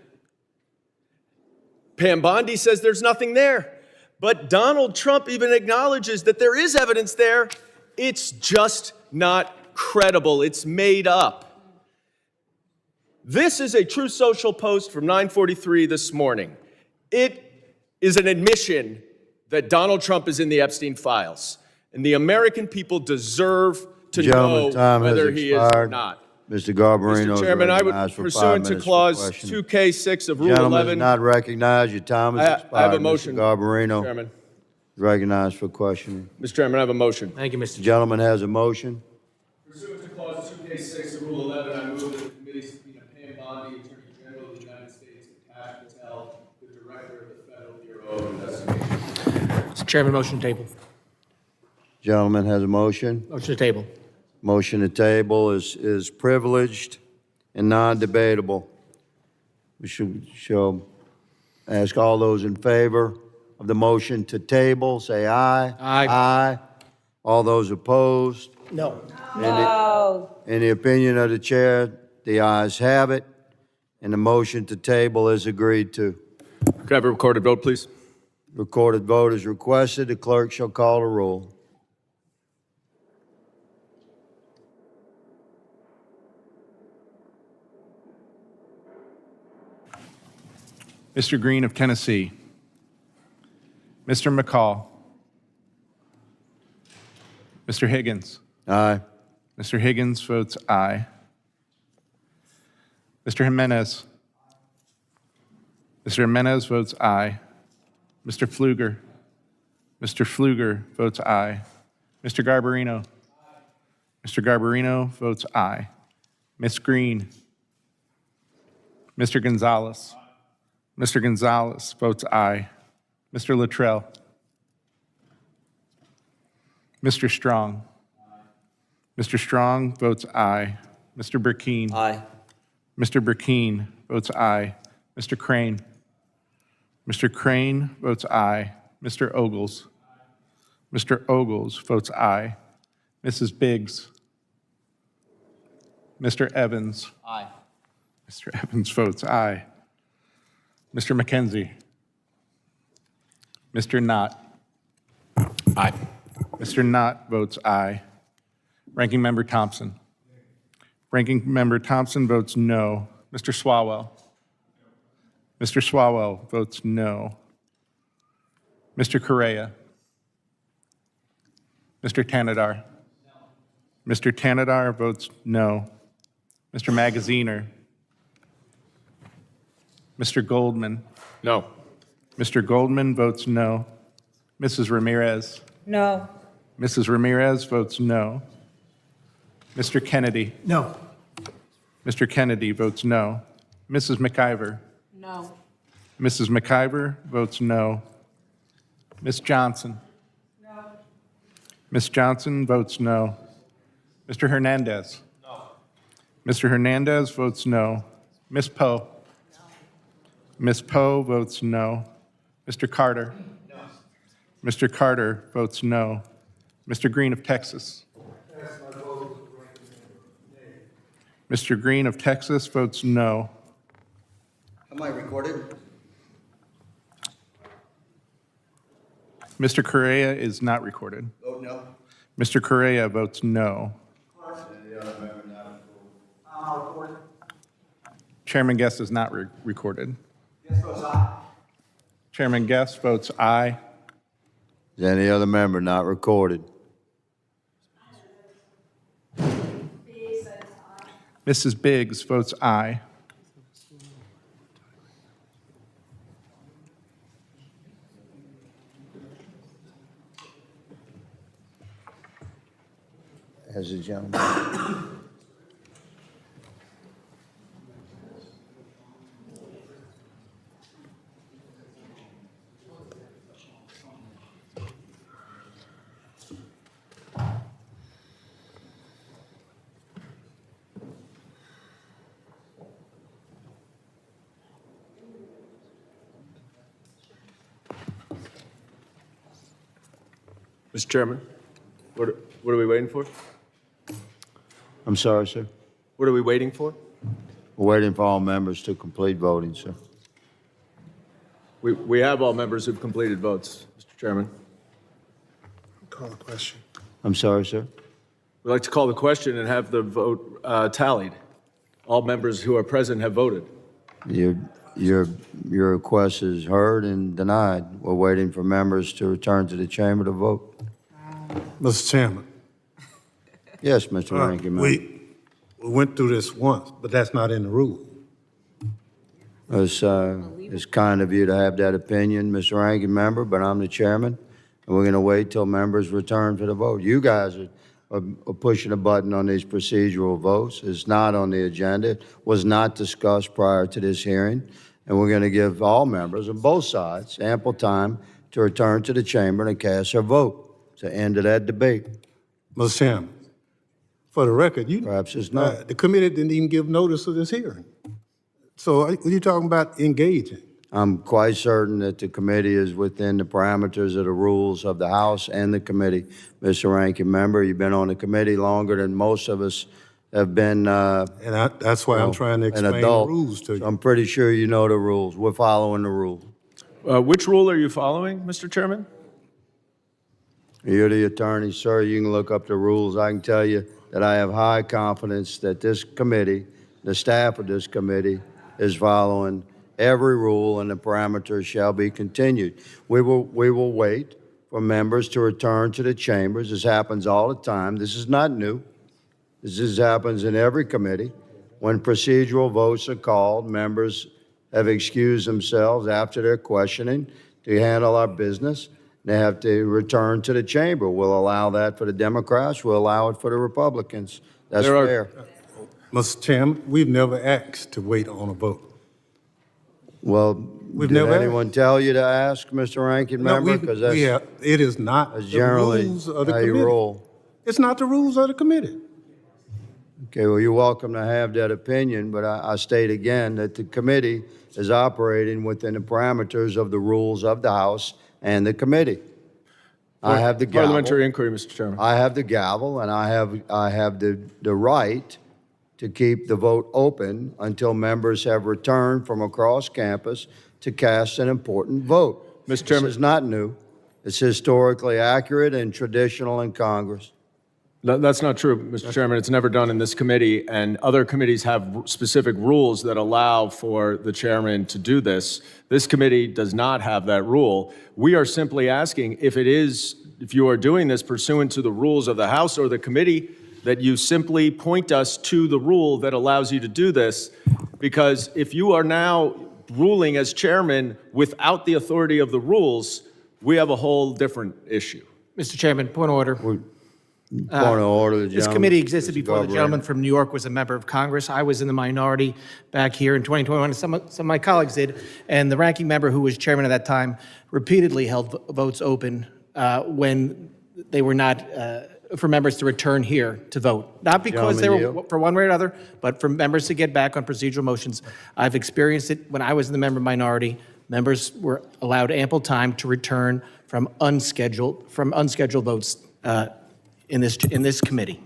Pam Bondi says there's nothing there, but Donald Trump even acknowledges that there is evidence there. It's just not credible. It's made up. This is a Truth Social post from 9:43 this morning. It is an admission that Donald Trump is in the Epstein files, and the American people deserve to know whether he is or not. Mr. Garbarino Mr. Chairman, I would, recognized for 5 pursuant to minutes for Clause question. 2K6 of Rule Gentleman 11, is not recognized. Your time has expired. I have a motion. Mr. Garbarino Mr. Chairman. is recognized for questioning. Mr. Chairman, I have a motion. Thank you, Mr. The gentleman has a motion. Pursuant to Clause 2K6 of Rule 11, I move that the committee subpoena Pam Bondi, Attorney General of the United States, and Kash Patel, the Director of the Federal Bureau of Investigation. Mr. Chairman, motion to table. Gentleman has a motion. Motion to table. Motion to table is privileged and non-debatable. We shall ask all those in favor of the motion to table, say aye. Aye. Aye. All those opposed? No. In the opinion of the chair, the ayes have it, and the motion to table is agreed to. Could I have a recorded vote, please? Recorded vote is requested. The clerk shall call the roll. Mr. Green of Tennessee. Mr. McCall. Mr. Higgins. Aye. Mr. Higgins votes aye. Mr. Jimenez. Mr. Jimenez votes aye. Mr. Pfluger. Mr. Pfluger votes aye. Mr. Garbarino. Mr. Garbarino votes aye. Ms. Green. Mr. Gonzalez. Mr. Gonzalez votes aye. Mr. Luttrell. Mr. Strong. Mr. Strong votes aye. Mr. Burkeen. Aye. Mr. Burkeen votes aye. Mr. Crane. Mr. Crane votes aye. Mr. Ogles. Mr. Ogles votes aye. Mrs. Biggs. Mr. Evans. Aye. Mr. Evans votes aye. Mr. McKenzie. Mr. Knott. Aye. Mr. Knott votes aye. Ranking Member Thompson. Ranking Member Thompson votes no. Mr. Swalwell. Mr. Swalwell votes no. Mr. Correa. Mr. Tanadar. Mr. Tanadar votes no. Mr. Magaziner. Mr. Goldman. No. Mr. Goldman votes no. Mrs. Ramirez. No. Mrs. Ramirez votes no. Mr. Kennedy. No. Mr. Kennedy votes no. Mrs. McIver. No. Mrs. McIver votes no. Ms. Johnson. No. Ms. Johnson votes no. Mr. Hernandez. No. Mr. Hernandez votes no. Ms. Poe. Ms. Poe votes no. Mr. Carter. No. Mr. Carter votes no. Mr. Green of Texas. Mr. Green of Texas votes no. Am I recorded? Mr. Correa is not recorded. Vote no. Mr. Correa votes no. Chairman Guest is not recorded. Chairman Guest votes aye. Is any other member not recorded? Mrs. Biggs votes aye. As a gentleman. Mr. Chairman, what are we waiting for? I'm sorry, sir. What are we waiting for? We're waiting for all members to complete voting, sir. We have all members who've completed votes, Mr. Chairman. Call the question. I'm sorry, sir. We'd like to call the question and have the vote tallied. All members who are present have voted. Your request is heard and denied. We're waiting for members to return to the chamber to vote. Mr. Chairman, Yes, Mr. Ranking Member. we went through this once, but that's not in the rule. It's kind of you to have that opinion, Mr. Ranking Member, but I'm the chairman, and we're going to wait till members return for the vote. You guys are pushing a button on these procedural votes. It's not on the agenda. It was not discussed prior to this hearing, and we're going to give all members on both sides ample time to return to the chamber and cast their vote. It's the end of that debate. Mr. Chairman, for the record, Perhaps it's not. the committee didn't even give notice of this hearing. So are you talking about engaging? I'm quite certain that the committee is within the parameters of the rules of the House and the committee. Mr. Ranking Member, you've been on the committee longer than most of us have been. That's why I'm trying to an explain the adult. rules to you. So I'm pretty sure you know the rules. We're following the rules. Which rule are you following, Mr. Chairman? You're the attorney, sir. You can look up the rules. I can tell you that I have high confidence that this committee, the staff of this committee, is following every rule, and the parameters shall be continued. We will wait for members to return to the chambers. This happens all the time. This is not new. This happens in every committee. When procedural votes are called, members have excused themselves after their questioning to handle our business. They have to return to the chamber. We'll allow that for the Democrats. We'll allow it for the Republicans. That's fair. Mr. Chairman, we've never asked to wait on a vote. Well, We've did never anyone tell you to ask, Mr. Ranking Member? Because it is not that's the generally rules of the how committee. you roll. It's not the rules of the committee. Okay, well, you're welcome to have that opinion, but I state again that the committee is operating within the parameters of the rules of the House and the committee. I have the gavel. Parliamentary inquiry, Mr. Chairman. I have the gavel, and I have the right to keep the vote open until members have returned from across campus to cast an important vote. Mr. Chairman. This is not new. It's historically accurate and traditional in Congress. That's not true, Mr. Chairman. It's never done in this committee, and other committees have specific rules that allow for the chairman to do this. This committee does not have that rule. We are simply asking if you are doing this pursuant to the rules of the House or the committee, that you simply point us to the rule that allows you to do this, because if you are now ruling as chairman without the authority of the rules, we have a whole different issue. Mr. Chairman, point of order. Point of order, the This gentleman. committee existed Mr. before the Garbarino. gentleman from New York was a member of Congress. I was in the minority back here in 2021, and some of my colleagues did. And the ranking member, who was chairman at that time, repeatedly held votes open when they were not for members to return here to vote. Not because they Gentleman were yield. for one way or another, but for members to get back on procedural motions. I've experienced it when I was in the member minority. Members were allowed ample time to return from unscheduled votes in this committee.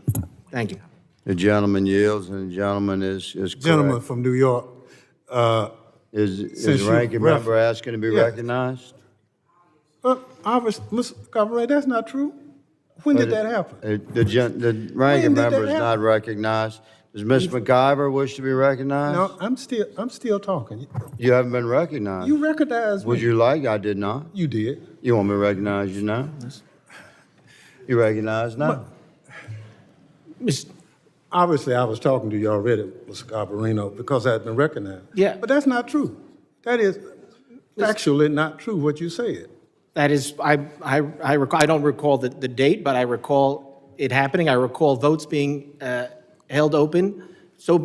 Thank you. The gentleman yields, and the gentleman is correct. Gentleman from New York, Is since the you ranking ref- member asking to be Yeah. recognized? Mr. Cabal, that's not true. When did that happen? The ranking When did that member is not happen? recognized. Does Ms. McIver wish to be recognized? No, I'm still talking. You haven't been recognized. You recognized me. Would you like? I did not. You did. You want me to recognize you now? You recognize now? Obviously, I was talking to you already, Mr. Garbarino, because I had been recognized. Yeah. But that's not true. That is factually not true what you said. That is, I don't recall the date, but I recall it happening. I recall votes being held open. So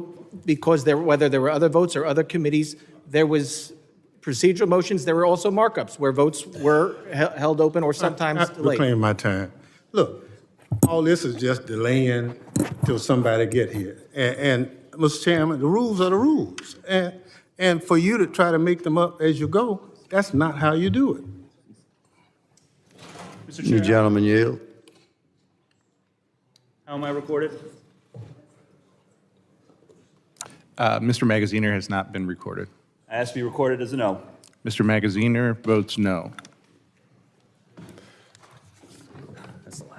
because whether there were other votes or other committees, there was procedural motions. There were also markups where votes were held open or sometimes I'm delayed. reclaiming my time. Look, all this is just delaying till somebody get here. And Mr. Chairman, the rules are the rules. And for you to try to make them up as you go, that's not how you do it. The gentleman yield. How am I recorded? Mr. Magaziner has not been recorded. I ask to be recorded as a no. Mr. Magaziner votes no.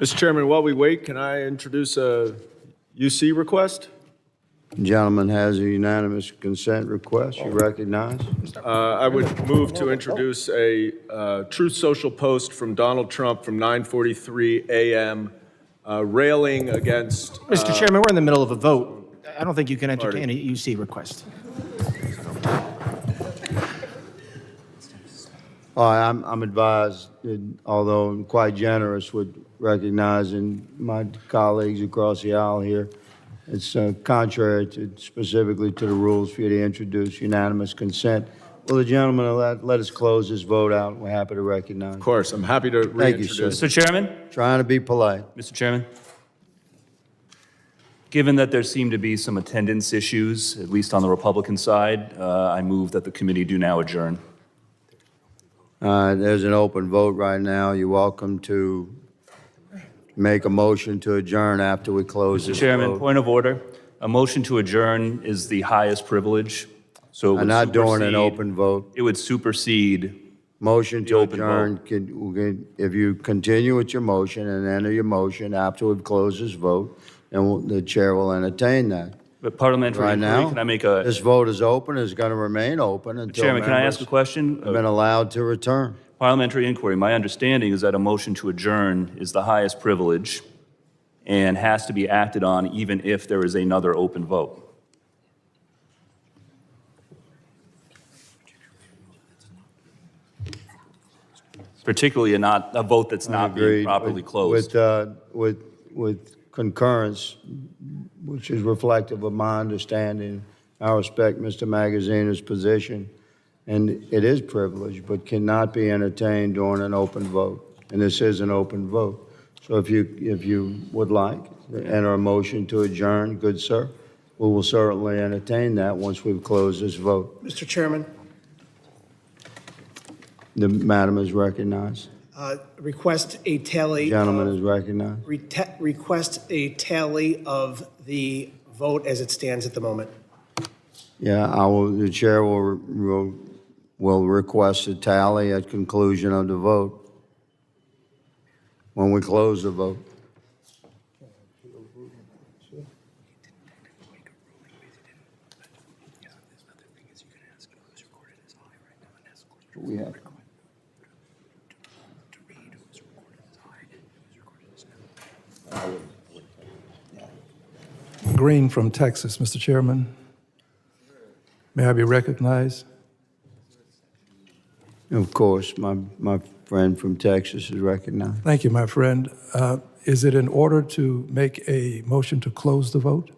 Mr. Chairman, while we wait, can I introduce a UC request? The gentleman has a unanimous consent request. You recognize? I would move to introduce a Truth Social post from Donald Trump from 9:43 a.m. Railing against. Mr. Chairman, we're in the middle of a vote. I don't think you can entertain a UC request. I'm advised, although I'm quite generous with recognizing my colleagues across the aisle here, it's contrary specifically to the rules for you to introduce unanimous consent. Will the gentleman let us close this vote out? We're happy to recognize. Of course, I'm happy to Thank you, sir. reintroduce. Mr. Chairman? Trying to be polite. Mr. Chairman? Given that there seem to be some attendance issues, at least on the Republican side, I move that the committee do now adjourn. There's an open vote right now. You're welcome to make a motion to adjourn after we close Mr. this Chairman, vote. point of order. A motion to adjourn is the highest privilege, so it would I'm not doing an supersede- open vote. It would supersede. Motion The to open adjourn, if you continue with your motion and enter your motion after we've closed this vote, then the chair will entertain that. But parliamentary Right inquiry, now, can I make a, this vote is open, it's going to remain open until Chairman, can I ask a members question? have been allowed to return. Parliamentary inquiry, my understanding is that a motion to adjourn is the highest privilege and has to be acted on even if there is another open vote. Particularly a vote that's not being Agreed. properly closed. With concurrence, which is reflective of my understanding, I respect Mr. Magaziner's position, and it is privileged, but cannot be entertained during an open vote. And this is an open vote. So if you would like, enter a motion to adjourn, good sir, we will certainly entertain that once we've closed this vote. Mr. Chairman, The madam is recognized. request a tally. Gentleman is recognized. Request a tally of the vote as it stands at the moment. Yeah, the chair will request a tally at conclusion of the vote, when we close the vote. We have. Green from Texas, Mr. Chairman. May I be recognized? Of course, my friend from Texas is recognized. Thank you, my friend. Is it in order to make a motion to close the vote?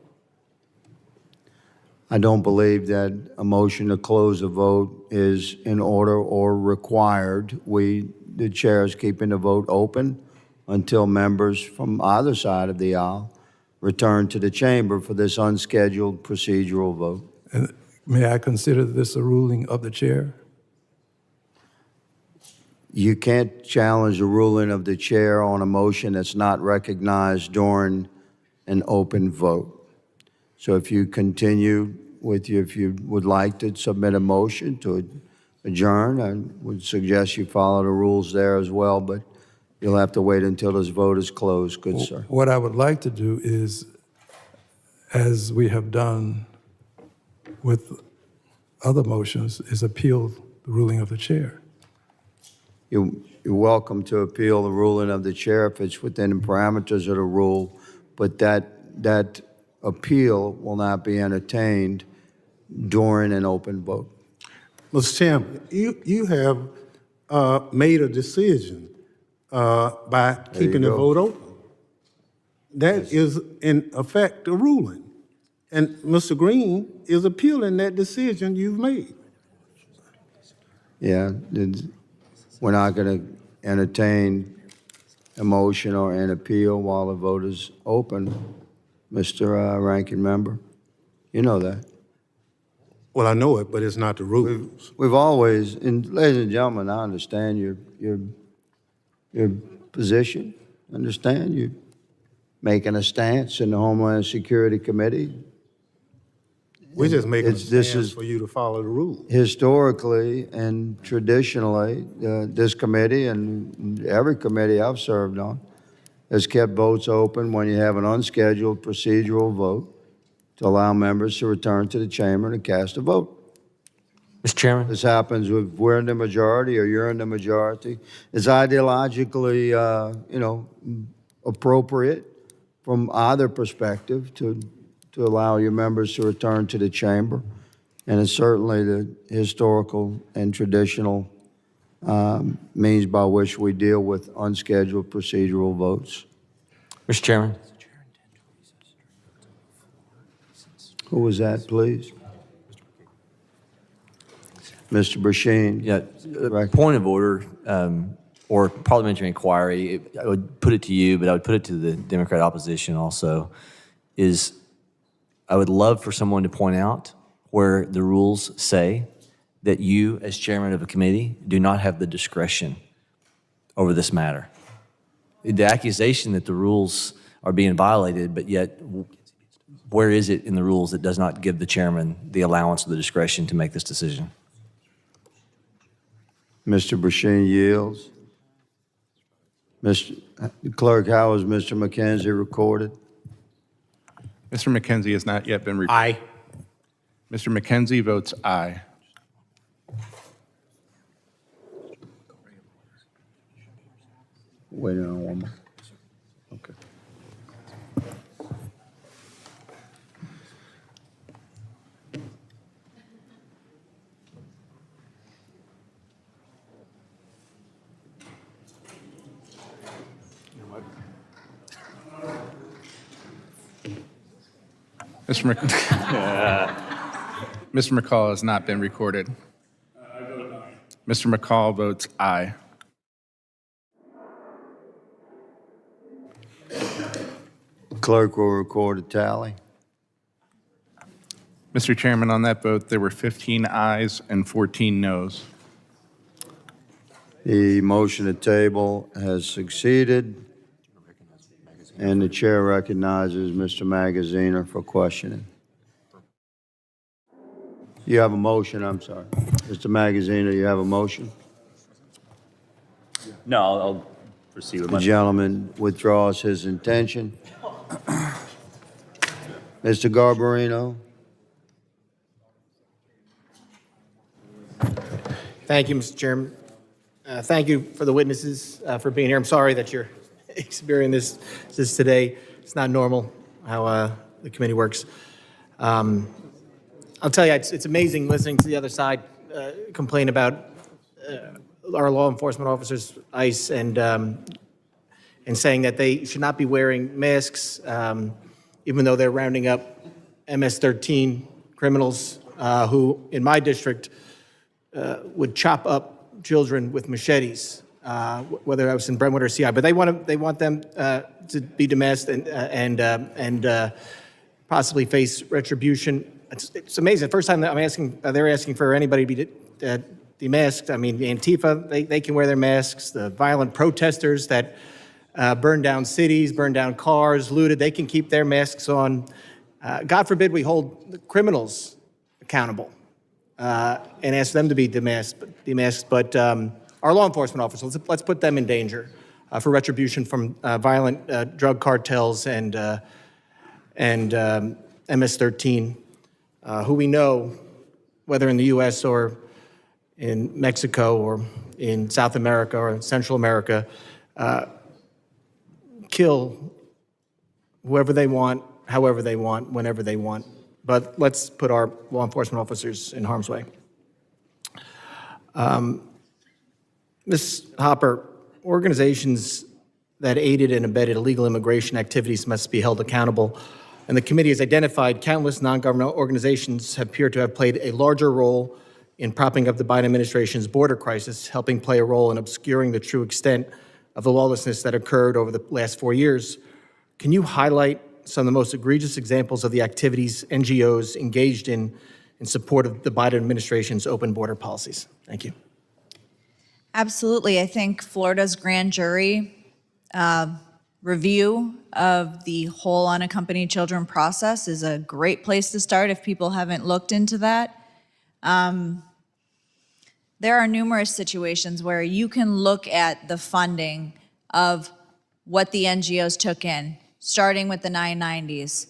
I don't believe that a motion to close the vote is in order or required. The chair is keeping the vote open until members from either side of the aisle return to the chamber for this unscheduled procedural vote. And may I consider this a ruling of the chair? You can't challenge the ruling of the chair on a motion that's not recognized during an open vote. So if you continue if you would like to submit a motion to adjourn, I would suggest you follow the rules there as well, but you'll have to wait until this vote is closed, good sir. What I would like to do is, as we have done with other motions, is appeal the ruling of the chair. You're welcome to appeal the ruling of the chair if it's within the parameters of the rule, but that appeal will not be entertained during an open vote. Mr. Chairman, you have made a decision by keeping the go. vote open. That is, in effect, a ruling. And Mr. Green is appealing that decision you've made. Yeah, we're not going to entertain a motion or an appeal while the vote is open, Mr. Ranking Member. You know that. Well, I know it, but it's not the rules. We've always, and ladies and gentlemen, I understand your position. Understand you making a stance in the Homeland Security Committee. We're just making a This stance is for you to follow the rules. historically and traditionally, this committee and every committee I've served on has kept votes open when you have an unscheduled procedural vote to allow members to return to the chamber and cast a vote. Mr. Chairman? This happens if we're in the majority or you're in the majority. It's ideologically, appropriate from either perspective to allow your members to return to the chamber. And it's certainly the historical and traditional means by which we deal with unscheduled procedural votes. Mr. Chairman? Who was that, please? Mr. Brashean. Yeah, point of order or parliamentary inquiry, I would put it to you, but I would put it to the Democrat opposition also, is I would love for someone to point out where the rules say that you, as chairman of a committee, do not have the discretion over this matter. The accusation that the rules are being violated, but yet where is it in the rules that does not give the chairman the allowance or the discretion to make this decision? Mr. Brashean yields. Mr. Clerk, how is Mr. McKenzie recorded? Mr. McKenzie has not yet been recorded. Aye. Mr. McKenzie votes aye. Wait on one more. Okay. Mr. McCall has not been recorded. Mr. McCall votes aye. Clerk will record a tally. Mr. Chairman, on that vote, there were 15 ayes and 14 noes. The motion to table has succeeded, and the chair recognizes Mr. Magaziner for questioning. You have a motion, I'm sorry. Mr. Magaziner, you have a motion? No, I'll proceed with The my... gentleman withdraws his intention. Mr. Garbarino? Thank you, Mr. Chairman. Thank you for the witnesses for being here. I'm sorry that you're experiencing this today. It's not normal how the committee works. I'll tell you, it's amazing listening to the other side complain about our law enforcement officers, ICE, and saying that they should not be wearing masks, even though they're rounding up MS-13 criminals who, in my district, would chop up children with machetes, whether I was in Brentwood or CI. But they want them to be demasked and possibly face retribution. It's amazing. The first time that they're asking for anybody to be demasked. I mean, Antifa, they can wear their masks. The violent protesters that burn down cities, burn down cars, looted, they can keep their masks on. God forbid we hold the criminals accountable and ask them to be demasked. But our law enforcement officers, let's put them in danger for retribution from violent drug cartels and MS-13, who we know, whether in the U.S. or in Mexico or in South America or in Central America, kill whoever they want, however they want, whenever they want. But let's put our law enforcement officers in harm's way. Ms. Hopper, organizations that aided and abetted illegal immigration activities must be held accountable. And the committee has identified countless non-governmental organizations appear to have played a larger role in propping up the Biden administration's border crisis, helping play a role in obscuring the true extent of the lawlessness that occurred over the last 4 years. Can you highlight some of the most egregious examples of the activities NGOs engaged in support of the Biden administration's open border policies? Thank you. Absolutely. I think Florida's grand jury review of the whole unaccompanied children process is a great place to start if people haven't looked into that. There are numerous situations where you can look at the funding of what the NGOs took in, starting with the 990s.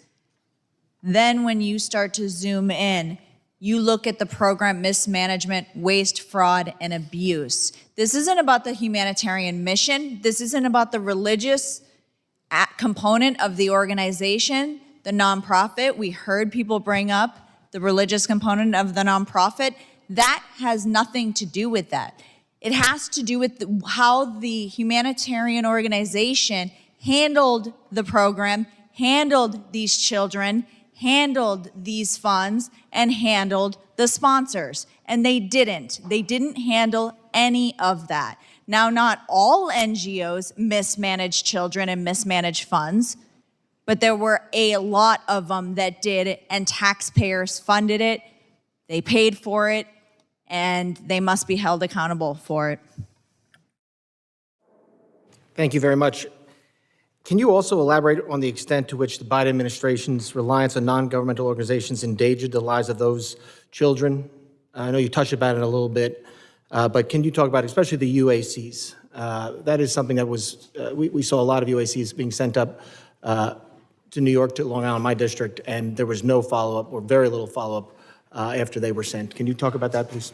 Then when you start to zoom in, you look at the program mismanagement, waste, fraud, and abuse. This isn't about the humanitarian mission. This isn't about the religious component of the organization, the nonprofit. We heard people bring up the religious component of the nonprofit. That has nothing to do with that. It has to do with how the humanitarian organization handled the program, handled these children, handled these funds, and handled the sponsors. And they didn't. They didn't handle any of that. Now, not all NGOs mismanage children and mismanage funds, but there were a lot of them that did, and taxpayers funded it, they paid for it, and they must be held accountable for it. Thank you very much. Can you also elaborate on the extent to which the Biden administration's reliance on non-governmental organizations endangered the lives of those children? I know you touched about it a little bit, but can you talk about especially the UACs? That is something that was, we saw a lot of UACs being sent up to New York, to Long Island, my district, and there was no follow-up or very little follow-up after they were sent. Can you talk about that, please?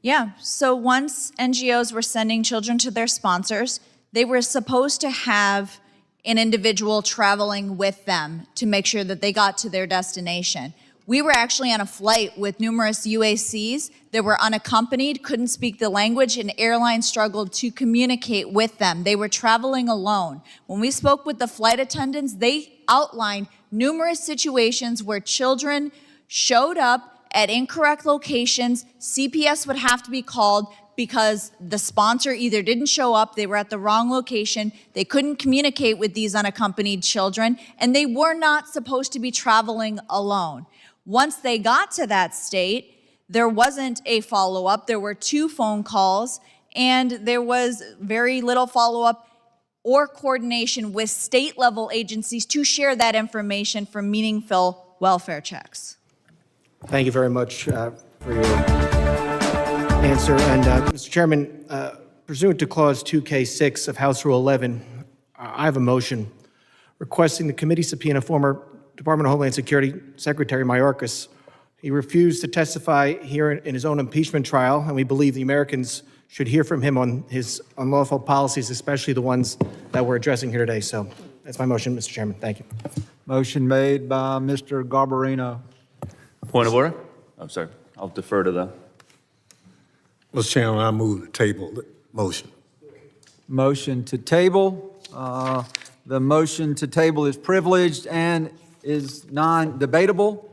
Yeah, so once NGOs were sending children to their sponsors, they were supposed to have an individual traveling with them to make sure that they got to their destination. We were actually on a flight with numerous UACs that were unaccompanied, couldn't speak the language, and airlines struggled to communicate with them. They were traveling alone. When we spoke with the flight attendants, they outlined numerous situations where children showed up at incorrect locations. CPS would have to be called because the sponsor either didn't show up, they were at the wrong location, they couldn't communicate with these unaccompanied children, and they were not supposed to be traveling alone. Once they got to that state, there wasn't a follow-up. There were 2 phone calls, and there was very little follow-up or coordination with state-level agencies to share that information for meaningful welfare checks. Thank you very much for your answer. And Mr. Chairman, pursuant to Clause 2K6 of House Rule 11, I have a motion requesting the committee subpoena former Department of Homeland Security Secretary Mayorkas, He refused to testify here in his own impeachment trial, and we believe the Americans should hear from him on his unlawful policies, especially the ones that we're addressing here today. So that's my motion, Mr. Chairman. Thank you. Motion made by Mr. Garbarino. Point of order? I'm sorry. I'll defer to the. Mr. Chairman, I move to table the motion. Motion to table. The motion to table is privileged and is non-debatable.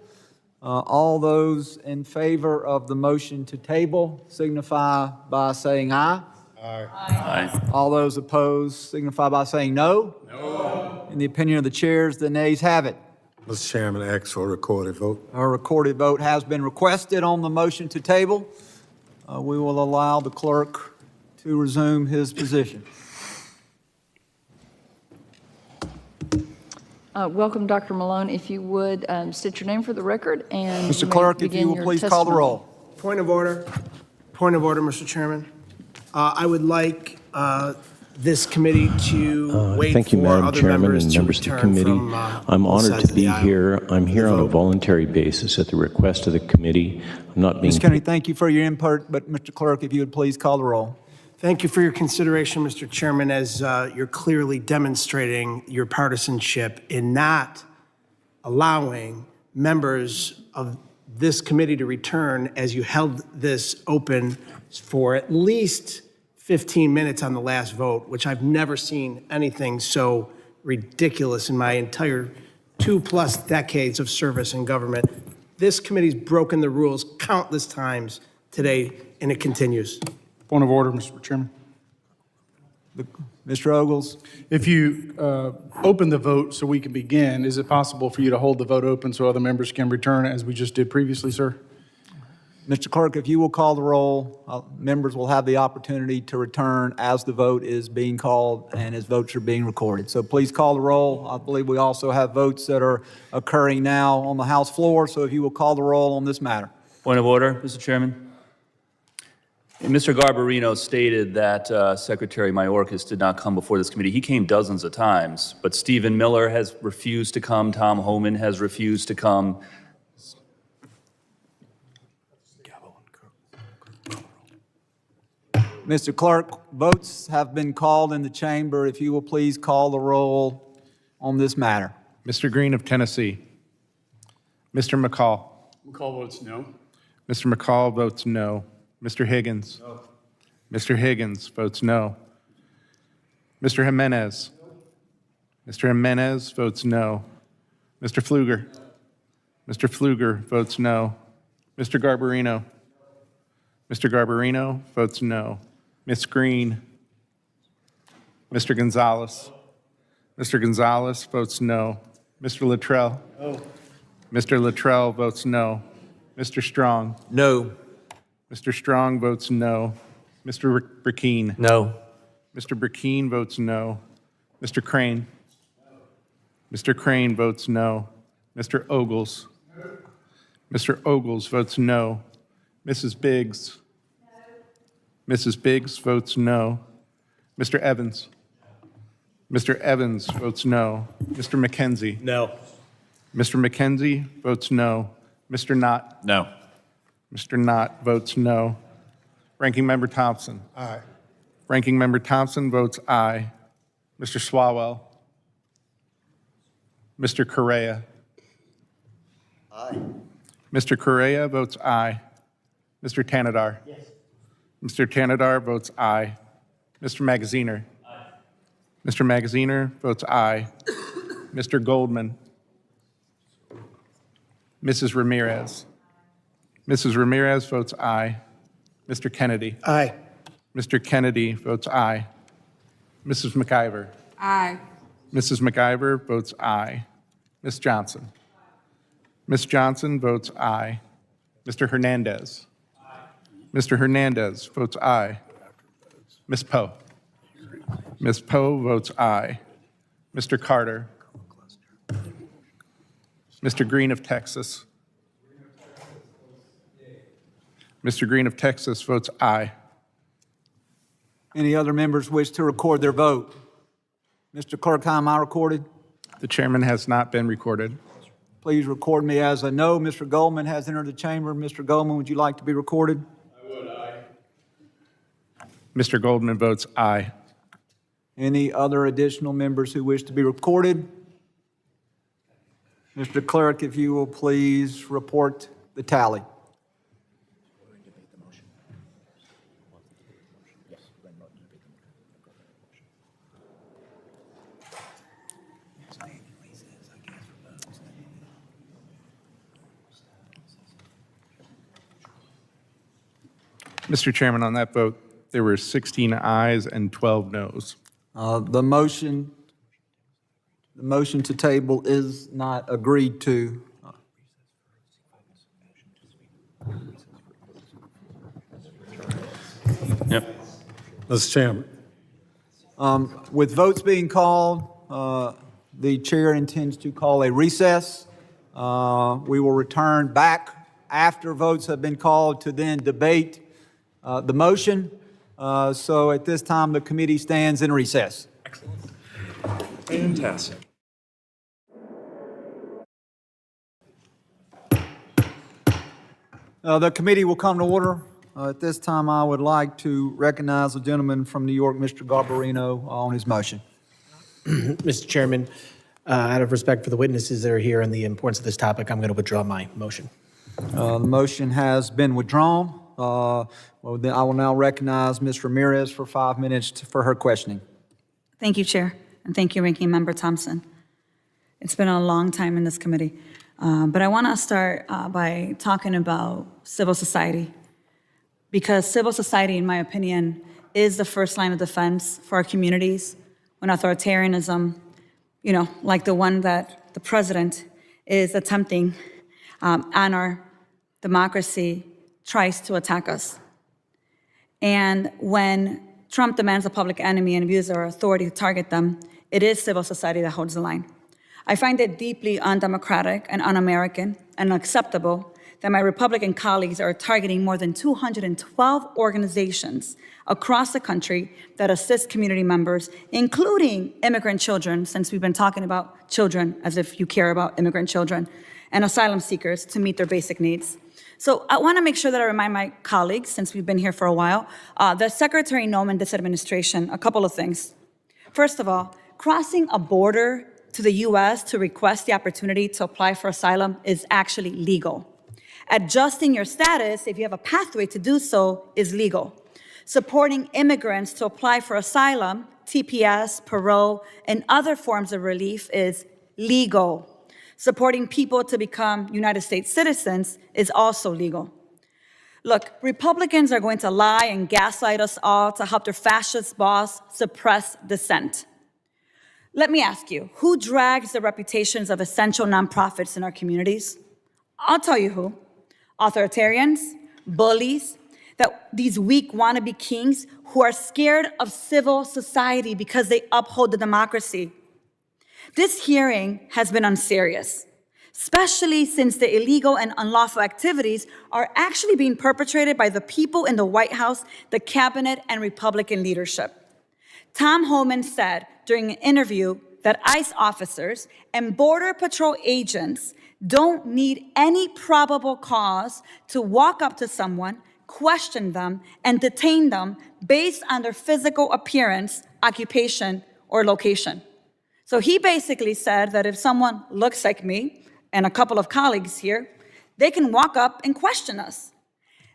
All those in favor of the motion to table signify by saying aye. Aye. All those opposed signify by saying no. No. In the opinion of the chairs, the nays have it. Mr. Chairman, I ask for a recorded vote. A recorded vote has been requested on the motion to table. We will allow the clerk to resume his position. Welcome, Dr. Malone. If you would, state your name for the record and Mr. Clerk, if you will please call the roll. Point of order. Point of order, Mr. Chairman. I would like this committee to wait Thank you, for Madam other Chairman members and to members of the return committee. from I'm both honored sides to of the be aisle. here. I'm here on a voluntary basis at the request of the committee. I'm not being. Ms. Kennedy, thank you for your input, but Mr. Clerk, if you would please call the roll. Thank you for your consideration, Mr. Chairman, as you're clearly demonstrating your partisanship in not allowing members of this committee to return as you held this open for at least 15 minutes on the last vote, which I've never seen anything so ridiculous in my entire 2+ decades of service in government. This committee's broken the rules countless times today, and it continues. Point of order, Mr. Chairman. Mr. Ogles? If you open the vote so we can begin, is it possible for you to hold the vote open so other members can return as we just did previously, sir? Mr. Clerk, if you will call the roll, members will have the opportunity to return as the vote is being called and as votes are being recorded. So please call the roll. I believe we also have votes that are occurring now on the House floor, so if you will call the roll on this matter. Point of order, Mr. Chairman. Mr. Garbarino stated that Secretary Mayorkas did not come before this committee. He came dozens of times, but Stephen Miller has refused to come. Tom Homan has refused to come. Mr. Clerk, votes have been called in the chamber. If you will please call the roll on this matter. Mr. Green of Tennessee. Mr. McCall. McCall votes no. Mr. McCall votes no. Mr. Higgins. No. Mr. Higgins votes no. Mr. Jimenez. Mr. Jimenez votes no. Mr. Pfluger. Mr. Pfluger votes no. Mr. Garbarino. Mr. Garbarino votes no. Ms. Green. Mr. Gonzalez. Mr. Gonzalez votes no. Mr. Luttrell. No. Mr. Luttrell votes no. Mr. Strong. No. Mr. Strong votes no. Mr. Burkeen. No. Mr. Burkeen votes no. Mr. Crane. Mr. Crane votes no. Mr. Ogles. Mr. Ogles votes no. Mrs. Biggs. Mrs. Biggs votes no. Mr. Evans. Mr. Evans votes no. Mr. McKenzie. No. Mr. McKenzie votes no. Mr. Knott. No. Mr. Knott votes no. Ranking Member Thompson. Aye. Ranking Member Thompson votes aye. Mr. Swalwell. Mr. Correa. Aye. Mr. Correa votes aye. Mr. Tanadar. Yes. Mr. Tanadar votes aye. Mr. Magaziner. Aye. Mr. Magaziner votes aye. Mr. Goldman. Mrs. Ramirez. Mrs. Ramirez votes aye. Mr. Kennedy. Aye. Mr. Kennedy votes aye. Mrs. McIver. Aye. Mrs. McIver votes aye. Ms. Johnson. Ms. Johnson votes aye. Mr. Hernandez. Mr. Hernandez votes aye. Ms. Poe. Ms. Poe votes aye. Mr. Carter. Mr. Green of Texas. Mr. Green of Texas votes aye. Any other members wish to record their vote? Mr. Clerk, how am I recorded? The chairman has not been recorded. please record me as a no. Mr. Goldman has entered the chamber. Mr. Goldman, would you like to be recorded? I would, aye. Mr. Goldman votes aye. Any other additional members who wish to be recorded? Mr. Clerk, if you will please report the tally. Mr. Chairman, on that vote, there were 16 ayes and 12 noes. The motion to table is not agreed to. Yep. Mr. Chairman. With votes being called, the chair intends to call a recess. We will return back after votes have been called to then debate the motion. So at this time, the committee stands in recess. Fantastic. The committee will come to order. At this time, I would like to recognize the gentleman from New York, Mr. Garbarino, on his motion. Mr. Chairman, out of respect for the witnesses that are here and the importance of this topic, I'm going to withdraw my motion. The motion has been withdrawn. Then I will now recognize Ms. Ramirez for 5 minutes for her questioning. Thank you, Chair, and thank you, Ranking Member Thompson. It's been a long time in this committee, but I want to start by talking about civil society, because civil society, in my opinion, is the first line of defense for our communities when authoritarianism, like the one that the president is attempting on our democracy, tries to attack us. And when Trump demands a public enemy and abuses our authority to target them, it is civil society that holds the line. I find it deeply undemocratic and un-American and unacceptable that my Republican colleagues are targeting more than 212 organizations across the country that assist community members, including immigrant children, since we've been talking about children as if you care about immigrant children, and asylum seekers to meet their basic needs. So I want to make sure that I remind my colleagues, since we've been here for a while, that Secretary Noem and this administration, a couple of things. First of all, crossing a border to the U.S. to request the opportunity to apply for asylum is actually legal. Adjusting your status, if you have a pathway to do so, is legal. Supporting immigrants to apply for asylum, TPS, parole, and other forms of relief is legal. Supporting people to become United States citizens is also legal. Look, Republicans are going to lie and gaslight us all to help their fascist boss suppress dissent. Let me ask you, who drags the reputations of essential nonprofits in our communities? I'll tell you who. Authoritarians, bullies, these weak wannabe kings who are scared of civil society because they uphold the democracy. This hearing has been unserious, especially since the illegal and unlawful activities are actually being perpetrated by the people in the White House, the cabinet, and Republican leadership. Tom Homan said during an interview that ICE officers and Border Patrol agents don't need any probable cause to walk up to someone, question them, and detain them based on their physical appearance, occupation, or location. So he basically said that if someone looks like me and a couple of colleagues here, they can walk up and question us.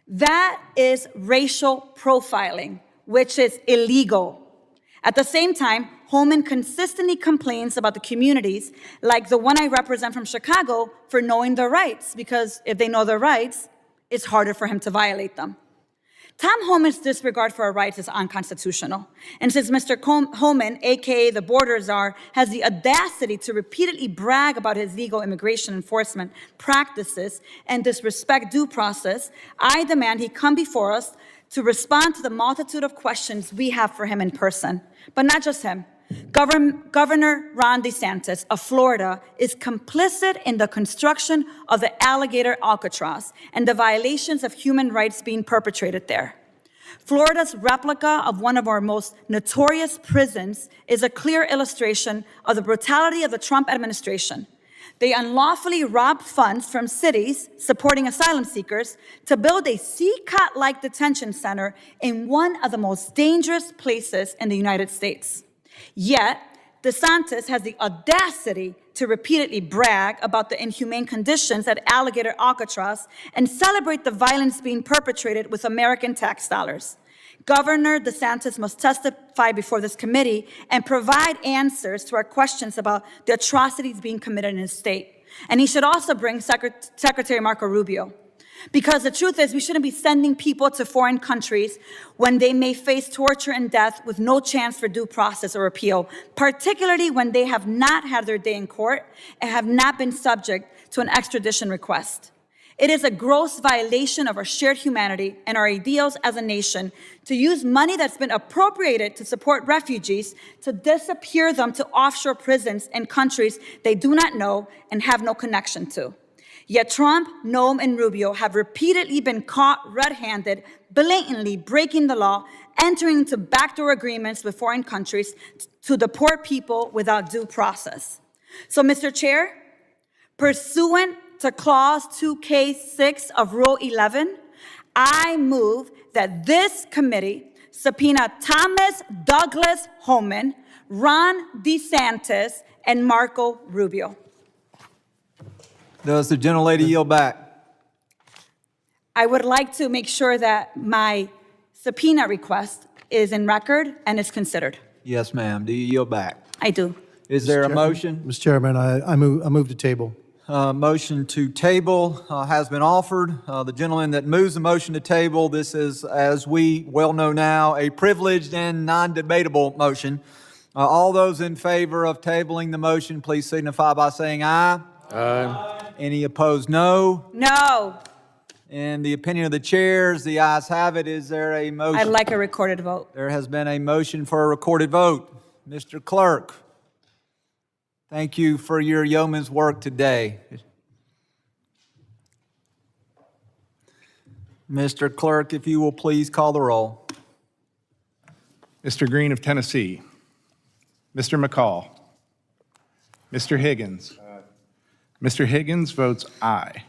That is racial profiling, which is illegal. At the same time, Homan consistently complains about the communities, like the one I represent from Chicago, for knowing their rights, because if they know their rights, it's harder for him to violate them. Tom Homan's disregard for our rights is unconstitutional. And since Mr. Homan, AKA the border czar, has the audacity to repeatedly brag about his legal immigration enforcement practices and disrespect due process, I demand he come before us to respond to the multitude of questions we have for him in person. But not just him. Governor Ron DeSantis of Florida is complicit in the construction of the alligator Alcatraz and the violations of human rights being perpetrated there. Florida's replica of one of our most notorious prisons is a clear illustration of the brutality of the Trump administration. They unlawfully robbed funds from cities supporting asylum seekers to build a CCOT-like detention center in one of the most dangerous places in the United States. Yet, DeSantis has the audacity to repeatedly brag about the inhumane conditions at Alligator Alcatraz and celebrate the violence being perpetrated with American tax dollars. Governor DeSantis must testify before this committee and provide answers to our questions about the atrocities being committed in his state. And he should also bring Secretary Marco Rubio. Because the truth is, we shouldn't be sending people to foreign countries when they may face torture and death with no chance for due process or appeal, particularly when they have not had their day in court and have not been subject to an extradition request. It is a gross violation of our shared humanity and our ideals as a nation to use money that's been appropriated to support refugees to disappear them to offshore prisons in countries they do not know and have no connection to. Yet Trump, Noem, and Rubio have repeatedly been caught red-handed, blatantly breaking the law, entering into backdoor agreements with foreign countries to deport people without due process. So, Mr. Chair, pursuant to Clause 2K6 of Rule 11, I move that this committee subpoena Thomas Douglas Homan, Ron DeSantis, and Marco Rubio. Does the gentlelady yield back? I would like to make sure that my subpoena request is in record and is considered. Yes, ma'am. Do you yield back? I do. Is there a motion? Mr. Chairman, I move to table. Motion to table has been offered. The gentleman that moves the motion to table, this is, as we well know now, a privileged and non-debatable motion. All those in favor of tabling the motion, please signify by saying aye. Aye. Any opposed, no? No. In the opinion of the chairs, the ayes have it. Is there a motion? I'd like a recorded vote. There has been a motion for a recorded vote. Mr. Clerk, thank you for your yeoman's work today. Mr. Clerk, if you will please call the roll. Mr. Green of Tennessee. Mr. McCall. Mr. Higgins. Mr. Higgins votes aye.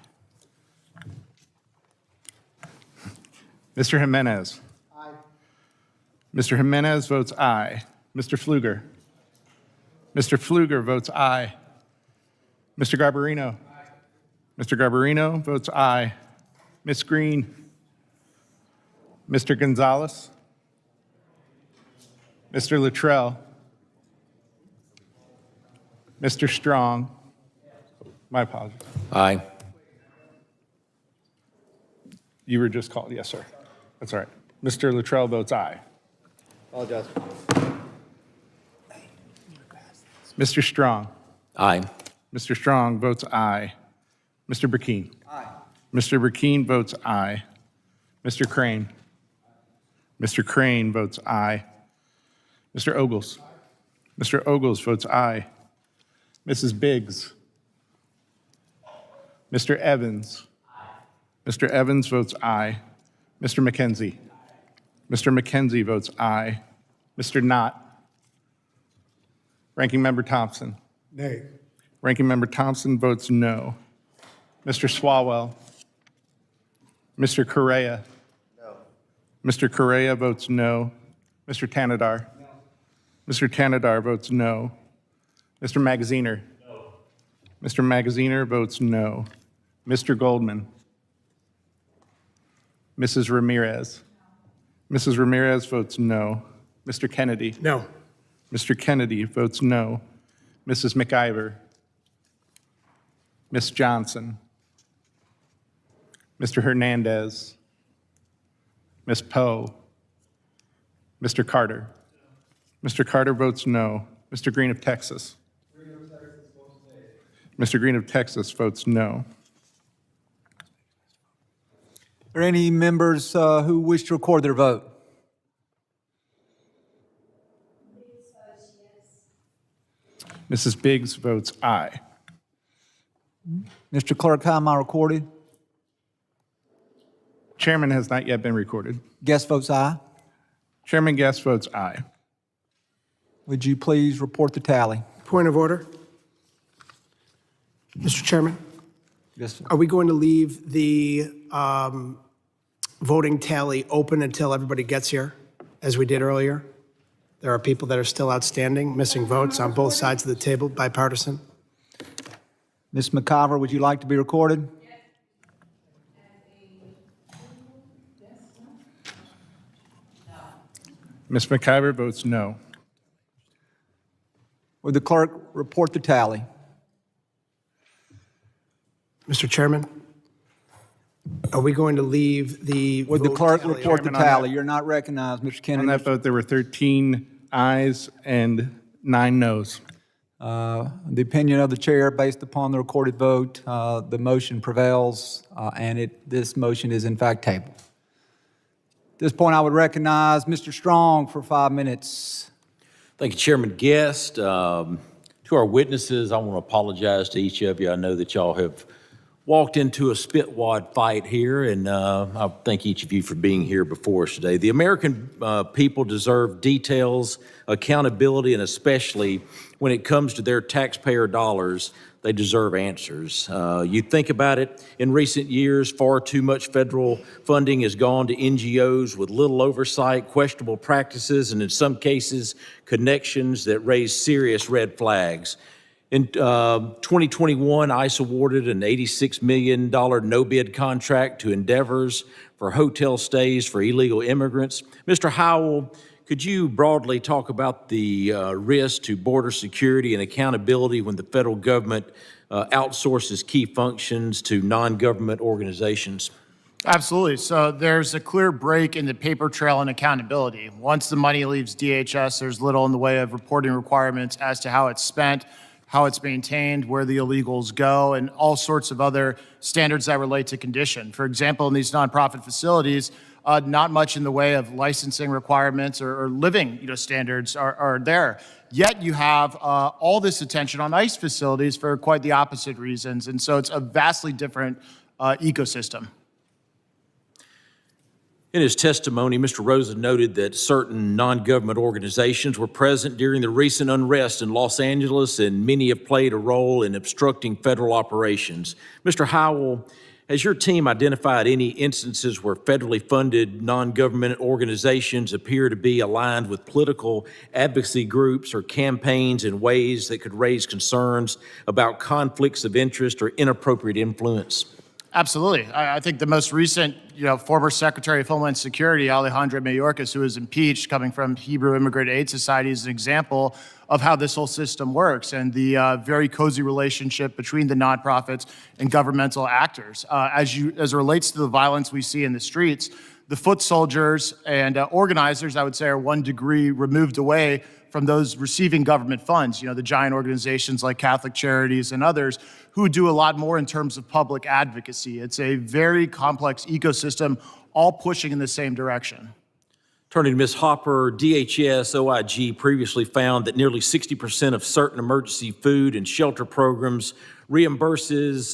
Mr. Jimenez. Aye. Mr. Jimenez votes aye. Mr. Pfluger. Mr. Pfluger votes aye. Mr. Garbarino. Aye. Mr. Garbarino votes aye. Ms. Green. Mr. Gonzalez. Mr. Luttrell. Mr. Strong. My apologies. Aye. You were just called. Yes, sir. That's all right. Mr. Luttrell votes aye. Apologize. Mr. Strong. Aye. Mr. Strong votes aye. Mr. Burkeen. Aye. Mr. Burkeen votes aye. Mr. Crane. Mr. Crane votes aye. Mr. Ogles. Mr. Ogles votes aye. Mrs. Biggs. Mr. Evans. Mr. Evans votes aye. Mr. McKenzie. Mr. McKenzie votes aye. Mr. Knott. Ranking Member Thompson. Nay. Ranking Member Thompson votes no. Mr. Swalwell. Mr. Correa. No. Mr. Correa votes no. Mr. Tanadar. No. Mr. Tanadar votes no. Mr. Magaziner. No. Mr. Magaziner votes no. Mr. Goldman. Mrs. Ramirez. Mrs. Ramirez votes no. Mr. Kennedy. No. Mr. Kennedy votes no. Mrs. McIver. Ms. Johnson. Mr. Hernandez. Ms. Poe. Mr. Carter. Mr. Carter votes no. Mr. Green of Texas. Mr. Green of Texas votes no. Are there any members who wish to record their vote? Mrs. Biggs votes aye. Mr. Clerk, how am I recorded? Chairman has not yet been recorded. Guest votes aye. Chairman Guest votes aye. Would you please report the tally? Point of order. Mr. Chairman, Yes, sir. are we going to leave the voting tally open until everybody gets here, as we did earlier? There are people that are still outstanding, missing votes on both sides of the table, bipartisan. Ms. McIver, would you like to be recorded? Ms. McIver votes no. Would the clerk report the tally? Mr. Chairman, are we going to leave the Would the vote clerk tally report the open? tally? You're not recognized, Mr. On Kennedy. that vote, there were 13 ayes and 9 noes. The opinion of the chair, based upon the recorded vote, the motion prevails, and this motion is in fact tabled. At this point, I would recognize Mr. Strong for 5 minutes. Thank you, Chairman Guest. To our witnesses, I want to apologize to each of you. I know that y'all have walked into a spit-wad fight here, and I thank each of you for being here before us today. The American people deserve details, accountability, and especially when it comes to their taxpayer dollars, they deserve answers. You think about it, in recent years, far too much federal funding has gone to NGOs with little oversight, questionable practices, and in some cases, connections that raise serious red flags. In 2021, ICE awarded an $86 million no-bid contract to Endeavors for hotel stays for illegal immigrants. Mr. Howell, could you broadly talk about the risk to border security and accountability when the federal government outsources key functions to non-government organizations? Absolutely. So there's a clear break in the paper trail and accountability. Once the money leaves DHS, there's little in the way of reporting requirements as to how it's spent, how it's maintained, where the illegals go, and all sorts of other standards that relate to condition. For example, in these nonprofit facilities, not much in the way of licensing requirements or living standards are there. Yet you have all this attention on ICE facilities for quite the opposite reasons. And so it's a vastly different ecosystem. In his testimony, Mr. Rosen noted that certain non-government organizations were present during the recent unrest in Los Angeles, and many have played a role in obstructing federal operations. Mr. Howell, has your team identified any instances where federally funded non-government organizations appear to be aligned with political advocacy groups or campaigns in ways that could raise concerns about conflicts of interest or inappropriate influence? Absolutely. I think the most recent, former Secretary of Homeland Security, Alejandro Mayorkas, who was impeached, coming from Hebrew Immigrant Aid Society, is an example of how this whole system works and the very cozy relationship between the nonprofits and governmental actors. As it relates to the violence we see in the streets, the foot soldiers and organizers, I would say, are 1 degree removed away from those receiving government funds, the giant organizations like Catholic Charities and others who do a lot more in terms of public advocacy. It's a very complex ecosystem, all pushing in the same direction. Turning to Ms. Hopper, DHS OIG previously found that nearly 60% of certain emergency food and shelter programs reimburses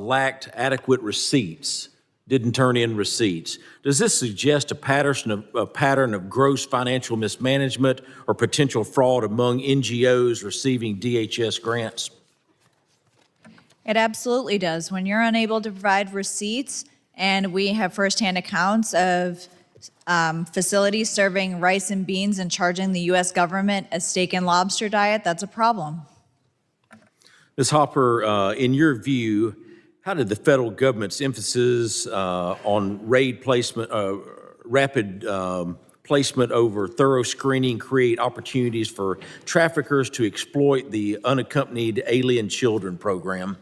lacked adequate receipts, didn't turn in receipts. Does this suggest a pattern of gross financial mismanagement or potential fraud among NGOs receiving DHS grants? It absolutely does. When you're unable to provide receipts, and we have firsthand accounts of facilities serving rice and beans and charging the U.S. government a steak and lobster diet, that's a problem. Ms. Hopper, in your view, how did the federal government's emphasis on rapid placement over thorough screening create opportunities for traffickers to exploit the unaccompanied alien children program?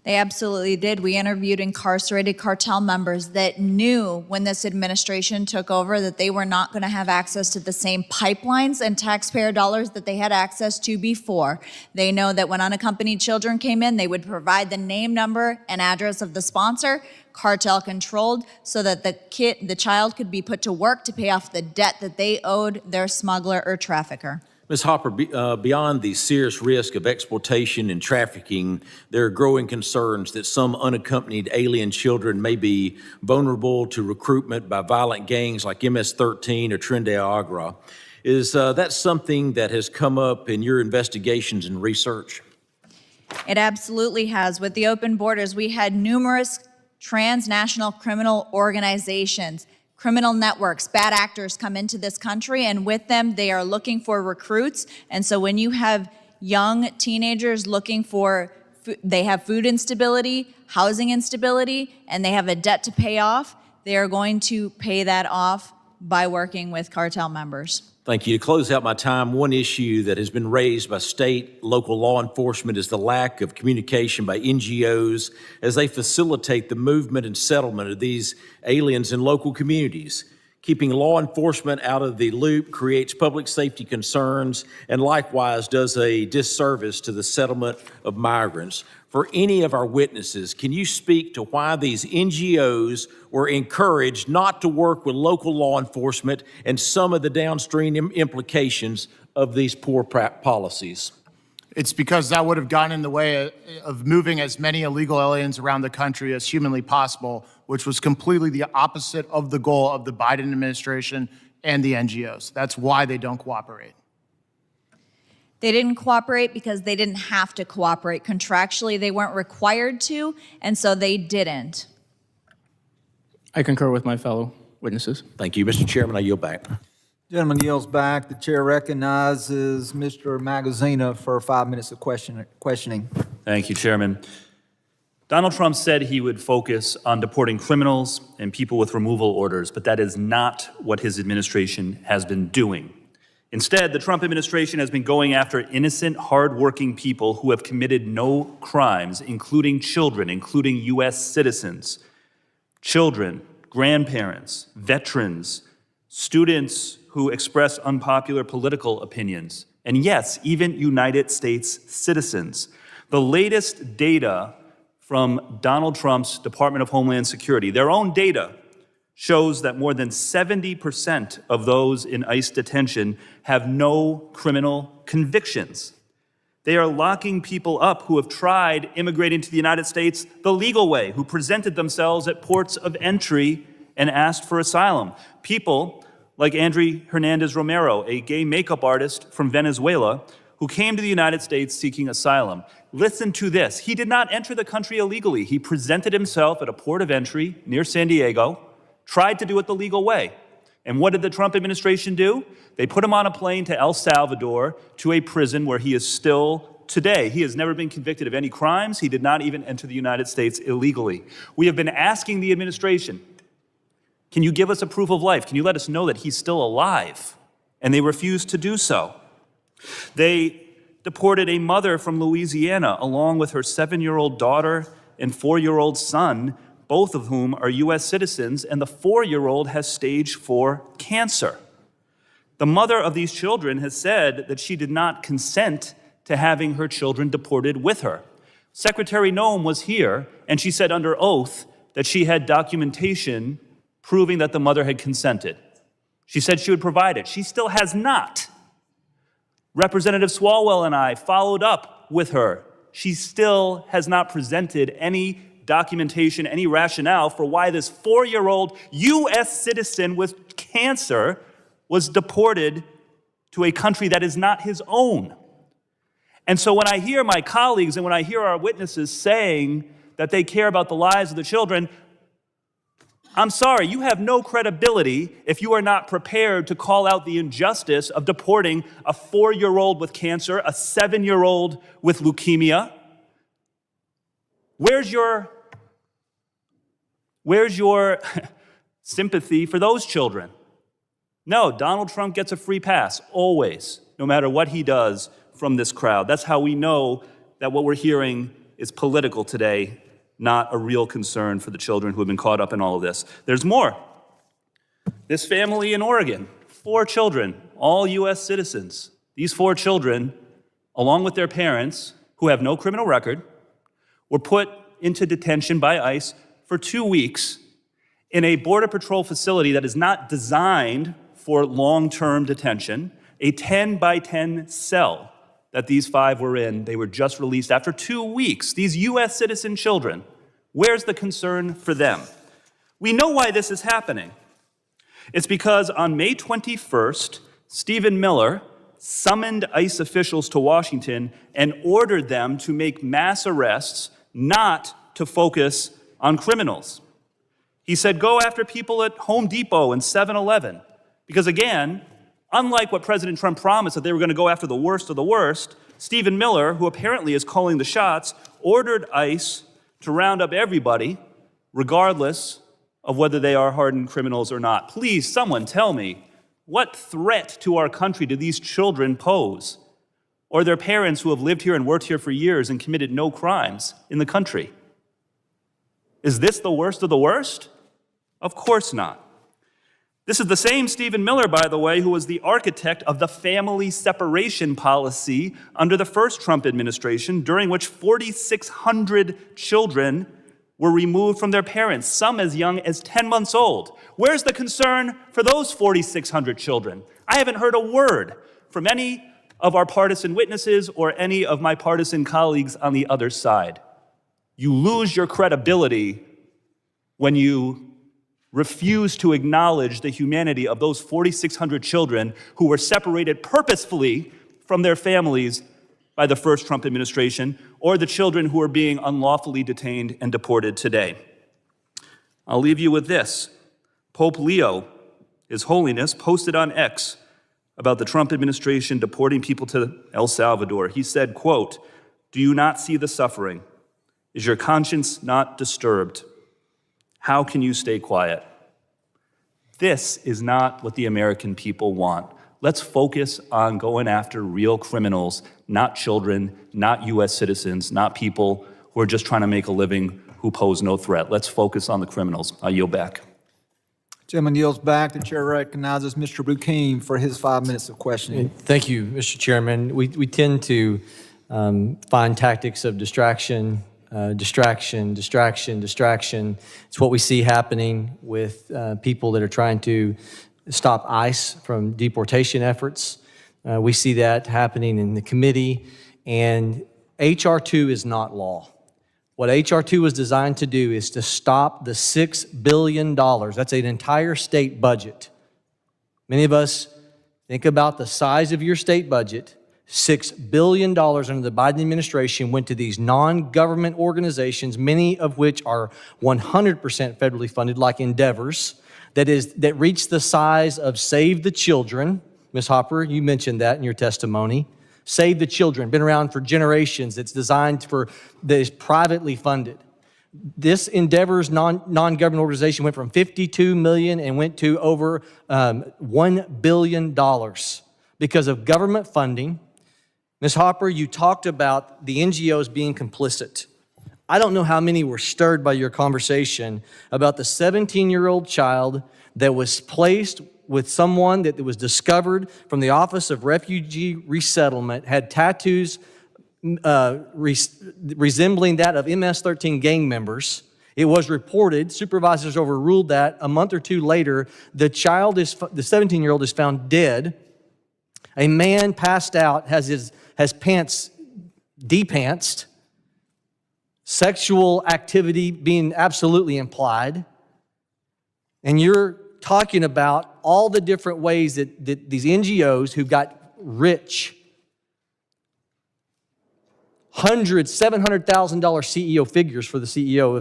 They absolutely did. We interviewed incarcerated cartel members that knew when this administration took over that they were not going to have access to the same pipelines and taxpayer dollars that they had access to before. They know that when unaccompanied children came in, they would provide the name, number, and address of the sponsor, cartel controlled, so that the child could be put to work to pay off the debt that they owed their smuggler or trafficker. Ms. Hopper, beyond the serious risk of exploitation and trafficking, there are growing concerns that some unaccompanied alien children may be vulnerable to recruitment by violent gangs like MS-13 or Tren de Agra. Is that something that has come up in your investigations and research? It absolutely has. With the open borders, we had numerous transnational criminal organizations, criminal networks, bad actors come into this country, and with them, they are looking for recruits. And so when you have young teenagers looking for, they have food instability, housing instability, and they have a debt to pay off, they are going to pay that off by working with cartel members. Thank you. To close out my time, one issue that has been raised by state, local law enforcement is the lack of communication by NGOs as they facilitate the movement and settlement of these aliens in local communities. Keeping law enforcement out of the loop creates public safety concerns and likewise does a disservice to the settlement of migrants. For any of our witnesses, can you speak to why these NGOs were encouraged not to work with local law enforcement and some of the downstream implications of these poor policies? It's because that would have gotten in the way of moving as many illegal aliens around the country as humanly possible, which was completely the opposite of the goal of the Biden administration and the NGOs. That's why they don't cooperate. They didn't cooperate because they didn't have to cooperate. Contractually, they weren't required to, and so they didn't. I concur with my fellow witnesses. Thank you. Mr. Chairman, I yield back. Gentleman yields back. The chair recognizes Mr. Magaziner for 5 minutes of questioning. Thank you, Chairman. Donald Trump said he would focus on deporting criminals and people with removal orders, but that is not what his administration has been doing. Instead, the Trump administration has been going after innocent, hardworking people who have committed no crimes, including children, including U.S. citizens, children, grandparents, veterans, students who express unpopular political opinions, and yes, even United States citizens. The latest data from Donald Trump's Department of Homeland Security, their own data, shows that more than 70% of those in ICE detention have no criminal convictions. They are locking people up who have tried immigrating to the United States the legal way, who presented themselves at ports of entry and asked for asylum. People like Andrew Hernandez Romero, a gay makeup artist from Venezuela, who came to the United States seeking asylum. Listen to this. He did not enter the country illegally. He presented himself at a port of entry near San Diego, tried to do it the legal way. And what did the Trump administration do? They put him on a plane to El Salvador, to a prison where he is still today. He has never been convicted of any crimes. He did not even enter the United States illegally. We have been asking the administration, can you give us a proof of life? Can you let us know that he's still alive? And they refused to do so. They deported a mother from Louisiana along with her 7-year-old daughter and 4-year-old son, both of whom are U.S. citizens, and the 4-year-old has stage 4 cancer. The mother of these children has said that she did not consent to having her children deported with her. Secretary Noem was here, and she said under oath that she had documentation proving that the mother had consented. She said she would provide it. She still has not. Representative Swalwell and I followed up with her. She still has not presented any documentation, any rationale for why this 4-year-old U.S. citizen with cancer was deported to a country that is not his own. And so when I hear my colleagues and when I hear our witnesses saying that they care about the lives of the children, I'm sorry, you have no credibility if you are not prepared to call out the injustice of deporting a 4-year-old with cancer, a 7-year-old with leukemia. Where's your sympathy for those children? No, Donald Trump gets a free pass, always, no matter what he does from this crowd. That's how we know that what we're hearing is political today, not a real concern for the children who have been caught up in all of this. There's more. This family in Oregon, 4 children, all U.S. citizens. These 4 children, along with their parents, who have no criminal record, were put into detention by ICE for 2 weeks in a Border Patrol facility that is not designed for long-term detention, a 10-by-10 cell that these 5 were in. They were just released after 2 weeks. These U.S. citizen children, where's the concern for them? We know why this is happening. It's because on May 21st, Stephen Miller, summoned ICE officials to Washington and ordered them to make mass arrests, not to focus on criminals. He said, go after people at Home Depot and 7-Eleven. Because again, unlike what President Trump promised that they were going to go after the worst of the worst, Stephen Miller, who apparently is calling the shots, ordered ICE to round up everybody, regardless of whether they are hardened criminals or not. Please, someone tell me, what threat to our country do these children pose? Or their parents who have lived here and worked here for years and committed no crimes in the country? Is this the worst of the worst? Of course not. This is the same Stephen Miller, by the way, who was the architect of the family separation policy under the first Trump administration, during which 4,600 children were removed from their parents, some as young as 10 months old. Where's the concern for those 4,600 children? I haven't heard a word from any of our partisan witnesses or any of my partisan colleagues on the other side. You lose your credibility when you refuse to acknowledge the humanity of those 4,600 children who were separated purposefully from their families by the first Trump administration, or the children who are being unlawfully detained and deported today. I'll leave you with this. Pope Leo, His Holiness, posted on X about the Trump administration deporting people to El Salvador. He said, quote, "Do you not see the suffering? Is your conscience not disturbed? How can you stay quiet?" This is not what the American people want. Let's focus on going after real criminals, not children, not U.S. citizens, not people who are just trying to make a living who pose no threat. Let's focus on the criminals. I yield back. Gentleman yields back. The chair recognizes Mr. Bucane for his 5 minutes of questioning. Thank you, Mr. Chairman. We tend to find tactics of distraction. It's what we see happening with people that are trying to stop ICE from deportation efforts. We see that happening in the committee, and H.R. 2 is not law. What H.R. 2 was designed to do is to stop the $6 billion. That's an entire state budget. Many of us think about the size of your state budget. $6 billion under the Biden administration went to these non-government organizations, many of which are 100% federally funded, like Endeavors, that reach the size of Save the Children. Ms. Hopper, you mentioned that in your testimony. Save the Children, been around for generations. It's designed that is privately funded. This Endeavors non-government organization went from 52 million and went to over $1 billion because of government funding. Ms. Hopper, you talked about the NGOs being complicit. I don't know how many were stirred by your conversation about the 17-year-old child that was placed with someone that was discovered from the Office of Refugee Resettlement, had tattoos resembling that of MS-13 gang members. It was reported, supervisors overruled that. A month or two later, the 17-year-old is found dead. A man passed out, has pants de-pantsed, sexual activity being absolutely implied, and you're talking about all the different ways that these NGOs who got rich, $700,000 CEO figures for the CEO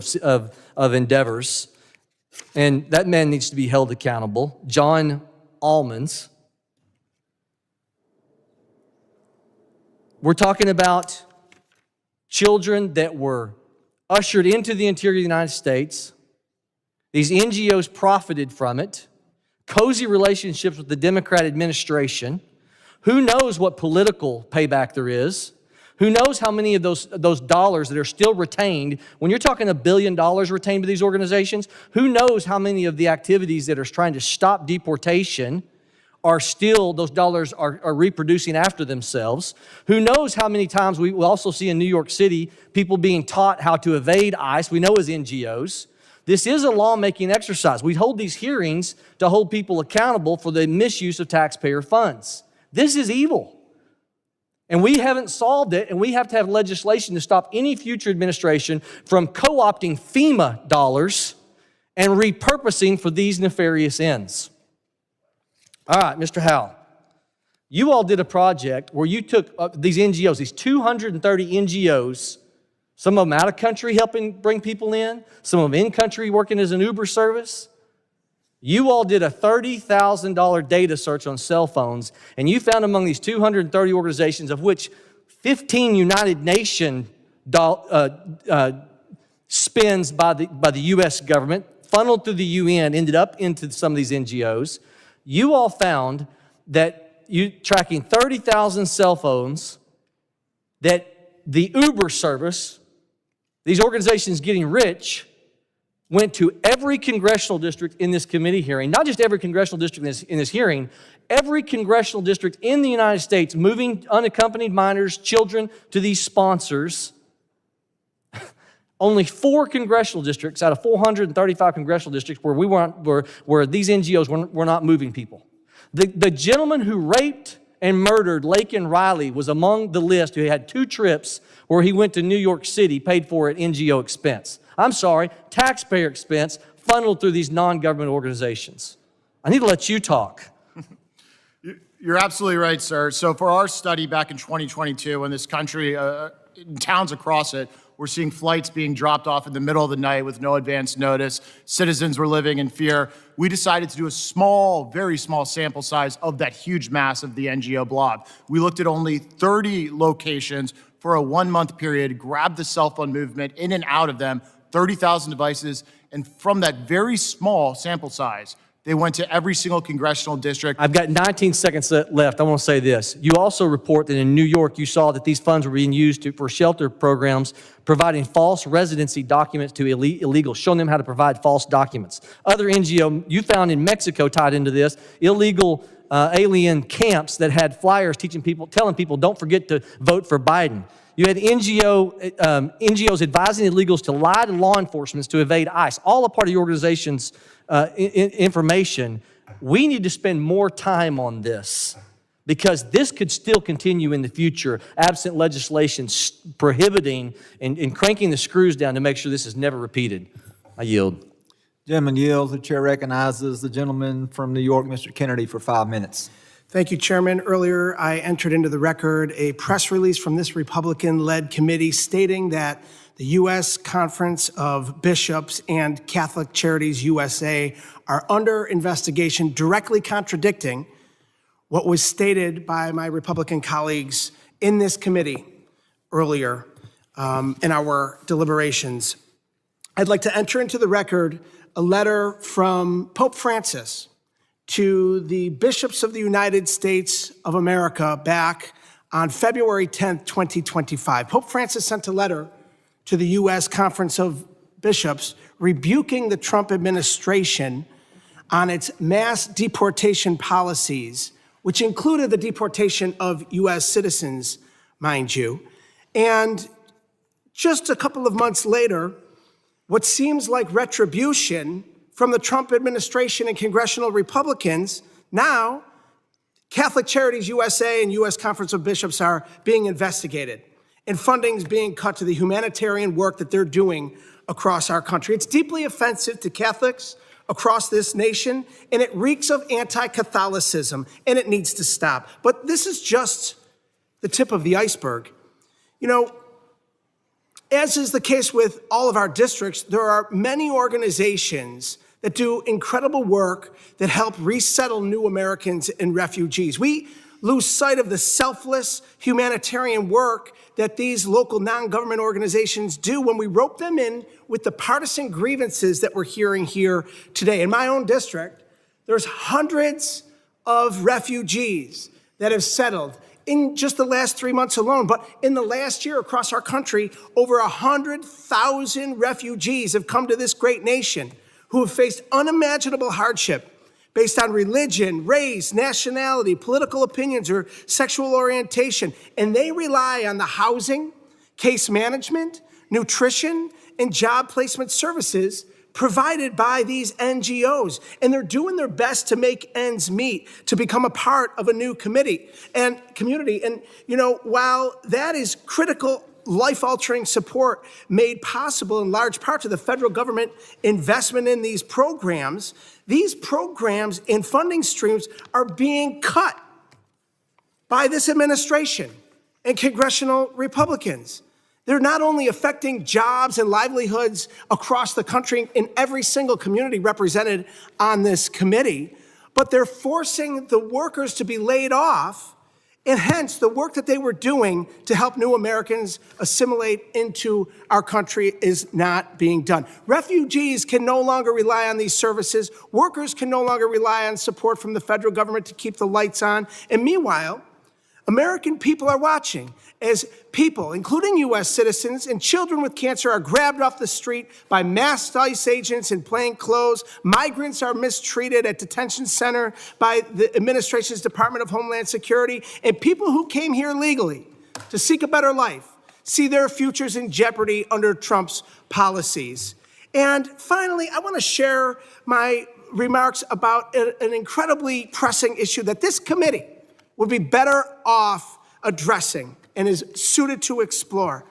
of Endeavors, and that man needs to be held accountable, John Almonds. We're talking about children that were ushered into the interior of the United States. These NGOs profited from it. Cozy relationships with the Democrat administration. Who knows what political payback there is? Who knows how many of those dollars that are still retained? When you're talking $1 billion retained by these organizations, who knows how many of the activities that are trying to stop deportation are still, those dollars are reproducing after themselves? Who knows how many times we will also see in New York City people being taught how to evade ICE, we know as NGOs. This is a lawmaking exercise. We hold these hearings to hold people accountable for the misuse of taxpayer funds. This is evil. And we haven't solved it, and we have to have legislation to stop any future administration from co-opting FEMA dollars and repurposing for these nefarious ends. All right, Mr. Howell, You all did a project where you took these NGOs, these 230 NGOs, some of them out of country helping bring people in, some of them in country working as an Uber service. You all did a $30,000 data search on cell phones, and you found among these 230 organizations, of which 15 United Nations spends by the U.S. government, funneled through the UN, ended up into some of these NGOs. You all found that you tracking 30,000 cell phones, that the Uber service, these organizations getting rich, went to every congressional district in this committee hearing, not just every congressional district in this hearing, every congressional district in the United States, moving unaccompanied minors, children to these sponsors. Only 4 congressional districts out of 435 congressional districts where these NGOs were not moving people. The gentleman who raped and murdered Laken Riley was among the list, who had 2 trips where he went to New York City, paid for at NGO expense. I'm sorry, taxpayer expense funneled through these non-government organizations. I need to let you talk. You're absolutely right, sir. So for our study back in 2022, in this country, in towns across it, we're seeing flights being dropped off in the middle of the night with no advance notice. Citizens were living in fear. We decided to do a small, very small sample size of that huge mass of the NGO blob. We looked at only 30 locations for a 1-month period, grabbed the cell phone movement in and out of them, 30,000 devices, and from that very small sample size, they went to every single congressional district. I've got 19 seconds left. I want to say this. You also report that in New York, you saw that these funds were being used for shelter programs, providing false residency documents to illegals, showing them how to provide false documents. Other NGO you found in Mexico tied into this, illegal alien camps that had flyers telling people, don't forget to vote for Biden. You had NGOs advising illegals to lie to law enforcement to evade ICE, all a part of the organization's information. We need to spend more time on this because this could still continue in the future, absent legislation prohibiting and cranking the screws down to make sure this is never repeated. I yield. Gentleman yields. The chair recognizes the gentleman from New York, Mr. Kennedy, for 5 minutes. Thank you, Chairman. Earlier, I entered into the record a press release from this Republican-led committee stating that the U.S. Conference of Bishops and Catholic Charities USA are under investigation, directly contradicting what was stated by my Republican colleagues in this committee earlier in our deliberations. I'd like to enter into the record a letter from Pope Francis to the bishops of the United States of America back on February 10th, 2025. Pope Francis sent a letter to the U.S. Conference of Bishops rebuking the Trump administration on its mass deportation policies, which included the deportation of U.S. citizens, mind you. And just a couple of months later, what seems like retribution from the Trump administration and congressional Republicans, now Catholic Charities USA and U.S. Conference of Bishops are being investigated, and funding is being cut to the humanitarian work that they're doing across our country. It's deeply offensive to Catholics across this nation, and it reeks of anti-Catholicism, and it needs to stop. But this is just the tip of the iceberg. You know, as is the case with all of our districts, there are many organizations that do incredible work that help resettle new Americans and refugees. We lose sight of the selfless humanitarian work that these local non-government organizations do when we rope them in with the partisan grievances that we're hearing here today. In my own district, there's hundreds of refugees that have settled in just the last 3 months alone. But in the last year across our country, over 100,000 refugees have come to this great nation who have faced unimaginable hardship based on religion, race, nationality, political opinions, or sexual orientation. And they rely on the housing, case management, nutrition, and job placement services provided by these NGOs. And they're doing their best to make ends meet, to become a part of a new community. And, you know, while that is critical, life-altering support made possible in large part to the federal government investment in these programs and funding streams are being cut by this administration and congressional Republicans. They're not only affecting jobs and livelihoods across the country in every single community represented on this committee, but they're forcing the workers to be laid off, and hence the work that they were doing to help new Americans assimilate into our country is not being done. Refugees can no longer rely on these services. Workers can no longer rely on support from the federal government to keep the lights on. And meanwhile, American people are watching as people, including U.S. citizens and children with cancer, are grabbed off the street by masked ICE agents in plain clothes. Migrants are mistreated at detention center by the administration's Department of Homeland Security. And people who came here legally to seek a better life see their futures in jeopardy under Trump's policies. And finally, I want to share my remarks about an incredibly pressing issue that this committee would be better off addressing and is suited to explore.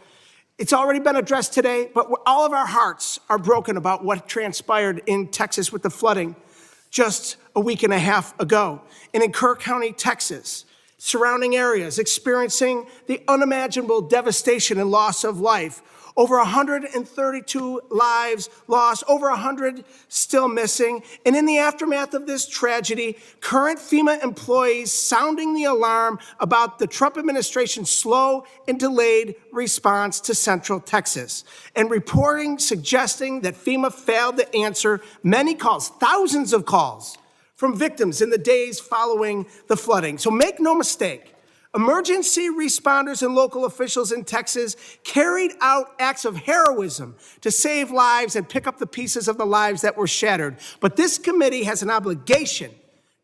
It's already been addressed today, but all of our hearts are broken about what transpired in Texas with the flooding just a week and a half ago. And in Kerr County, Texas, surrounding areas experiencing the unimaginable devastation and loss of life. Over 132 lives lost, over 100 still missing. And in the aftermath of this tragedy, current FEMA employees sounding the alarm about the Trump administration's slow and delayed response to Central Texas, and reporting suggesting that FEMA failed to answer many calls, thousands of calls from victims in the days following the flooding. So make no mistake, emergency responders and local officials in Texas carried out acts of heroism to save lives and pick up the pieces of the lives that were shattered. But this committee has an obligation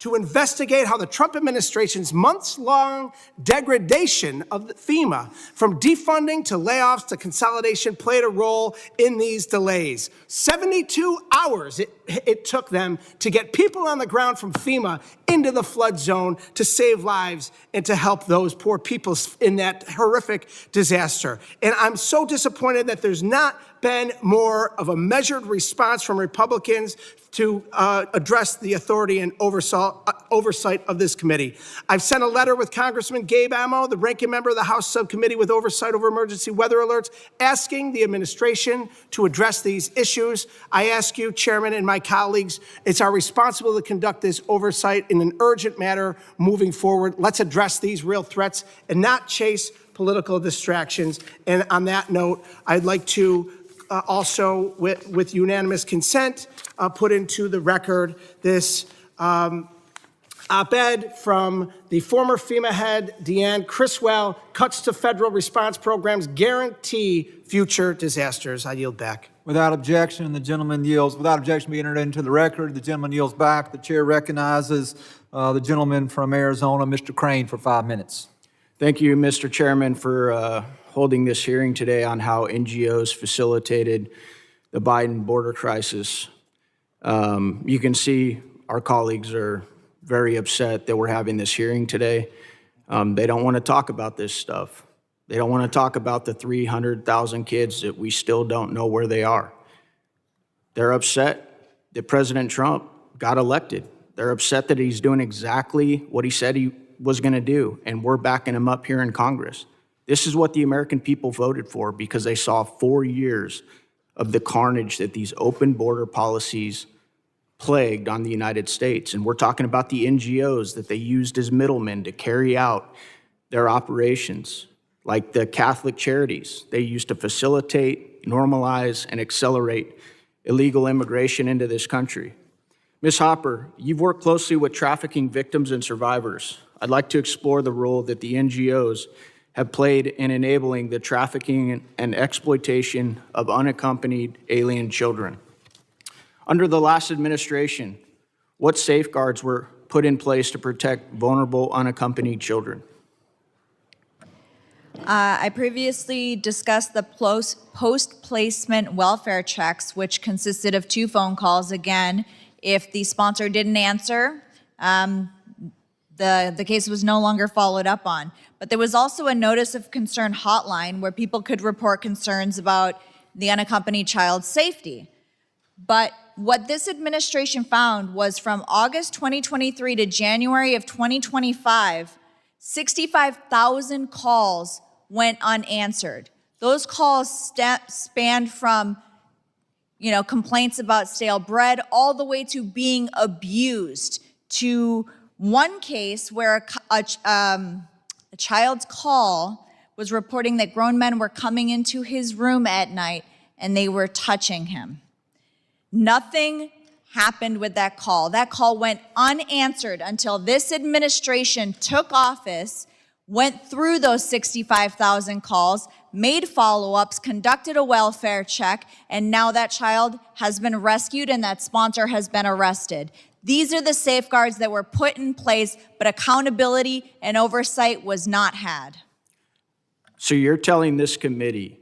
to investigate how the Trump administration's months-long degradation of the FEMA, from defunding to layoffs to consolidation, played a role in these delays. 72 hours it took them to get people on the ground from FEMA into the flood zone to save lives and to help those poor people in that horrific disaster. And I'm so disappointed that there's not been more of a measured response from Republicans to address the authority and oversight of this committee. I've sent a letter with Congressman Gabe Amo, the ranking member of the House Subcommittee with Oversight over Emergency Weather Alerts, asking the administration to address these issues. I ask you, Chairman, and my colleagues, it's our responsibility to conduct this oversight in an urgent manner moving forward. Let's address these real threats and not chase political distractions. And on that note, I'd like to also, with unanimous consent, put into the record this op-ed from the former FEMA head, Deanne Criswell. Cuts to federal response programs guarantee future disasters. I yield back. Without objection, the gentleman yields. Without objection, be entered into the record. The gentleman yields back. The chair recognizes the gentleman from Arizona, Mr. Crane, for 5 minutes. Thank you, Mr. Chairman, for holding this hearing today on how NGOs facilitated the Biden border crisis. You can see our colleagues are very upset that we're having this hearing today. They don't want to talk about this stuff. They don't want to talk about the 300,000 kids that we still don't know where they are. They're upset that President Trump got elected. They're upset that he's doing exactly what he said he was going to do, and we're backing him up here in Congress. This is what the American people voted for because they saw 4 years of the carnage that these open border policies plagued on the United States. And we're talking about the NGOs that they used as middlemen to carry out their operations, like the Catholic charities they used to facilitate, normalize, and accelerate illegal immigration into this country. Ms. Hopper, you've worked closely with trafficking victims and survivors. I'd like to explore the role that the NGOs have played in enabling the trafficking and exploitation of unaccompanied alien children. Under the last administration, what safeguards were put in place to protect vulnerable unaccompanied children? I previously discussed the post-placement welfare checks, which consisted of 2 phone calls. Again, if the sponsor didn't answer, the case was no longer followed up on. But there was also a notice of concern hotline where people could report concerns about the unaccompanied child's safety. But what this administration found was from August 2023 to January of 2025, 65,000 calls went unanswered. Those calls spanned from, complaints about stale bread all the way to being abused, to one case where a child's call was reporting that grown men were coming into his room at night and they were touching him. Nothing happened with that call. That call went unanswered until this administration took office, went through those 65,000 calls, made follow-ups, conducted a welfare check, and now that child has been rescued and that sponsor has been arrested. These are the safeguards that were put in place, but accountability and oversight was not had. So you're telling this committee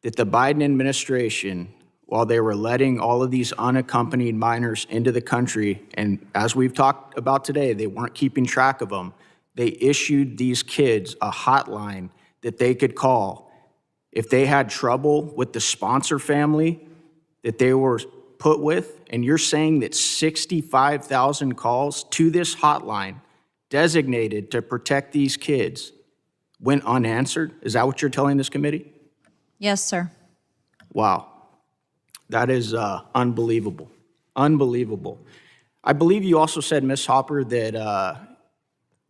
that the Biden administration, while they were letting all of these unaccompanied minors into the country, and as we've talked about today, they weren't keeping track of them, they issued these kids a hotline that they could call if they had trouble with the sponsor family that they were put with, and you're saying that 65,000 calls to this hotline designated to protect these kids went unanswered? Is that what you're telling this committee? Yes, sir. Wow. That is unbelievable. Unbelievable. I believe you also said, Ms. Hopper, that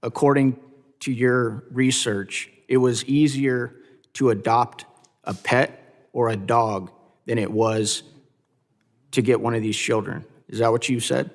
according to your research, it was easier to adopt a pet or a dog than it was to get one of these children. Is that what you said?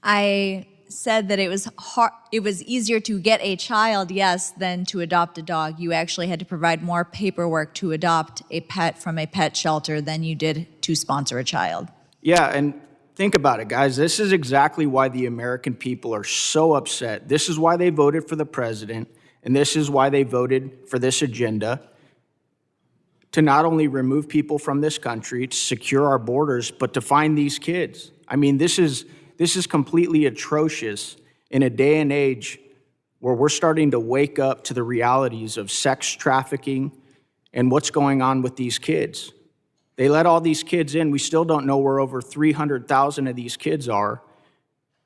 I said that it was easier to get a child, yes, than to adopt a dog. You actually had to provide more paperwork to adopt a pet from a pet shelter than you did to sponsor a child. Yeah, and think about it, guys. This is exactly why the American people are so upset. This is why they voted for the president, and this is why they voted for this agenda, to not only remove people from this country, to secure our borders, but to find these kids. I mean, this is completely atrocious in a day and age where we're starting to wake up to the realities of sex trafficking and what's going on with these kids. They let all these kids in. We still don't know where over 300,000 of these kids are.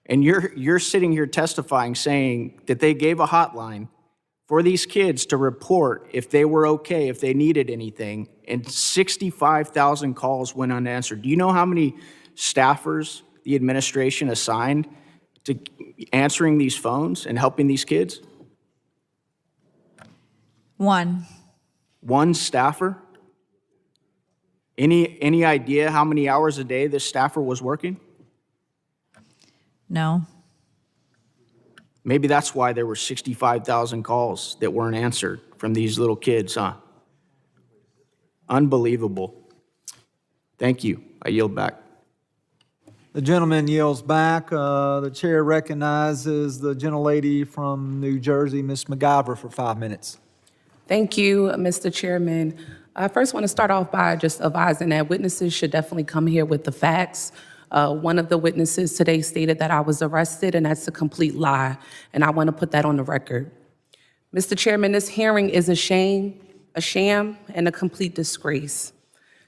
And you're sitting here testifying, saying that they gave a hotline for these kids to report if they were okay, if they needed anything, and 65,000 calls went unanswered. Do you know how many staffers the administration assigned to answering these phones and helping these kids? One. One staffer? Any idea how many hours a day this staffer was working? No. Maybe that's why there were 65,000 calls that weren't answered from these little kids, huh? Unbelievable. Thank you. I yield back. The gentleman yields back. The chair recognizes the gentlelady from New Jersey, Ms. McGivern, for 5 minutes. Thank you, Mr. Chairman. I first want to start off by just advising that witnesses should definitely come here with the facts. One of the witnesses today stated that I was arrested, and that's a complete lie, and I want to put that on the record. Mr. Chairman, this hearing is a shame, a sham, and a complete disgrace.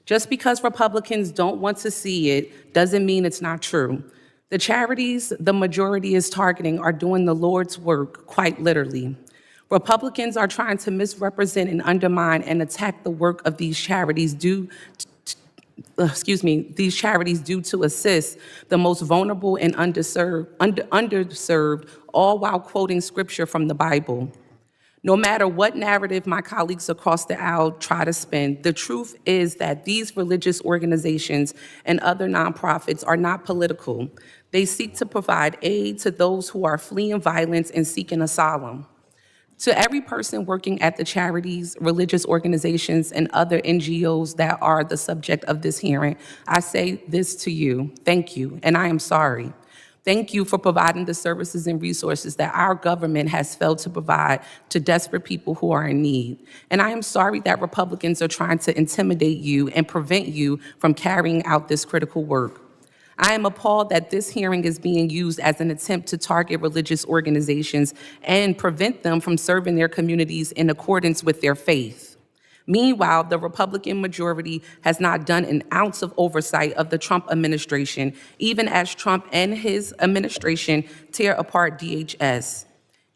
Just because Republicans don't want to see it doesn't mean it's not true. The charities the majority is targeting are doing the Lord's work, quite literally. Republicans are trying to misrepresent and undermine and attack the work of these charities due to assist the most vulnerable and underserved, all while quoting scripture from the Bible. No matter what narrative my colleagues across the aisle try to spin, the truth is that these religious organizations and other nonprofits are not political. They seek to provide aid to those who are fleeing violence and seeking asylum. To every person working at the charities, religious organizations, and other NGOs that are the subject of this hearing, I say this to you: thank you, and I am sorry. Thank you for providing the services and resources that our government has failed to provide to desperate people who are in need. And I am sorry that Republicans are trying to intimidate you and prevent you from carrying out this critical work. I am appalled that this hearing is being used as an attempt to target religious organizations and prevent them from serving their communities in accordance with their faith. Meanwhile, the Republican majority has not done an ounce of oversight of the Trump administration, even as Trump and his administration tear apart DHS.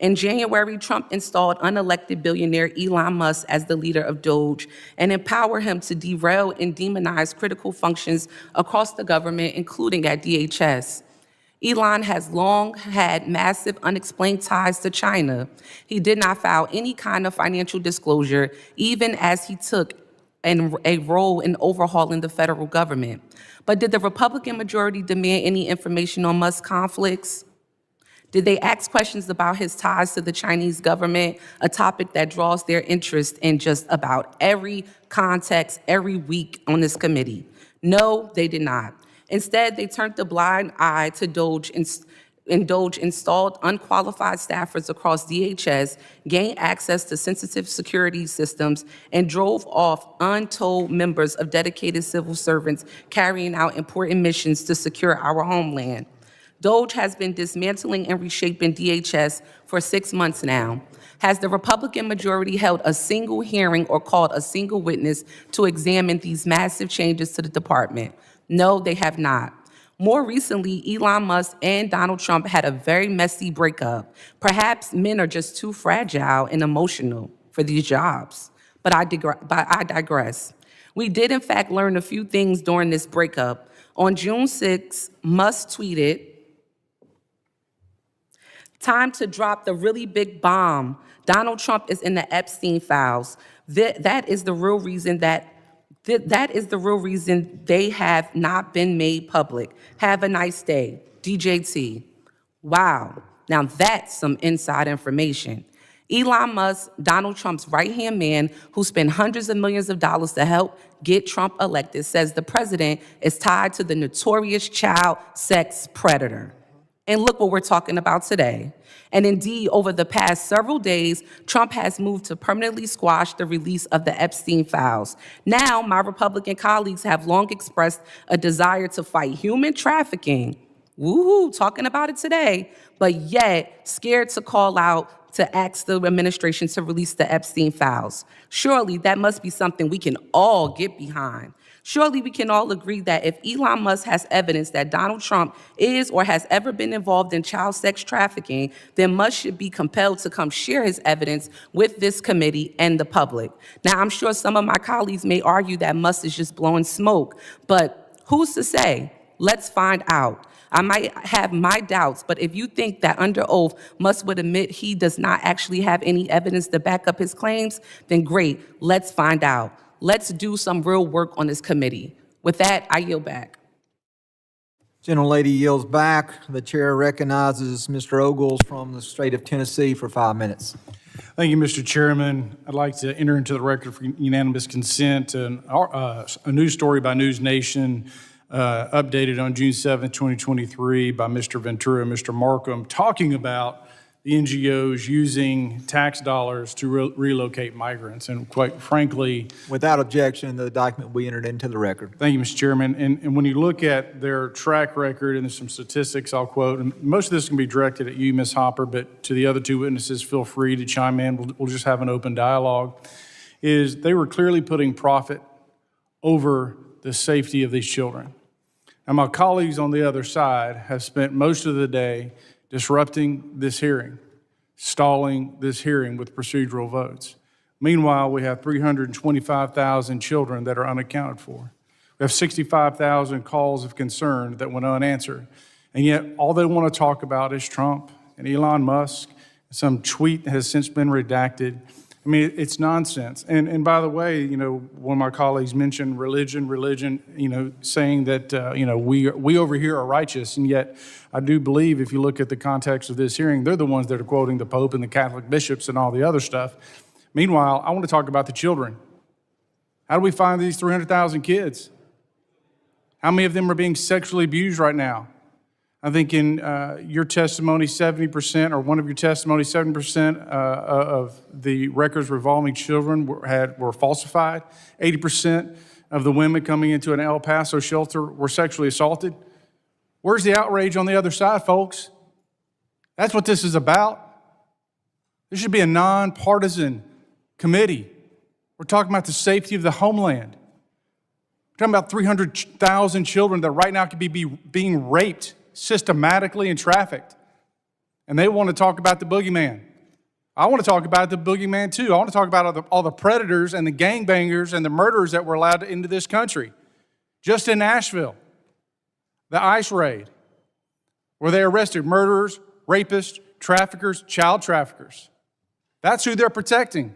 In January, Trump installed unelected billionaire Elon Musk as the leader of Doge and empowered him to derail and demonize critical functions across the government, including at DHS. Elon has long had massive unexplained ties to China. He did not file any kind of financial disclosure, even as he took a role in overhauling the federal government. But did the Republican majority demand any information on Musk's conflicts? Did they ask questions about his ties to the Chinese government, a topic that draws their interest in just about every context every week on this committee? No, they did not. Instead, they turned a blind eye to Doge, and Doge installed unqualified staffers across DHS, gained access to sensitive security systems, and drove off untold members of dedicated civil servants carrying out important missions to secure our homeland. Doge has been dismantling and reshaping DHS for 6 months now. Has the Republican majority held a single hearing or called a single witness to examine these massive changes to the department? No, they have not. More recently, Elon Musk and Donald Trump had a very messy breakup. Perhaps men are just too fragile and emotional for these jobs. But I digress. We did, in fact, learn a few things during this breakup. On June 6, Musk tweeted, "Time to drop the really big bomb. Donald Trump is in the Epstein files. That is the real reason they have not been made public. Have a nice day. DJT." Wow, now that's some inside information. Elon Musk, Donald Trump's right-hand man, who spent hundreds of millions of dollars to help get Trump elected, says the president is tied to the notorious child sex predator. And look what we're talking about today. And indeed, over the past several days, Trump has moved to permanently squash the release of the Epstein files. Now, my Republican colleagues have long expressed a desire to fight human trafficking. Woohoo, talking about it today, but yet scared to call out to ask the administration to release the Epstein files. Surely that must be something we can all get behind. Surely we can all agree that if Elon Musk has evidence that Donald Trump is or has ever been involved in child sex trafficking, then Musk should be compelled to come share his evidence with this committee and the public. Now, I'm sure some of my colleagues may argue that Musk is just blowing smoke, but who's to say? Let's find out. I might have my doubts, but if you think that under oath Musk would admit he does not actually have any evidence to back up his claims, then great, let's find out. Let's do some real work on this committee. With that, I yield back. Gentlelady yields back. The chair recognizes Mr. Ogles from the state of Tennessee for 5 minutes. Thank you, Mr. Chairman. I'd like to enter into the record for unanimous consent a news story by News Nation updated on June 7th, 2023 by Mr. Ventura and Mr. Markham, talking about the NGOs using tax dollars to relocate migrants. And quite frankly, without objection, the document will be entered into the record. Thank you, Mr. Chairman. And when you look at their track record, and there's some statistics I'll quote, and most of this can be directed at you, Ms. Hopper, but to the other two witnesses, feel free to chime in. We'll just have an open dialogue, is they were clearly putting profit over the safety of these children. And my colleagues on the other side have spent most of the day disrupting this hearing, stalling this hearing with procedural votes. Meanwhile, we have 325,000 children that are unaccounted for. We have 65,000 calls of concern that went unanswered. And yet, all they want to talk about is Trump and Elon Musk. Some tweet has since been redacted. I mean, it's nonsense. And by the way, one of my colleagues mentioned religion, saying that, we over here are righteous. And yet I do believe if you look at the context of this hearing, they're the ones that are quoting the Pope and the Catholic bishops and all the other stuff. Meanwhile, I want to talk about the children. How do we find these 300,000 kids? How many of them are being sexually abused right now? I think in your testimony, 70%, or one of your testimonies, 70% of the records revolving children were falsified. 80% of the women coming into an El Paso shelter were sexually assaulted. Where's the outrage on the other side, folks? That's what this is about. This should be a nonpartisan committee. We're talking about the safety of the homeland. We're talking about 300,000 children that right now could be being raped systematically and trafficked. And they want to talk about the boogeyman. I want to talk about the boogeyman too. I want to talk about all the predators and the gangbangers and the murderers that were allowed into this country. Just in Nashville, the ICE raid, where they arrested murderers, rapists, traffickers, child traffickers. That's who they're protecting.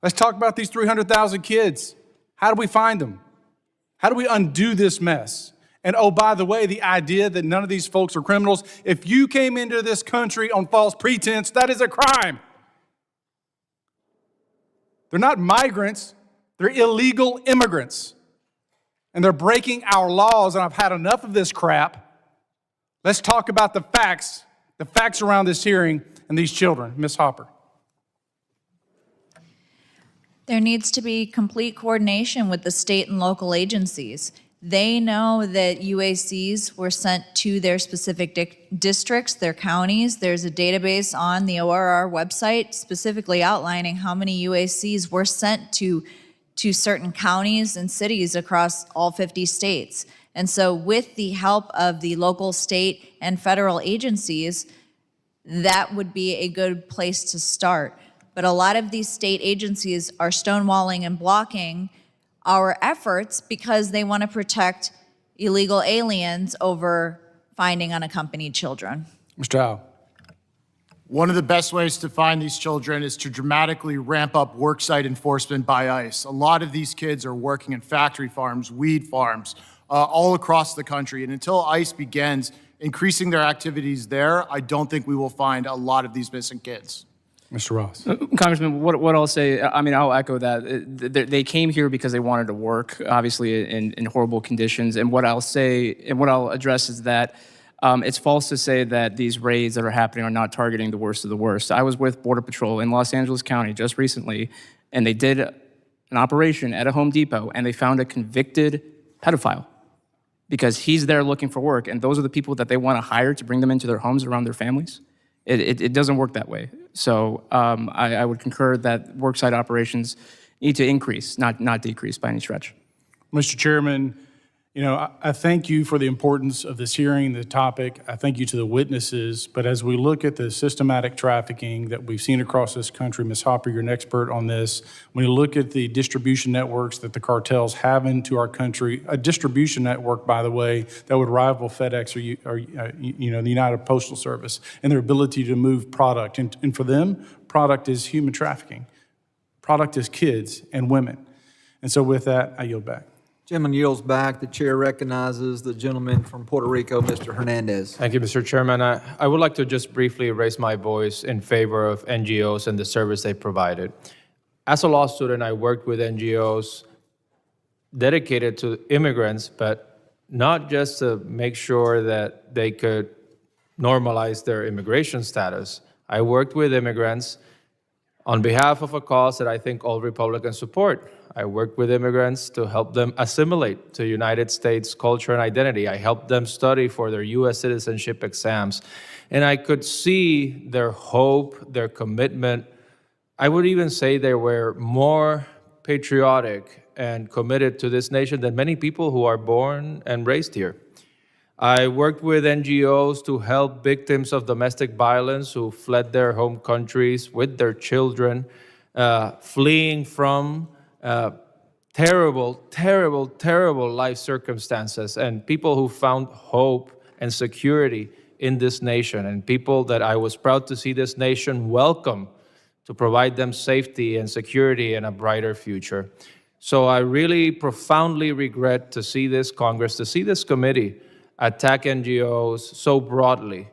Let's talk about these 300,000 kids. How do we find them? How do we undo this mess? And oh, by the way, the idea that none of these folks are criminals, if you came into this country on false pretense, that is a crime. They're not migrants, they're illegal immigrants. And they're breaking our laws, and I've had enough of this crap. Let's talk about the facts around this hearing and these children. Ms. Hopper. There needs to be complete coordination with the state and local agencies. They know that UACs were sent to their specific districts, their counties. There's a database on the ORR website specifically outlining how many UACs were sent to certain counties and cities across all 50 states. And so with the help of the local, state, and federal agencies, that would be a good place to start. But a lot of these state agencies are stonewalling and blocking our efforts because they want to protect illegal aliens over finding unaccompanied children. Mr. Howe. One of the best ways to find these children is to dramatically ramp up worksite enforcement by ICE. A lot of these kids are working in factory farms, weed farms, all across the country. And until ICE begins increasing their activities there, I don't think we will find a lot of these missing kids. Mr. Ross. Congressman, what I'll say, I mean, I'll echo that. They came here because they wanted to work, obviously in horrible conditions. And what I'll say, and what I'll address is that it's false to say that these raids that are happening are not targeting the worst of the worst. I was with Border Patrol in Los Angeles County just recently, and they did an operation at a Home Depot, and they found a convicted pedophile because he's there looking for work, and those are the people that they want to hire to bring them into their homes around their families. It doesn't work that way. So I would concur that worksite operations need to increase, not decrease by any stretch. Mr. Chairman, you know, I thank you for the importance of this hearing, the topic. I thank you to the witnesses. But as we look at the systematic trafficking that we've seen across this country, Ms. Hopper, you're an expert on this. When you look at the distribution networks that the cartels have into our country, a distribution network, by the way, that would rival FedEx or the United Postal Service, and their ability to move product. And for them, product is human trafficking. Product is kids and women. And so with that, I yield back. Gentleman yields back. The chair recognizes the gentleman from Puerto Rico, Mr. Hernandez. Thank you, Mr. Chairman. I would like to just briefly raise my voice in favor of NGOs and the service they provided. As a law student, I worked with NGOs dedicated to immigrants, but not just to make sure that they could normalize their immigration status. I worked with immigrants on behalf of a cause that I think all Republicans support. I worked with immigrants to help them assimilate to United States culture and identity. I helped them study for their U.S. citizenship exams. And I could see their hope, their commitment. I would even say they were more patriotic and committed to this nation than many people who are born and raised here. I worked with NGOs to help victims of domestic violence who fled their home countries with their children, fleeing from terrible, terrible, terrible life circumstances, and people who found hope and security in this nation, and people that I was proud to see this nation welcome to provide them safety and security and a brighter future. So I really profoundly regret to see this Congress, to see this committee attack NGOs so broadly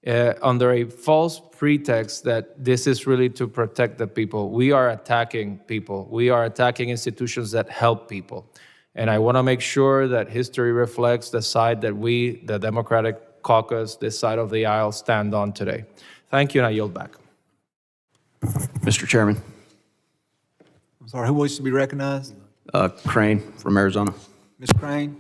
under a false pretext that this is really to protect the people. We are attacking people. We are attacking institutions that help people. And I want to make sure that history reflects the side that we, the Democratic caucus, this side of the aisle, stand on today. Thank you, and I yield back. Mr. Chairman. I'm sorry, who wishes to be recognized? Crane from Arizona. Ms. Crane?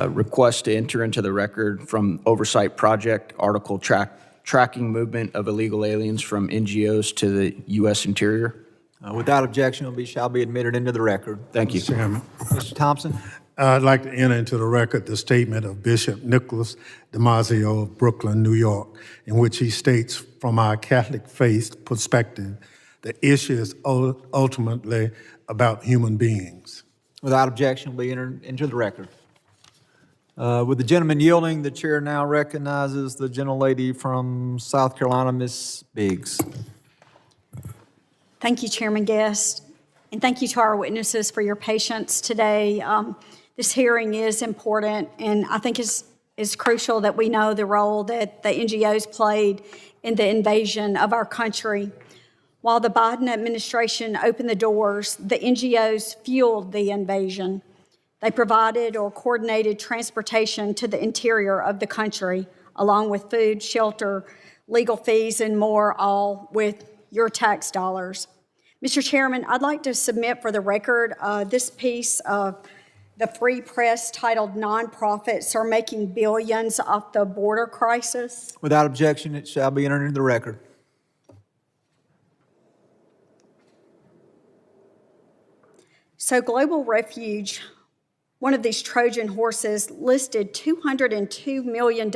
Request to enter into the record from Oversight Project article tracking movement of illegal aliens from NGOs to the U.S. Interior. Without objection, shall be admitted into the record. Thank you. Mr. Thompson? I'd like to enter into the record the statement of Bishop Nicholas DiMaggio of Brooklyn, New York, in which he states, from our Catholic faith perspective, the issue is ultimately about human beings. Without objection, will be entered into the record. With the gentleman yielding, the chair now recognizes the gentlelady from South Carolina, Ms. Biggs. Thank you, Chairman Guest, and thank you to our witnesses for your patience today. This hearing is important, and I think it's crucial that we know the role that the NGOs played in the invasion of our country. While the Biden administration opened the doors, the NGOs fueled the invasion. They provided or coordinated transportation to the interior of the country, along with food, shelter, legal fees, and more, all with your tax dollars. Mr. Chairman, I'd like to submit for the record this piece of the Free Press titled "Nonprofits Are Making Billions Off the Border Crisis." Without objection, it shall be entered into the record. So Global Refuge, one of these Trojan horses, listed $202 million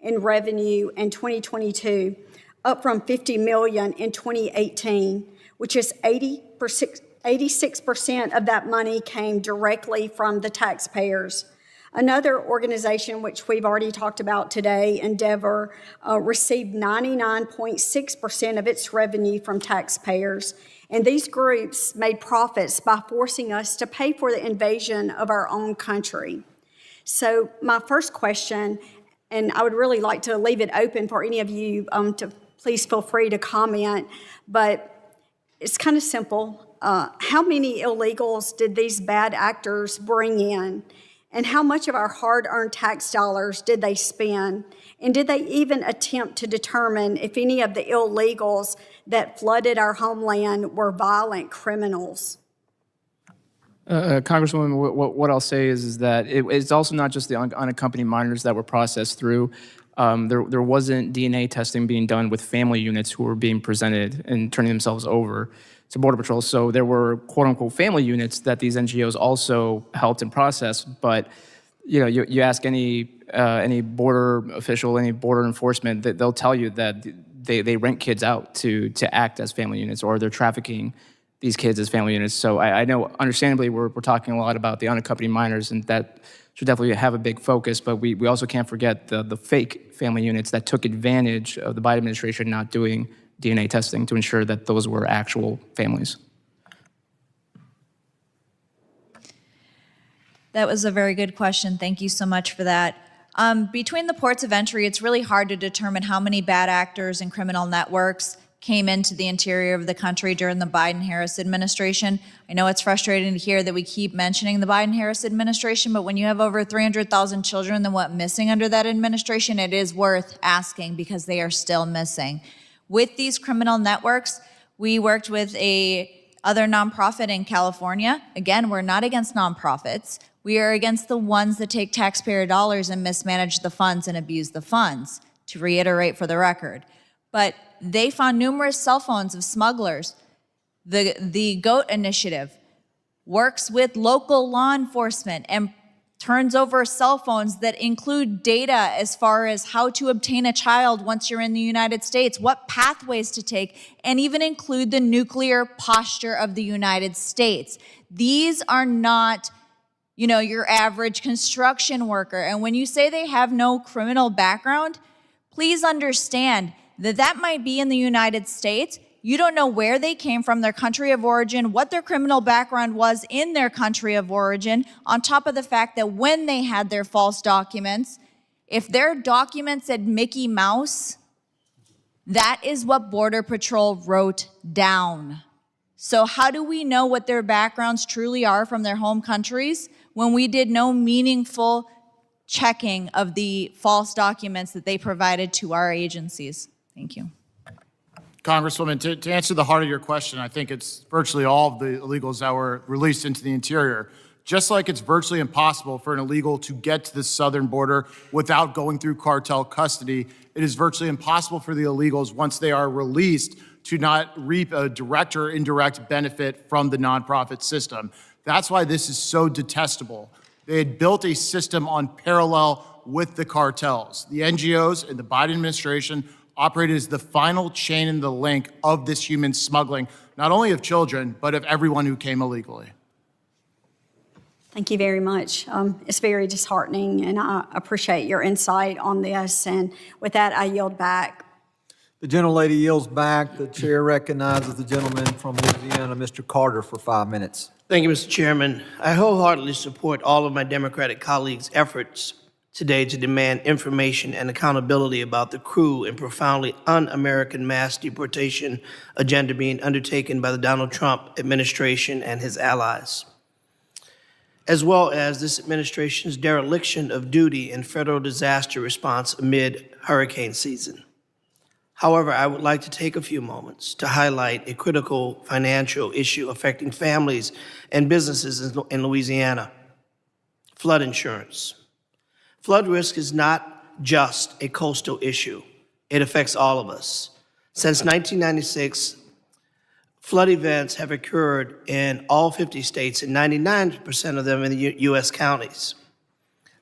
in revenue in 2022, up from $50 million in 2018, which is 86% of that money came directly from the taxpayers. Another organization, which we've already talked about today, Endeavor, received 99.6% of its revenue from taxpayers. And these groups made profits by forcing us to pay for the invasion of our own country. So my first question, and I would really like to leave it open for any of you to please feel free to comment, but it's kind of simple. How many illegals did these bad actors bring in? And how much of our hard-earned tax dollars did they spend? And did they even attempt to determine if any of the illegals that flooded our homeland were violent criminals? Congresswoman, what I'll say is that it's also not just the unaccompanied minors that were processed through. There wasn't DNA testing being done with family units who were being presented and turning themselves over to Border Patrol. So there were quote-unquote family units that these NGOs also helped and processed. But you ask any border official, any border enforcement, they'll tell you that they rent kids out to act as family units, or they're trafficking these kids as family units. So I know, understandably, we're talking a lot about the unaccompanied minors, and that should definitely have a big focus. But we also can't forget the fake family units that took advantage of the Biden administration not doing DNA testing to ensure that those were actual families. That was a very good question. Thank you so much for that. Between the ports of entry, it's really hard to determine how many bad actors and criminal networks came into the interior of the country during the Biden-Harris administration. I know it's frustrating to hear that we keep mentioning the Biden-Harris administration, but when you have over 300,000 children that went missing under that administration, it is worth asking because they are still missing. With these criminal networks, we worked with other nonprofit in California. Again, we're not against nonprofits. We are against the ones that take taxpayer dollars and mismanage the funds and abuse the funds, to reiterate for the record. But they found numerous cell phones of smugglers. The GOAT initiative works with local law enforcement and turns over cell phones that include data as far as how to obtain a child once you're in the United States, what pathways to take, and even include the nuclear posture of the United States. These are not, your average construction worker. And when you say they have no criminal background, please understand that might be in the United States. You don't know where they came from, their country of origin, what their criminal background was in their country of origin, on top of the fact that when they had their false documents, if their documents said Mickey Mouse, that is what Border Patrol wrote down. So how do we know what their backgrounds truly are from their home countries when we did no meaningful checking of the false documents that they provided to our agencies? Thank you. Congresswoman, to answer the heart of your question, I think it's virtually all of the illegals that were released into the interior. Just like it's virtually impossible for an illegal to get to the southern border without going through cartel custody, it is virtually impossible for the illegals, once they are released, to not reap a direct or indirect benefit from the nonprofit system. That's why this is so detestable. They had built a system on parallel with the cartels. The NGOs and the Biden administration operated as the final chain in the link of this human smuggling, not only of children, but of everyone who came illegally. Thank you very much. It's very disheartening, and I appreciate your insight on this. And with that, I yield back. The gentlelady yields back. The chair recognizes the gentleman from Louisiana, Mr. Carter, for 5 minutes. Thank you, Mr. Chairman. I wholeheartedly support all of my Democratic colleagues' efforts today to demand information and accountability about the cruel and profoundly un-American mass deportation agenda being undertaken by the Donald Trump administration and his allies, as well as this administration's dereliction of duty in federal disaster response amid hurricane season. However, I would like to take a few moments to highlight a critical financial issue affecting families and businesses in Louisiana: flood insurance. Flood risk is not just a coastal issue. It affects all of us. Since 1996, flood events have occurred in all 50 states and 99% of them in the U.S. counties.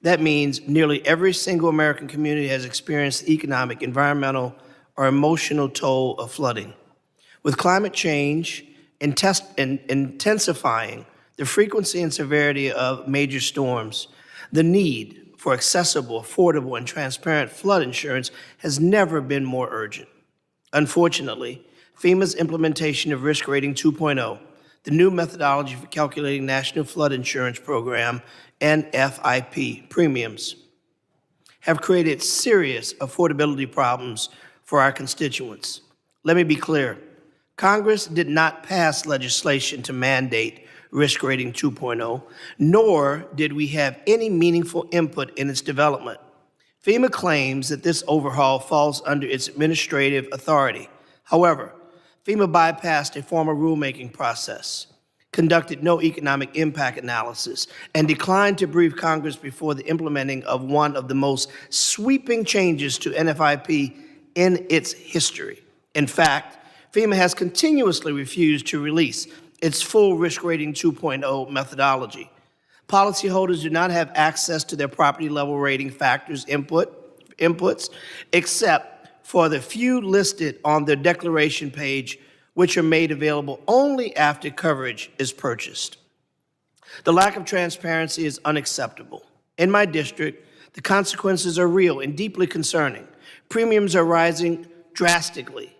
That means nearly every single American community has experienced the economic, environmental, or emotional toll of flooding. With climate change intensifying the frequency and severity of major storms, the need for accessible, affordable, and transparent flood insurance has never been more urgent. Unfortunately, FEMA's implementation of Risk Rating 2.0, the new methodology for calculating National Flood Insurance Program, NFIP premiums, have created serious affordability problems for our constituents. Let me be clear. Congress did not pass legislation to mandate Risk Rating 2.0, nor did we have any meaningful input in its development. FEMA claims that this overhaul falls under its administrative authority. However, FEMA bypassed a formal rulemaking process, conducted no economic impact analysis, and declined to brief Congress before the implementing of one of the most sweeping changes to NFIP in its history. In fact, FEMA has continuously refused to release its full Risk Rating 2.0 methodology. Policyholders do not have access to their property level rating factors inputs, except for the few listed on their declaration page, which are made available only after coverage is purchased. The lack of transparency is unacceptable. In my district, the consequences are real and deeply concerning. Premiums are rising drastically,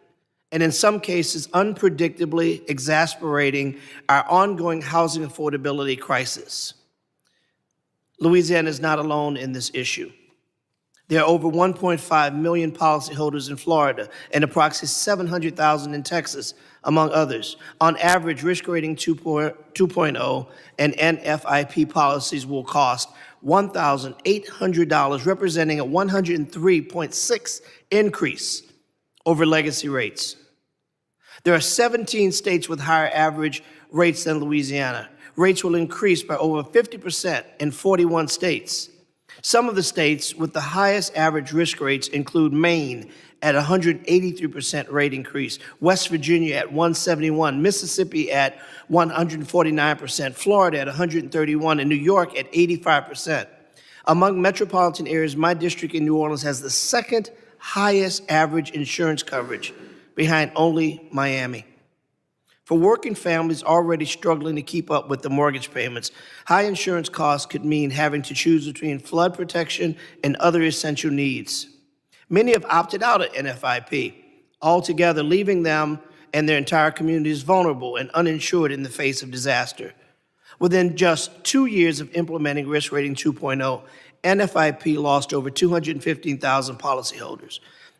and in some cases, unpredictably exasperating our ongoing housing affordability crisis. Louisiana is not alone in this issue. There are over 1.5 million policyholders in Florida and approximately 700,000 in Texas, among others. On average, Risk Rating 2.0 and NFIP policies will cost $1,800, representing a 103.6% increase over legacy rates. There are 17 states with higher average rates than Louisiana. Rates will increase by over 50% in 41 states. Some of the states with the highest average risk rates include Maine at 183% rate increase, West Virginia at 171%, Mississippi at 149%, Florida at 131%, and New York at 85%. Among metropolitan areas, my district in New Orleans has the second highest average insurance coverage, behind only Miami. For working families already struggling to keep up with the mortgage payments, high insurance costs could mean having to choose between flood protection and other essential needs. Many have opted out of NFIP altogether, leaving them and their entire communities vulnerable and uninsured in the face of disaster. Within just 2 years of implementing Risk Rating 2.0, NFIP lost over 215,000 policyholders,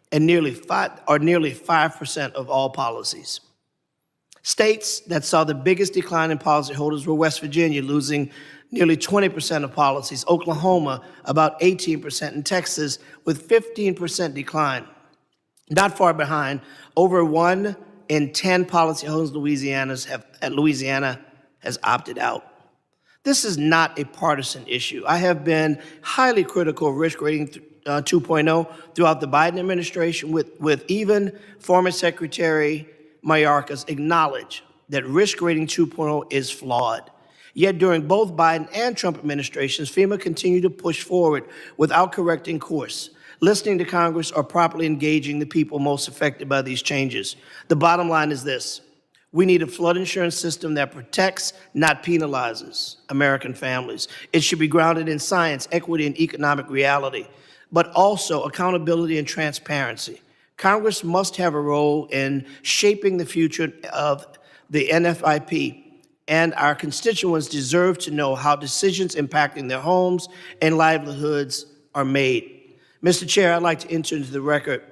and nearly 5% of all policies. States that saw the biggest decline in policyholders were West Virginia, losing nearly 20% of policies, Oklahoma about 18%, and Texas with 15% decline. Not far behind, over 1 in 10 policyholders in Louisiana has opted out. This is not a partisan issue. I have been highly critical of Risk Rating 2.0 throughout the Biden administration, with even former Secretary Mayorkas acknowledge that Risk Rating 2.0 is flawed. Yet during both Biden and Trump administrations, FEMA continued to push forward without correcting course, listening to Congress, or properly engaging the people most affected by these changes. The bottom line is this: we need a flood insurance system that protects, not penalizes, American families. It should be grounded in science, equity, and economic reality, but also accountability and transparency. Congress must have a role in shaping the future of the NFIP, and our constituents deserve to know how decisions impacting their homes and livelihoods are made. Mr. Chair, I'd like to enter into the record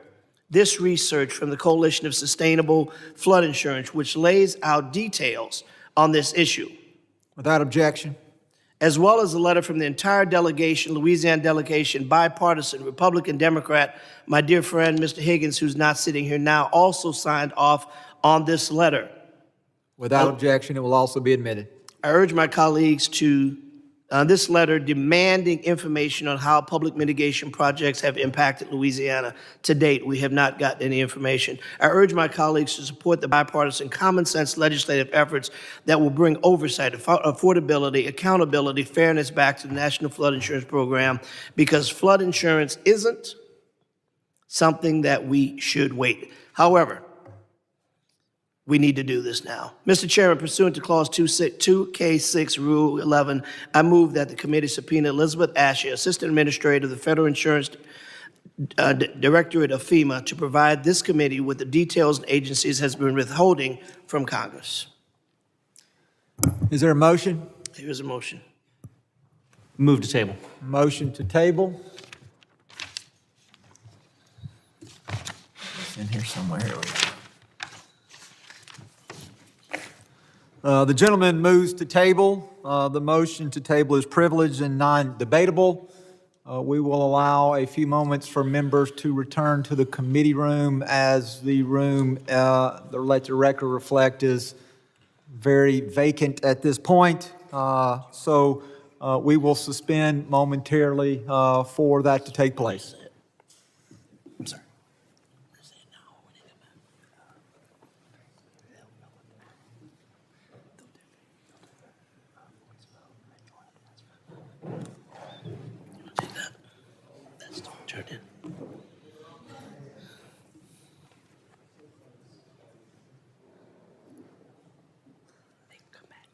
this research from the Coalition of Sustainable Flood Insurance, which lays out details on this issue. Without objection. As well as a letter from the entire delegation, Louisiana delegation, bipartisan, Republican, Democrat. My dear friend, Mr. Higgins, who's not sitting here now, also signed off on this letter. Without objection, it will also be admitted. I urge my colleagues to, this letter demanding information on how public mitigation projects have impacted Louisiana. To date, we have not gotten any information. I urge my colleagues to support the bipartisan common sense legislative efforts that will bring oversight, affordability, accountability, fairness back to the National Flood Insurance Program, because flood insurance isn't something that we should wait. However, we need to do this now. Mr. Chairman, pursuant to Clause 2K6, Rule 11, I move that the committee subpoena Elizabeth Asher, Assistant Administrator of the Federal Insurance Directorate of FEMA, to provide this committee with the details and agencies has been withholding from Congress. Is there a motion? Here is a motion. Move to table. Motion to table. It's in here somewhere. Here we go. The gentleman moves to table. The motion to table is privileged and non-debatable. We will allow a few moments for members to return to the committee room, as the room, let the record reflect, is very vacant at this point. So we will suspend momentarily for that to take place. I'm sorry. Turn in. Come back.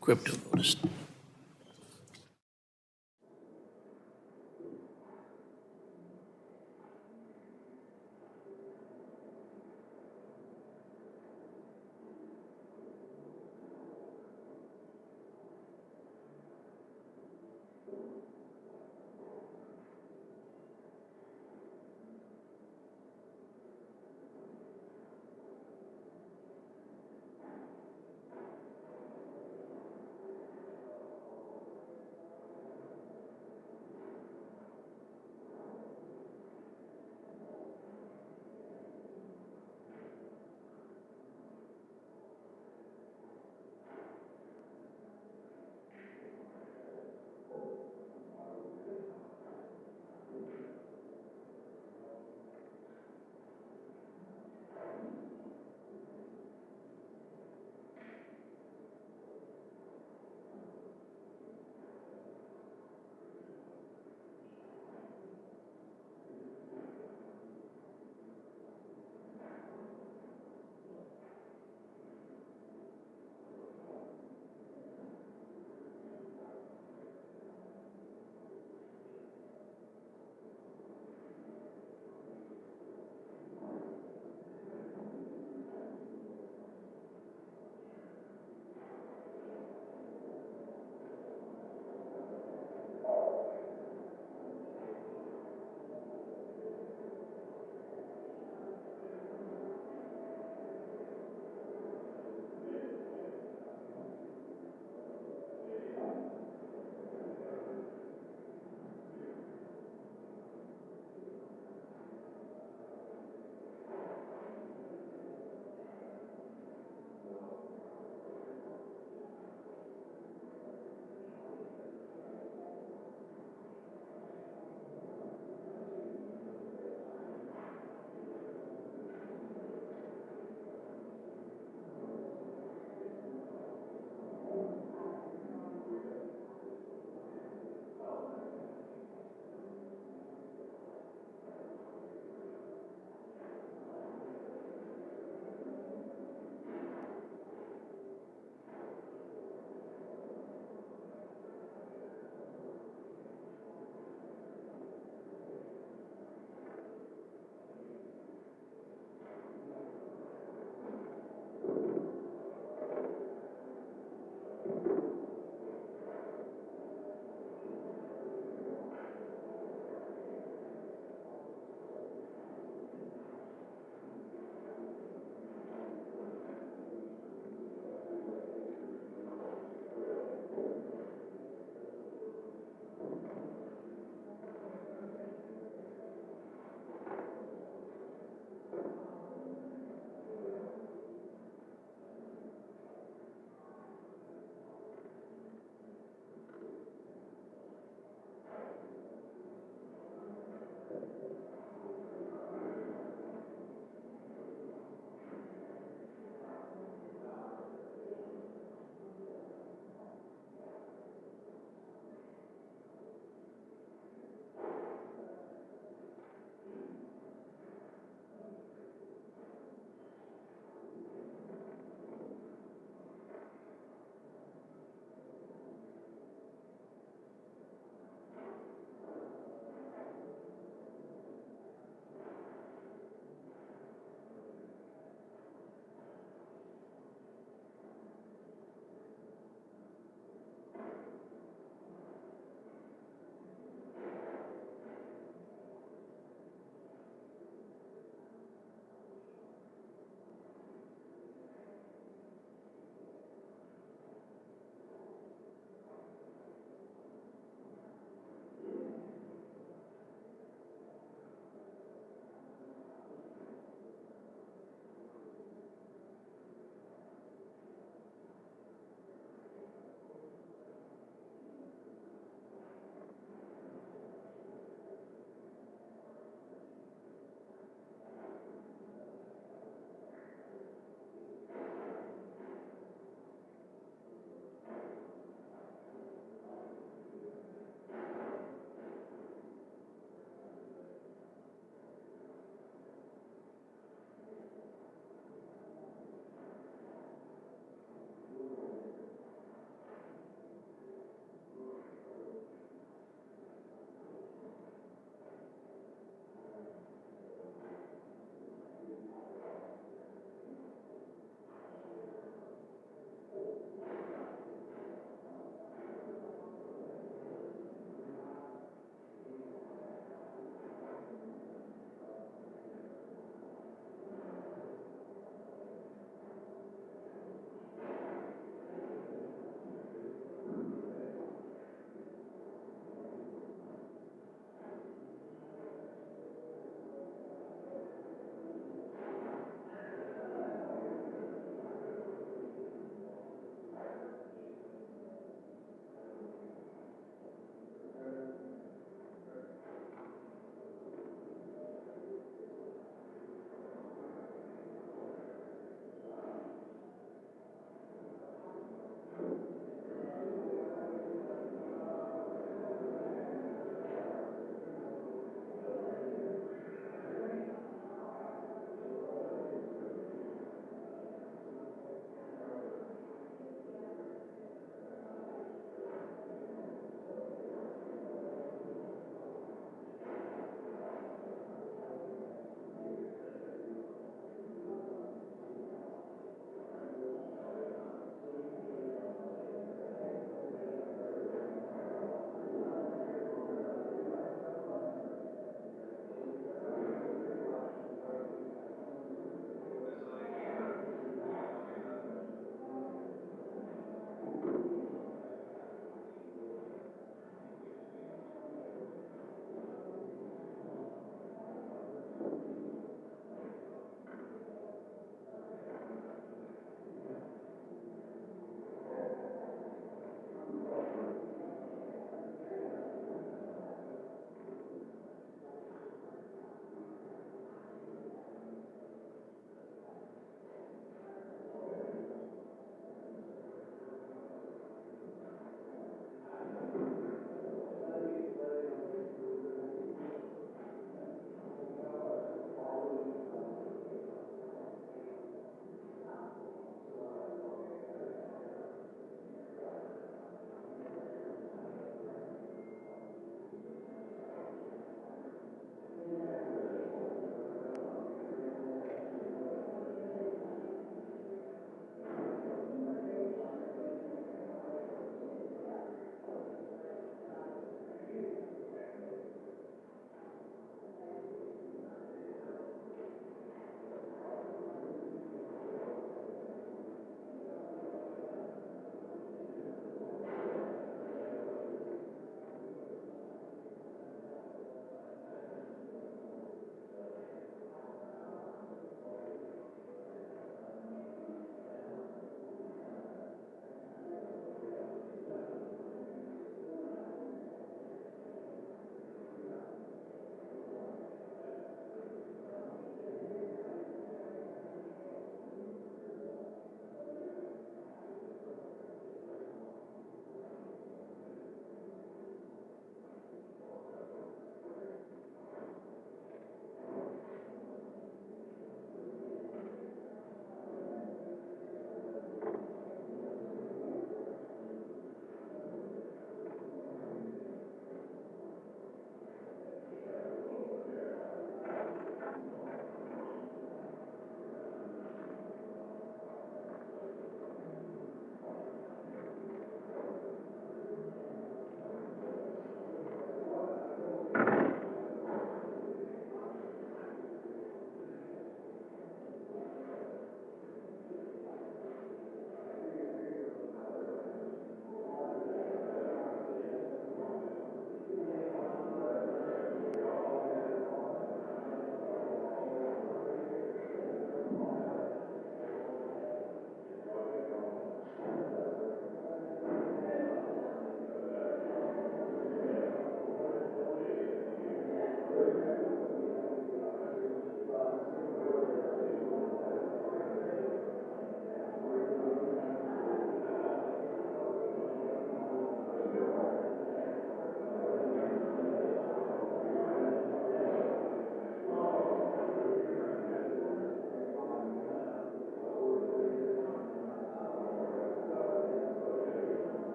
Crypto voters.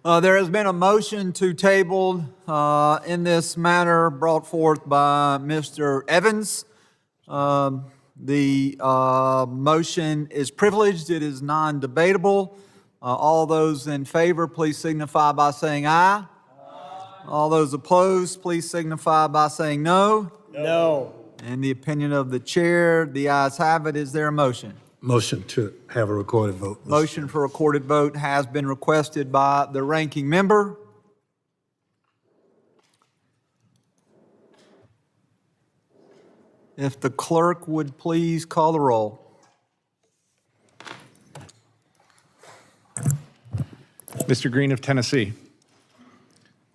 There has been a motion to table in this matter brought forth by Mr. Evans. The motion is privileged. It is non-debatable. All those in favor, please signify by saying aye. All those opposed, please signify by saying no. No. In the opinion of the chair, the ayes have it. Is there a motion? Motion to have a recorded vote. Mr. Motion for recorded vote has been requested by the ranking member. If the clerk would please call the roll. Mr. Green of Tennessee.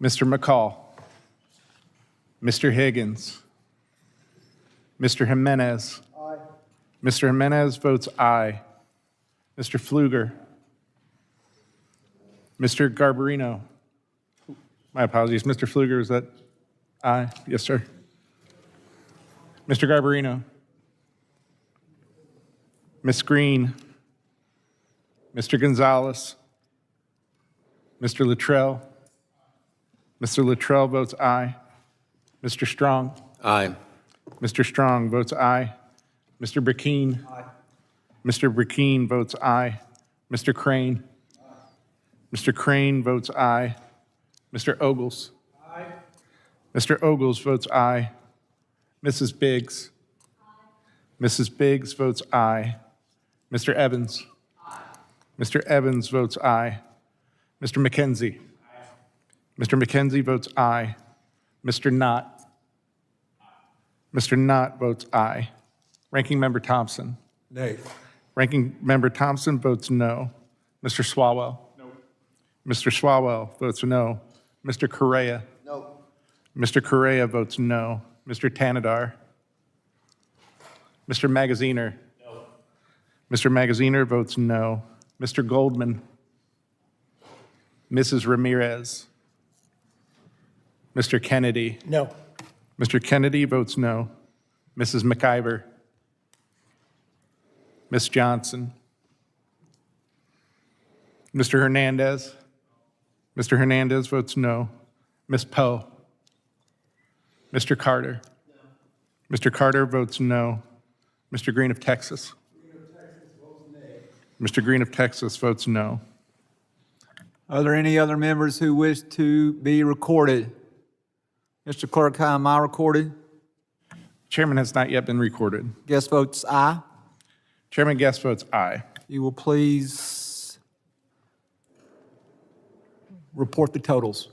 Mr. McCall. Mr. Higgins. Mr. Jimenez. Aye. Mr. Jimenez votes aye. Mr. Pfluger. Mr. Garbarino. My apologies. Mr. Pfluger, is that aye? Yes, sir. Mr. Garbarino. Ms. Green. Mr. Gonzalez. Mr. Luttrell. Mr. Luttrell votes aye. Mr. Strong. Aye. Mr. Strong votes aye. Mr. Burkeen. Aye. Mr. Burkeen votes aye. Mr. Crane. Aye. Mr. Crane votes aye. Mr. Ogles. Aye. Mr. Ogles votes aye. Mrs. Biggs. Aye. Mrs. Biggs votes aye. Mr. Evans. Aye. Mr. Evans votes aye. Mr. McKenzie. Aye. Mr. McKenzie votes aye. Mr. Knott. Mr. Knott votes aye. Ranking Member Thompson. Nay. Ranking Member Thompson votes no. Mr. Swalwell. No. Mr. Swalwell votes no. Mr. Correa. No. Mr. Correa votes no. Mr. Tanadar. Mr. Magaziner. No. Mr. Magaziner votes no. Mr. Goldman. Mrs. Ramirez. Mr. Kennedy. No. Mr. Kennedy votes no. Mrs. McIver. Ms. Johnson. Mr. Hernandez. Mr. Hernandez votes no. Ms. Poe. Mr. Carter. No. Mr. Carter votes no. Mr. Green of Texas. Mr. Green of Texas votes no. Are there any other members who wish to be recorded? Mr. Clerk, how am I recorded? Chairman has not yet been recorded. Guest votes aye. Chairman Guest votes aye. You will please report the totals.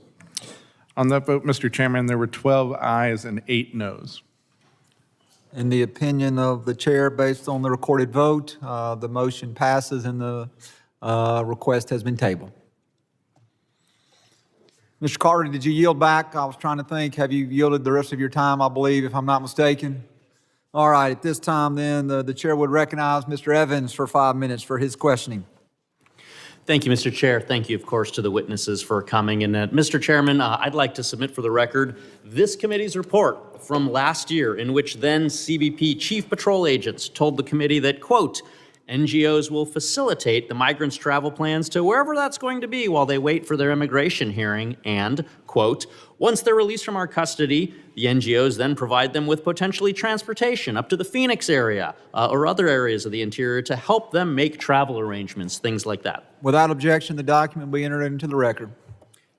On that vote, Mr. Chairman, there were 12 ayes and 8 noes. In the opinion of the chair, based on the recorded vote, the motion passes and the request has been tabled. Mr. Carter, did you yield back? I was trying to think. Have you yielded the rest of your time, I believe, if I'm not mistaken? All right, at this time, then, the chair would recognize Mr. Evans for 5 minutes for his questioning. Thank you, Mr. Chair. Thank you, of course, to the witnesses for coming. And Mr. Chairman, I'd like to submit for the record this committee's report from last year, in which then CBP Chief Patrol agents told the committee that, quote, NGOs will facilitate the migrants' travel plans to wherever that's going to be while they wait for their immigration hearing, and, quote, once they're released from our custody, the NGOs then provide them with potentially transportation up to the Phoenix area or other areas of the interior to help them make travel arrangements, things like that. Without objection, the document be entered into the record.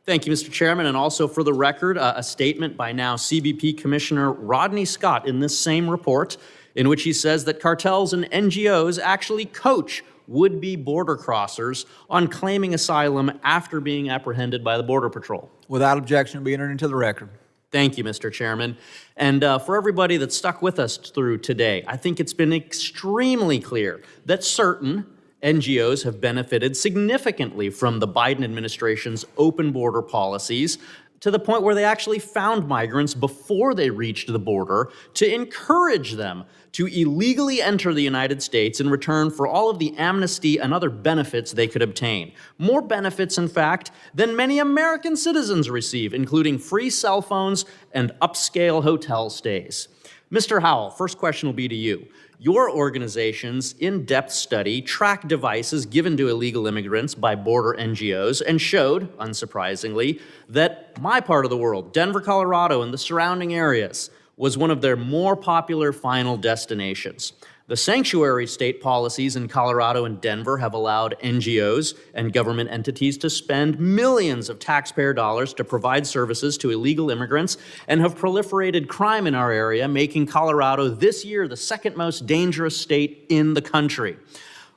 Thank you, Mr. Chairman. And also for the record, a statement by now CBP Commissioner Rodney Scott in this same report, in which he says that cartels and NGOs actually coach would-be border crossers on claiming asylum after being apprehended by the Border Patrol. Without objection, be entered into the record. Thank you, Mr. Chairman. And for everybody that stuck with us through today, I think it's been extremely clear that certain NGOs have benefited significantly from the Biden administration's open border policies, to the point where they actually found migrants before they reached the border to encourage them to illegally enter the United States in return for all of the amnesty and other benefits they could obtain. More benefits, in fact, than many American citizens receive, including free cell phones and upscale hotel stays. Mr. Howell, first question will be to you. your organization's in-depth study tracked devices given to illegal immigrants by border NGOs and showed, unsurprisingly, that my part of the world, Denver, Colorado, and the surrounding areas, was one of their more popular final destinations. The sanctuary state policies in Colorado and Denver have allowed NGOs and government entities to spend millions of taxpayer dollars to provide services to illegal immigrants and have proliferated crime in our area, making Colorado this year the second most dangerous state in the country.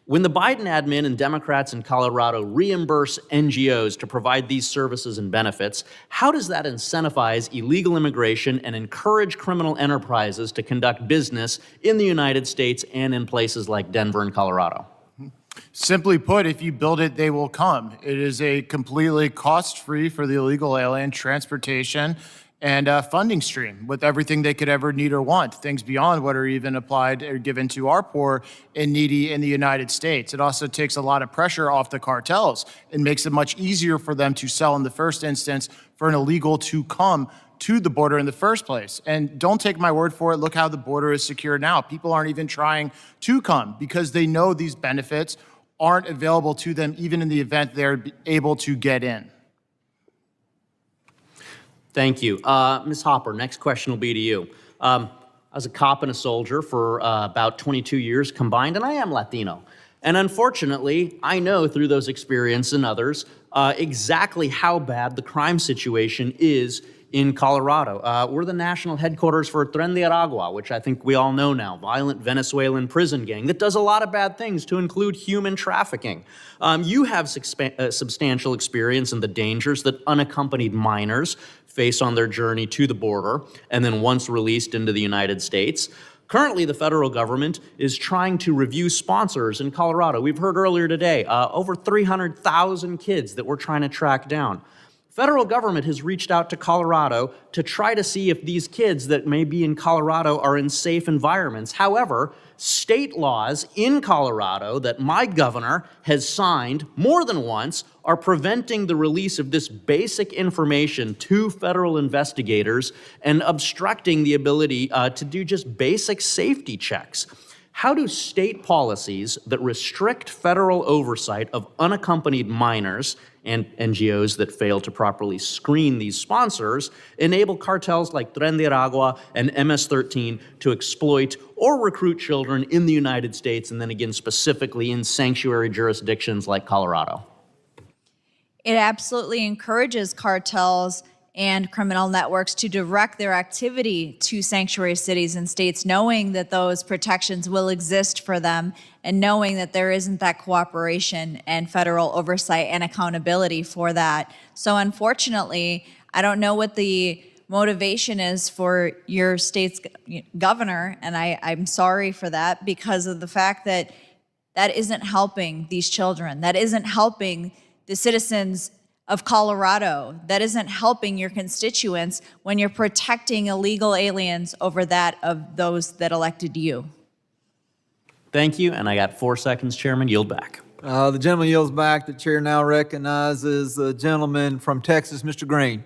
When the Biden admin and Democrats in Colorado reimburse NGOs to provide these services and benefits, how does that incentivize illegal immigration and encourage criminal enterprises to conduct business in the United States and in places like Denver and Colorado? Simply put, if you build it, they will come. It is a completely cost-free for the illegal alien transportation and funding stream with everything they could ever need or want, things beyond what are even applied or given to our poor and needy in the United States. It also takes a lot of pressure off the cartels and makes it much easier for them to sell in the first instance for an illegal to come to the border in the first place. And don't take my word for it, look how the border is secure now. People aren't even trying to come because they know these benefits aren't available to them even in the event they're able to get in. Thank you. Ms. Hopper, next question will be to you. I was a cop and a soldier for about 22 years combined, and I am Latino. And unfortunately, I know through those experiences and others exactly how bad the crime situation is in Colorado. We're the national headquarters for Tren de Aragua, which I think we all know now, violent Venezuelan prison gang that does a lot of bad things to include human trafficking. You have substantial experience in the dangers that unaccompanied minors face on their journey to the border and then once released into the United States. Currently, the federal government is trying to review sponsors in Colorado. We've heard earlier today, over 300,000 kids that we're trying to track down. Federal government has reached out to Colorado to try to see if these kids that may be in Colorado are in safe environments. However, state laws in Colorado that my governor has signed more than once are preventing the release of this basic information to federal investigators and obstructing the ability to do just basic safety checks. How do state policies that restrict federal oversight of unaccompanied minors and NGOs that fail to properly screen these sponsors enable cartels like Tren de Aragua and MS-13 to exploit or recruit children in the United States and then again specifically in sanctuary jurisdictions like Colorado? It absolutely encourages cartels and criminal networks to direct their activity to sanctuary cities and states, knowing that those protections will exist for them and knowing that there isn't that cooperation and federal oversight and accountability for that. So unfortunately, I don't know what the motivation is for your state's governor, and I'm sorry for that because of the fact that that isn't helping these children. That isn't helping the citizens of Colorado. That isn't helping your constituents when you're protecting illegal aliens over that of those that elected you. Thank you, and I got 4 seconds, Chairman. Yield back. The gentleman yields back. The chair now recognizes the gentleman from Texas, Mr. Green.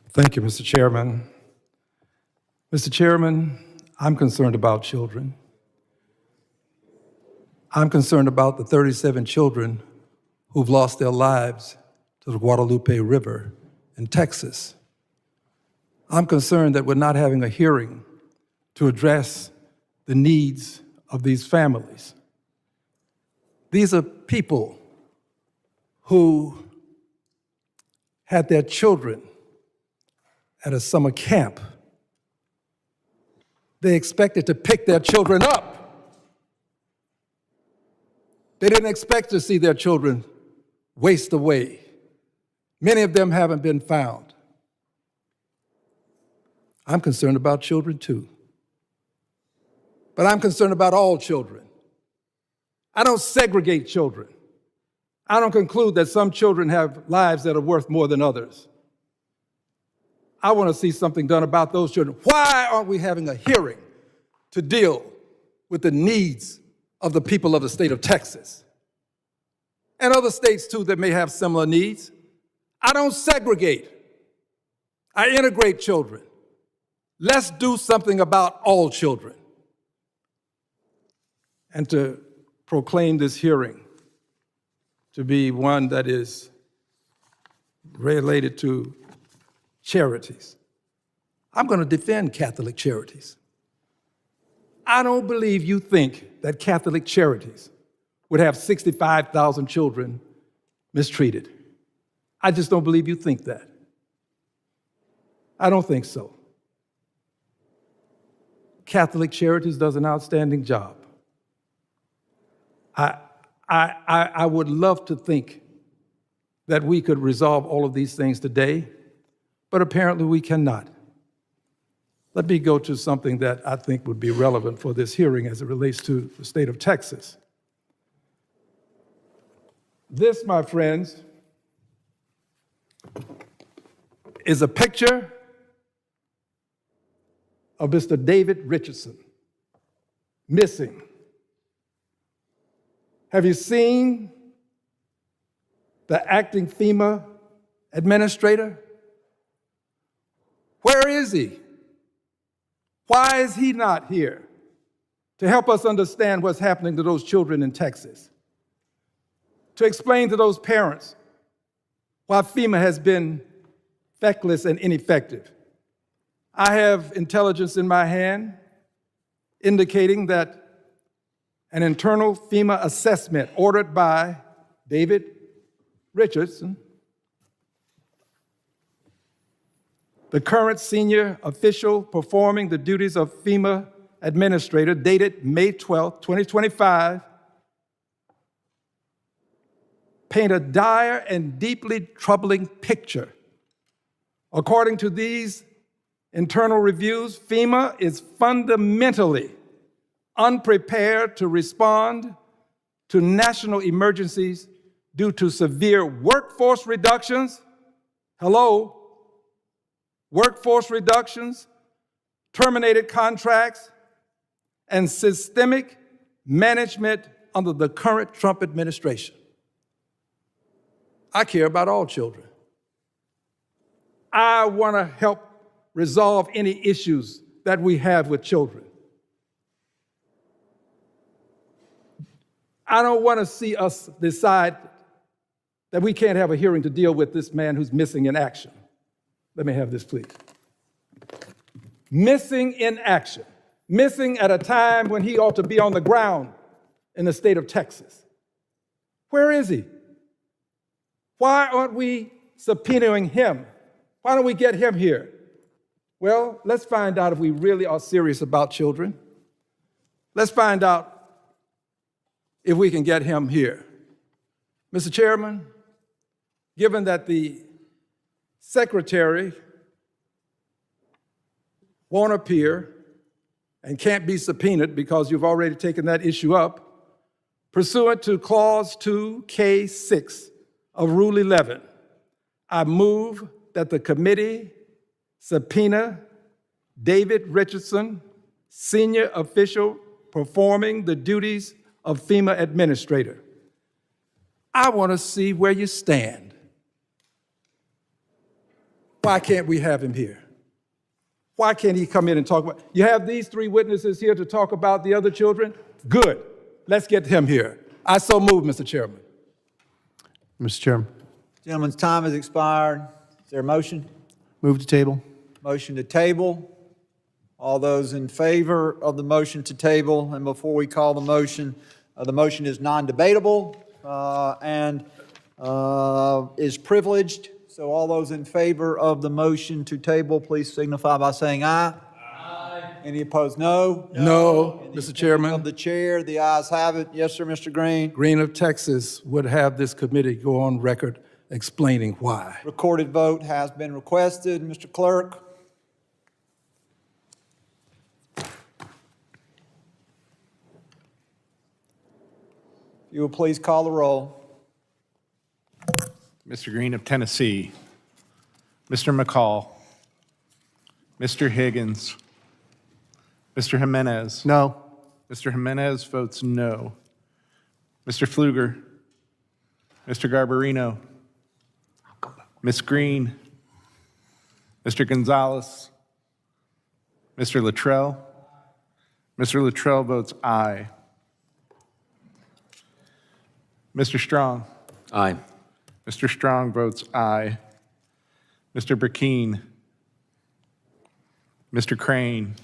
Thank you, Mr. Chairman. Mr. Chairman, I'm concerned about children. I'm concerned about the 37 children who've lost their lives to the Guadalupe River in Texas. I'm concerned that we're not having a hearing to address the needs of these families. These are people who had their children at a summer camp. They expected to pick their children up. They didn't expect to see their children waste away. Many of them haven't been found. I'm concerned about children too. But I'm concerned about all children. I don't segregate children. I don't conclude that some children have lives that are worth more than others. I want to see something done about those children. Why aren't we having a hearing to deal with the needs of the people of the state of Texas? And other states too that may have similar needs. I don't segregate. I integrate children. Let's do something about all children. and to proclaim this hearing to be one that is related to charities. I'm going to defend Catholic charities. I don't believe you think that Catholic charities would have 65,000 children mistreated. I just don't believe you think that. I don't think so. Catholic Charities does an outstanding job. I would love to think that we could resolve all of these things today, but apparently we cannot. Let me go to something that I think would be relevant for this hearing as it relates to the state of Texas. This, my friends, is a picture of Mr. David Richardson, missing. Have you seen the acting FEMA administrator? Where is he? Why is he not here to help us understand what's happening to those children in Texas? To explain to those parents why FEMA has been feckless and ineffective. I have intelligence in my hand indicating that an internal FEMA assessment ordered by David Richardson, the current senior official performing the duties of FEMA administrator, dated May 12, 2025, paint a dire and deeply troubling picture. According to these internal reviews, FEMA is fundamentally unprepared to respond to national emergencies due to severe workforce reductions, workforce reductions, terminated contracts, and systemic management under the current Trump administration. I care about all children. I want to help resolve any issues that we have with children. I don't want to see us decide that we can't have a hearing to deal with this man who's missing in action. Let me have this, please. Missing in action. Missing at a time when he ought to be on the ground in the state of Texas. Where is he? Why aren't we subpoenaing him? Why don't we get him here? Well, let's find out if we really are serious about children. Let's find out if we can get him here. Mr. Chairman, given that the secretary won't appear and can't be subpoenaed because you've already taken that issue up, pursuant to Clause 2K6 of Rule 11, I move that the committee subpoena David Richardson, senior official performing the duties of FEMA administrator. I want to see where you stand. Why can't we have him here? Why can't he come in and talk about? You have these three witnesses here to talk about the other children? Good. Let's get him here. I so move, Mr. Chairman. Mr. Chairman. Gentleman's time has expired. Is there a motion? Move to table. Motion to table. All those in favor of the motion to table, and before we call the motion is non-debatable and is privileged. So all those in favor of the motion to table, please signify by saying aye. Aye. Any opposed, no? No, Any Mr. Chairman. of the chair, the ayes have it. Yes, sir, Mr. Green. Green of Texas would have this committee go on record explaining why. Recorded vote has been requested. Mr. Clerk. You will please call the roll. Mr. Green of Tennessee, Mr. McCall, Mr. Higgins, Mr. Jimenez. No. Mr. Jimenez votes no. Mr. Pfluger, Mr. Garbarino, Ms. Green, Mr. Gonzalez, Mr. Luttrell. Mr. Luttrell votes aye. Mr. Strong. Aye. Mr. Strong votes aye. Mr. Burkeen. Mr. Crane.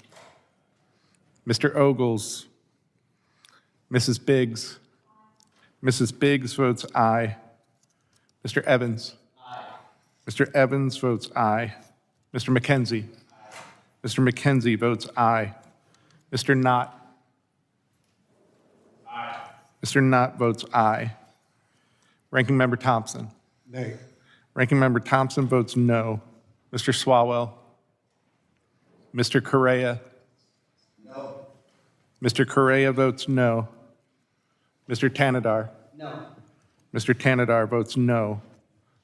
Mr. Ogles. Mrs. Biggs. Mrs. Biggs votes aye. Mr. Evans. Mr. Evans votes aye. Mr. McKenzie. Mr. McKenzie votes aye. Mr. Knott. Mr. Knott votes aye. Ranking Member Thompson. Nay. Ranking Member Thompson votes no. Mr. Swalwell. Mr. Correa. No. Mr. Correa votes no. Mr. Tanadar. No. Mr. Tanadar votes no.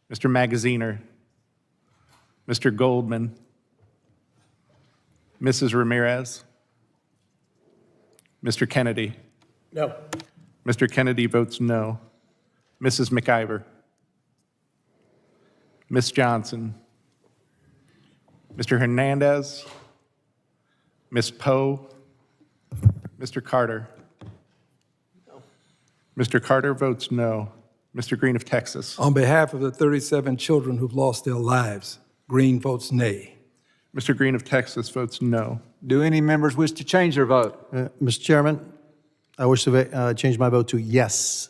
Mr. Magaziner. Mr. Goldman. Mrs. Ramirez. Mr. Kennedy. No. Mr. Kennedy votes no. Mrs. McIver. Ms. Johnson. Mr. Hernandez. Ms. Poe. Mr. Carter. Mr. Carter votes no. Mr. Green of Texas. On behalf of the 37 children who've lost their lives, Green votes nay. Mr. Green of Texas votes no. Do any members wish to change their vote? Mr. Chairman, I wish to change my vote to yes.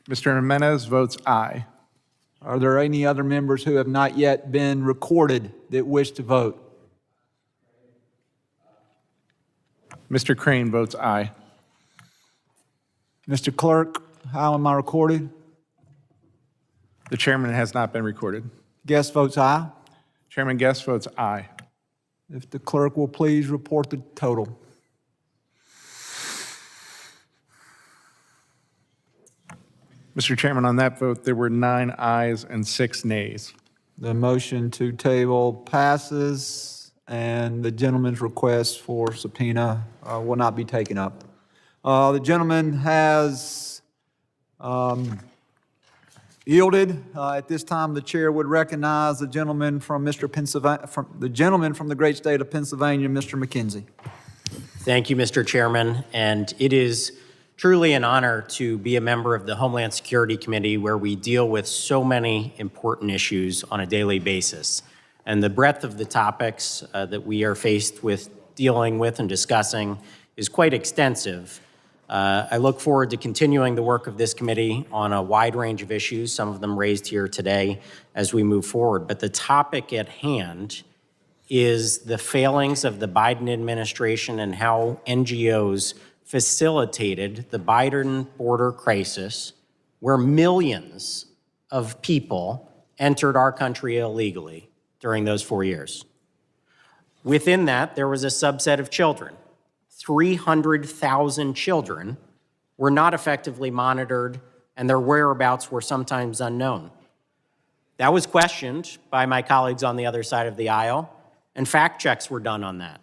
Mr. Jimenez votes aye. Are there any other members who have not yet been recorded that wish to vote? Mr. Crane votes aye. Mr. Clerk, how am I recorded? The chairman has not been recorded. Guest votes aye. Chairman Guest votes aye. If the clerk will please report the total. Mr. Chairman, on that vote, there were 9 ayes and 6 nays. The motion to table passes, and the gentleman's request for subpoena will not be taken up. The gentleman has yielded. At this time, the chair would recognize the gentleman from the gentleman from the great state of Pennsylvania, Mr. McKenzie. Thank you, Mr. Chairman, and it is truly an honor to be a member of the Homeland Security Committee, where we deal with so many important issues on a daily basis. And the breadth of the topics that we are faced with dealing with and discussing is quite extensive. I look forward to continuing the work of this committee on a wide range of issues, some of them raised here today, as we move forward. But the topic at hand is the failings of the Biden administration and how NGOs facilitated the Biden border crisis, where millions of people entered our country illegally during those 4 years. Within that, there was a subset of children. 300,000 children were not effectively monitored, and their whereabouts were sometimes unknown. That was questioned by my colleagues on the other side of the aisle, and fact checks were done on that.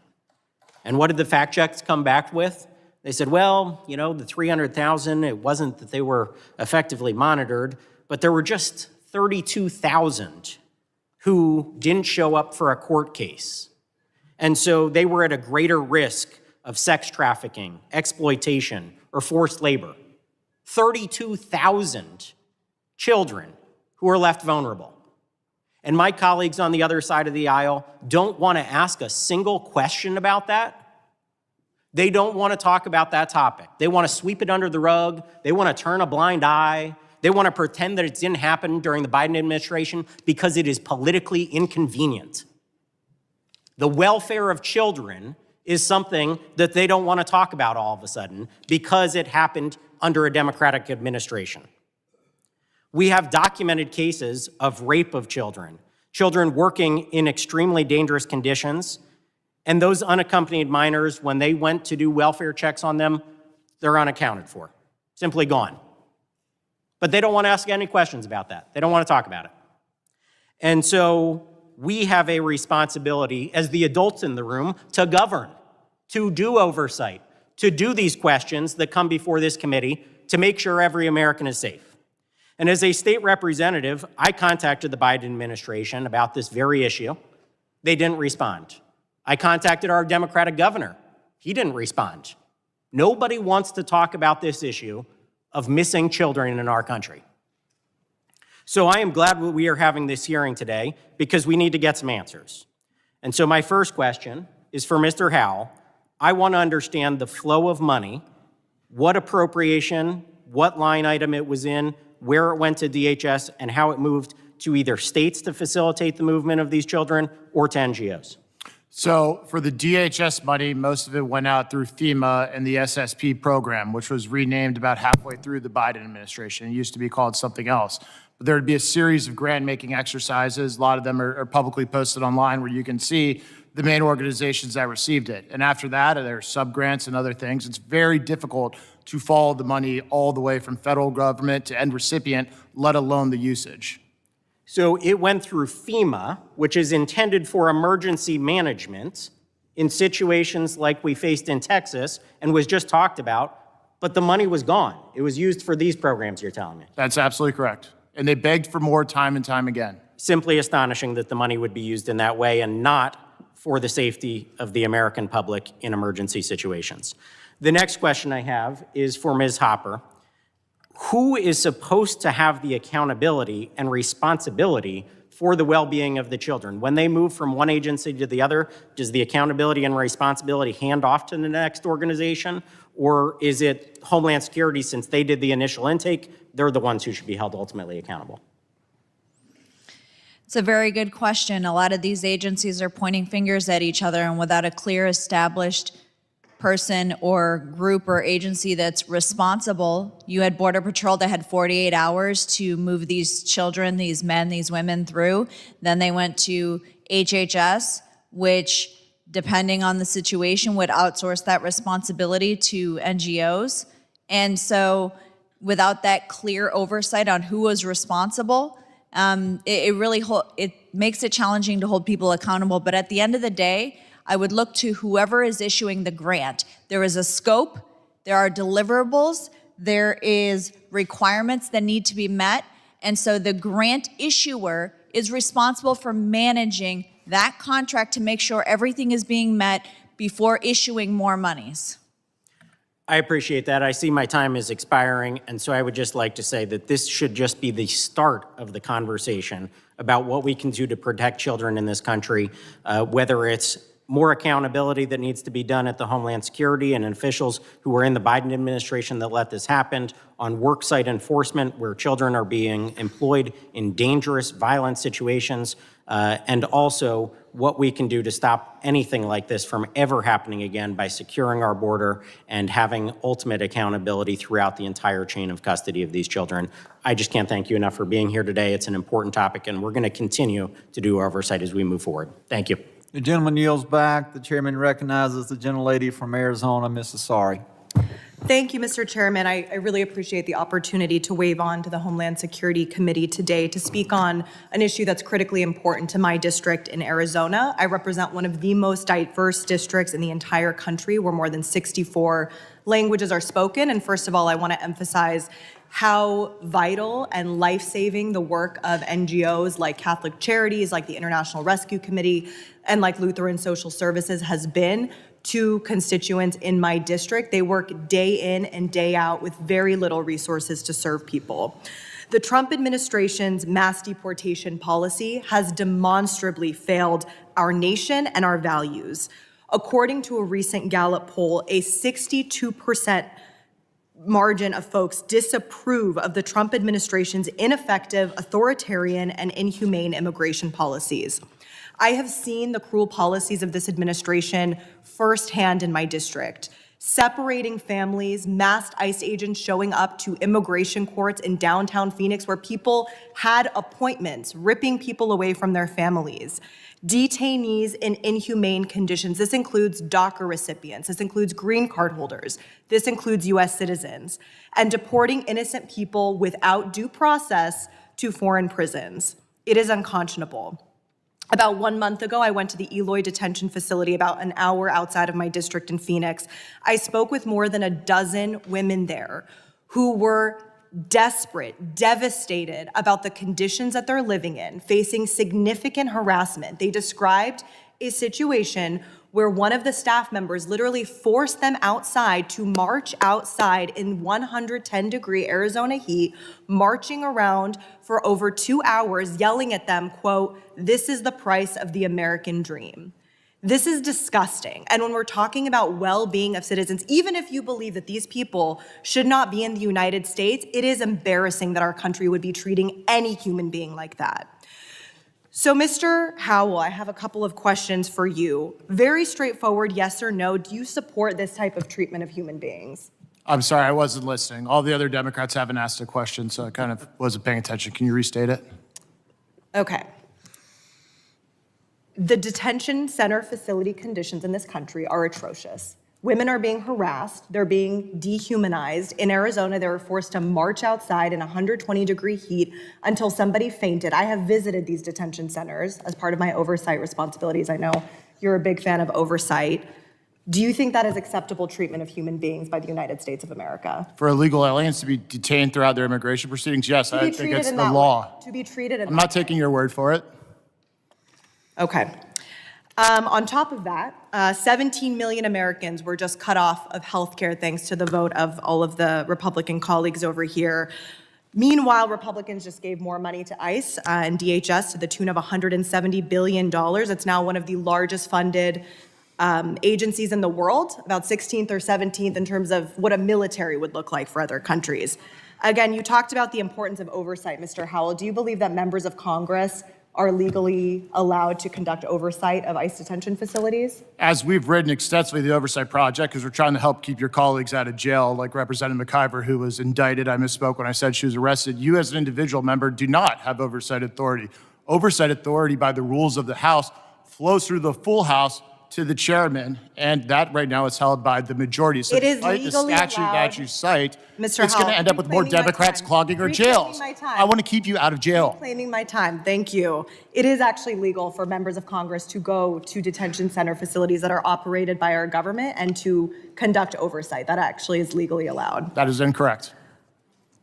And what did the fact checks come back with? They said, well, you know, the 300,000, it wasn't that they were effectively monitored, but there were just 32,000 who didn't show up for a court case. And so they were at a greater risk of sex trafficking, exploitation, or forced labor. 32,000 children who are left vulnerable. And my colleagues on the other side of the aisle don't want to ask a single question about that. They don't want to talk about that topic. They want to sweep it under the rug. They want to turn a blind eye. They want to pretend that it didn't happen during the Biden administration because it is politically inconvenient. The welfare of children is something that they don't want to talk about all of a sudden because it happened under a Democratic administration. We have documented cases of rape of children, children working in extremely dangerous conditions, and those unaccompanied minors, when they went to do welfare checks on them, they're unaccounted for, simply gone. But they don't want to ask any questions about that. They don't want to talk about it. And so we have a responsibility as the adults in the room to govern, to do oversight, to do these questions that come before this committee to make sure every American is safe. And as a state representative, I contacted the Biden administration about this very issue. They didn't respond. I contacted our Democratic governor. He didn't respond. Nobody wants to talk about this issue of missing children in our country. So I am glad that we are having this hearing today because we need to get some answers. And so my first question is for Mr. Howell. I want to understand the flow of money, what appropriation, what line item it was in, where it went to DHS, and how it moved to either states to facilitate the movement of these children or to NGOs. So for the DHS money, most of it went out through FEMA and the SSP program, which was renamed about halfway through the Biden administration. It used to be called something else. But there would be a series of grant-making exercises. A lot of them are publicly posted online where you can see the main organizations that received it. And after that, there are sub-grants and other things. It's very difficult to follow the money all the way from federal government to end recipient, let alone the usage. So it went through FEMA, which is intended for emergency management in situations like we faced in Texas and was just talked about, but the money was gone. It was used for these programs, you're telling me. That's absolutely correct. And they begged for more time and time again. Simply astonishing that the money would be used in that way and not for the safety of the American public in emergency situations. The next question I have is for Ms. Hopper. Who is supposed to have the accountability and responsibility for the well-being of the children? When they move from one agency to the other, does the accountability and responsibility hand off to the next organization? Or is it Homeland Security, since they did the initial intake, they're the ones who should be held ultimately accountable? It's a very good question. A lot of these agencies are pointing fingers at each other, and without a clear established person or group or agency that's responsible. You had Border Patrol that had 48 hours to move these children, these men, these women through. Then they went to HHS, which, depending on the situation, would outsource that responsibility to NGOs. And so without that clear oversight on who was responsible, it makes it challenging to hold people accountable. But at the end of the day, I would look to whoever is issuing the grant. There is a scope, there are deliverables, there is requirements that need to be met, and so the grant issuer is responsible for managing that contract to make sure everything is being met before issuing more monies. I appreciate that. I see my time is expiring, and so I would just like to say that this should just be the start of the conversation about what we can do to protect children in this country, whether it's more accountability that needs to be done at the Homeland Security and officials who were in the Biden administration that let this happen, on worksite enforcement where children are being employed in dangerous, violent situations, and also what we can do to stop anything like this from ever happening again by securing our border and having ultimate accountability throughout the entire chain of custody of these children. I just can't thank you enough for being here today. It's an important topic, and we're going to continue to do oversight as we move forward. Thank you. The gentleman yields back. The chairman recognizes the gentlelady from Arizona, Ms. Asari. Thank you, Mr. Chairman. I really appreciate the opportunity to wave on to the Homeland Security Committee today to speak on an issue that's critically important to my district in Arizona. I represent one of the most diverse districts in the entire country where more than 64 languages are spoken. And first of all, I want to emphasize how vital and life-saving the work of NGOs like Catholic Charities, like the International Rescue Committee, and like Lutheran Social Services has been to constituents in my district. They work day in and day out with very little resources to serve people. The Trump administration's mass deportation policy has demonstrably failed our nation and our values. According to a recent Gallup poll, a 62% margin of folks disapprove of the Trump administration's ineffective, authoritarian, and inhumane immigration policies. I have seen the cruel policies of this administration firsthand in my district. Separating families, masked ICE agents showing up to immigration courts in downtown Phoenix where people had appointments, ripping people away from their families. Detainees in inhumane conditions. This includes DACA recipients. This includes green card holders. This includes US citizens. And deporting innocent people without due process to foreign prisons. It is unconscionable. About 1 month ago, I went to the Eloy detention facility about an hour outside of my district in Phoenix. I spoke with more than a dozen women there who were desperate, devastated about the conditions that they're living in, facing significant harassment. They described a situation where one of the staff members literally forced them outside to march outside in 110-degree Arizona heat, marching around for over 2 hours, yelling at them, quote, "This is the price of the American dream." This is disgusting. And when we're talking about well-being of citizens, even if you believe that these people should not be in the United States, it is embarrassing that our country would be treating any human being like that. So, Mr. Howell, I have a couple of questions for you. Very straightforward, yes or no. Do you support this type of treatment of human beings? I'm sorry, I wasn't listening. All the other Democrats haven't asked a question, so I kind of wasn't paying attention. Can you restate it? Okay. The detention center facility conditions in this country are atrocious. Women are being harassed, they're being dehumanized. In Arizona, they were forced to march outside in 120-degree heat until somebody fainted. I have visited these detention centers as part of my oversight responsibilities. I know you're a big fan of oversight. Do you think that is acceptable treatment of human beings by the United States of America? For illegal aliens to be detained throughout their immigration proceedings, yes, I think it's the law. To be treated in I'm not taking your word for it. Okay. On top of that, 17 million Americans were just cut off of health care thanks to the vote of all of the Republican colleagues over here. Meanwhile, Republicans just gave more money to ICE and DHS to the tune of $170 billion. It's now one of the largest funded agencies in the world, about 16th or 17th in terms of what a military would look like for other countries. Again, you talked about the importance of oversight, Mr. Howell. Do you believe that members of Congress are legally allowed to conduct oversight of ICE detention facilities? As we've written extensively the Oversight Project, because we're trying to help keep your colleagues out of jail, like Representative McIver, who was indicted. I misspoke when I said she was arrested. You as an individual member do not have oversight authority. Oversight authority by the rules of the House flows through the full House to the chairman, and that right now is held by the majority. So It is despite the legally statute allowed. that you cite, Mr. it's going to Howell, end up with more reclaiming my Democrats time. clogging our Reclaiming jails. my time. I want to keep you out of jail. Claiming my time, thank you. It is actually legal for members of Congress to go to detention center facilities that are operated by our government and to conduct oversight. That actually is legally allowed. That is incorrect.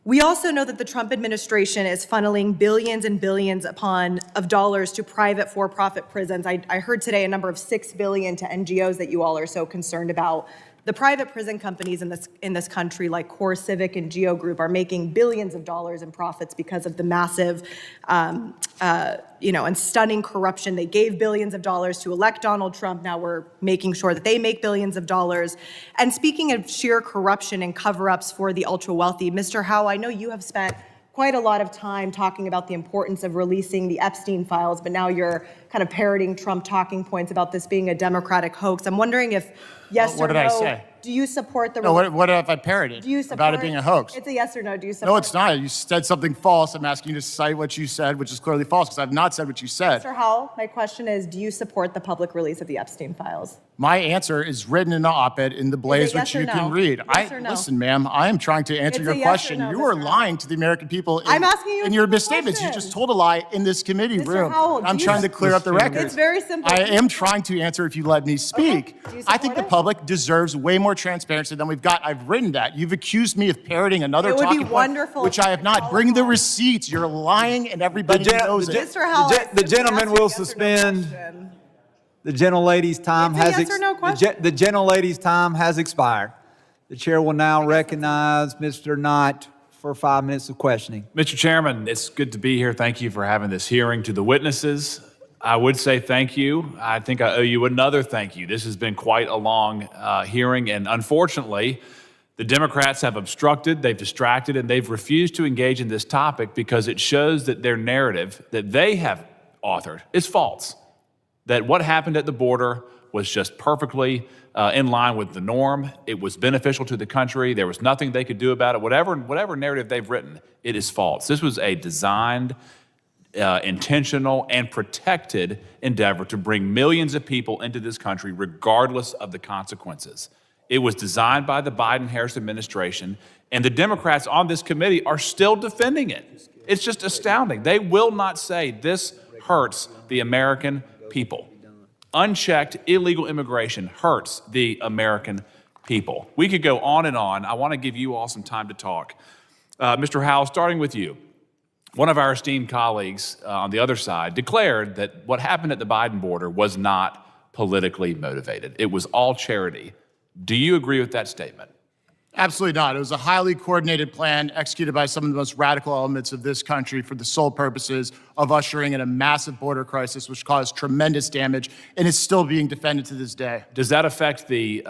We also know that the Trump administration is funneling billions and billions of dollars to private for-profit prisons. I heard today a number of $6 billion to NGOs that you all are so concerned about. The private prison companies in this country, like Core Civic and Geo Group, are making billions of dollars in profits because of the massive, and stunning corruption. They gave billions of dollars to elect Donald Trump. Now we're making sure that they make billions of dollars. And speaking of sheer corruption and cover-ups for the ultra-wealthy, Mr. Howell, I know you have spent quite a lot of time talking about the importance of releasing the Epstein files, but now you're kind of parroting Trump talking points about this being a Democratic hoax. I'm wondering if yes or no. What did I say? Do you support the? No, what have I parroted Do you support about it being a hoax? It's a yes or no. Do you support? No, it's not. You said something false. I'm asking you to cite what you said, which is clearly false, because I've not said what you said. Mr. Howell, my question is, do you support the public release of the Epstein files? My answer is written in the op-ed in the Blaze, yes which or you no? can read. Yes or no? Listen, ma'am, I am trying to answer It's your a yes or question. no, You are Mr. lying to the American people I'm asking you a in your simple misstatements. You question. just told a lie in this committee Mr. room. Howell, I'm do trying you- to clear up the record. It's very simple. I am trying to answer if you let me speak. Do you I think support the it? public deserves way more transparency than we've got. I've written that. You've accused me of parroting another It would be talking point, wonderful which if I have not. Bring the receipts. You're lying, and everybody knows it. Mr. Howell, The gentleman will suspend. The gentlelady's time It's a has yes or no question. the gentlelady's time has expired. The chair will now recognize Mr. Knight for 5 minutes of questioning. Mr. Chairman, it's good to be here. Thank you for having this hearing. To the witnesses, I would say thank you. I think I owe you another thank you. This has been quite a long hearing, and unfortunately, the Democrats have obstructed, they've distracted, and they've refused to engage in this topic because it shows that their narrative that they have authored is false. That what happened at the border was just perfectly in line with the norm. It was beneficial to the country. There was nothing they could do about it. Whatever narrative they've written, it is false. This was a designed, intentional, and protected endeavor to bring millions of people into this country regardless of the consequences. It was designed by the Biden-Harris administration, and the Democrats on this committee are still defending it. It's just astounding. They will not say this hurts the American people. Unchecked illegal immigration hurts the American people. We could go on and on. I want to give you all some time to talk. Mr. Howell, starting with you. One of our esteemed colleagues on the other side declared that what happened at the Biden border was not politically motivated. It was all charity. Do you agree with that statement? Absolutely not. It was a highly coordinated plan executed by some of the most radical elements of this country for the sole purposes of ushering in a massive border crisis, which caused tremendous damage and is still being defended to this day. Does that affect the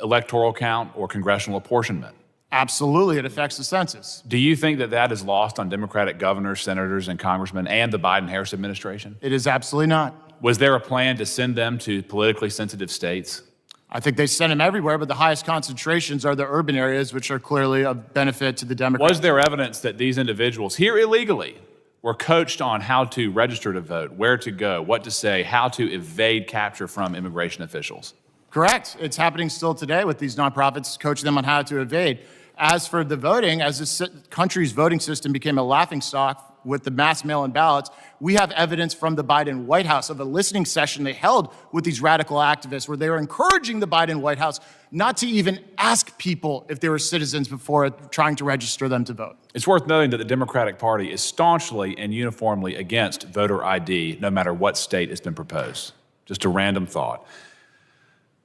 electoral count or congressional apportionment? Absolutely, it affects the census. Do you think that that is lost on Democratic governors, senators, and congressmen and the Biden-Harris administration? It is absolutely not. Was there a plan to send them to politically sensitive states? I think they send them everywhere, but the highest concentrations are the urban areas, which are clearly of benefit to the Democrats. Was there evidence that these individuals here illegally were coached on how to register to vote, where to go, what to say, how to evade capture from immigration officials? Correct. It's happening still today with these nonprofits coaching them on how to evade. As for the voting, as this country's voting system became a laughingstock with the mass mail-in ballots, we have evidence from the Biden White House of a listening session they held with these radical activists where they were encouraging the Biden White House not to even ask people if they were citizens before trying to register them to vote. It's worth noting that the Democratic Party is staunchly and uniformly against voter ID, no matter what state has been proposed. Just a random thought.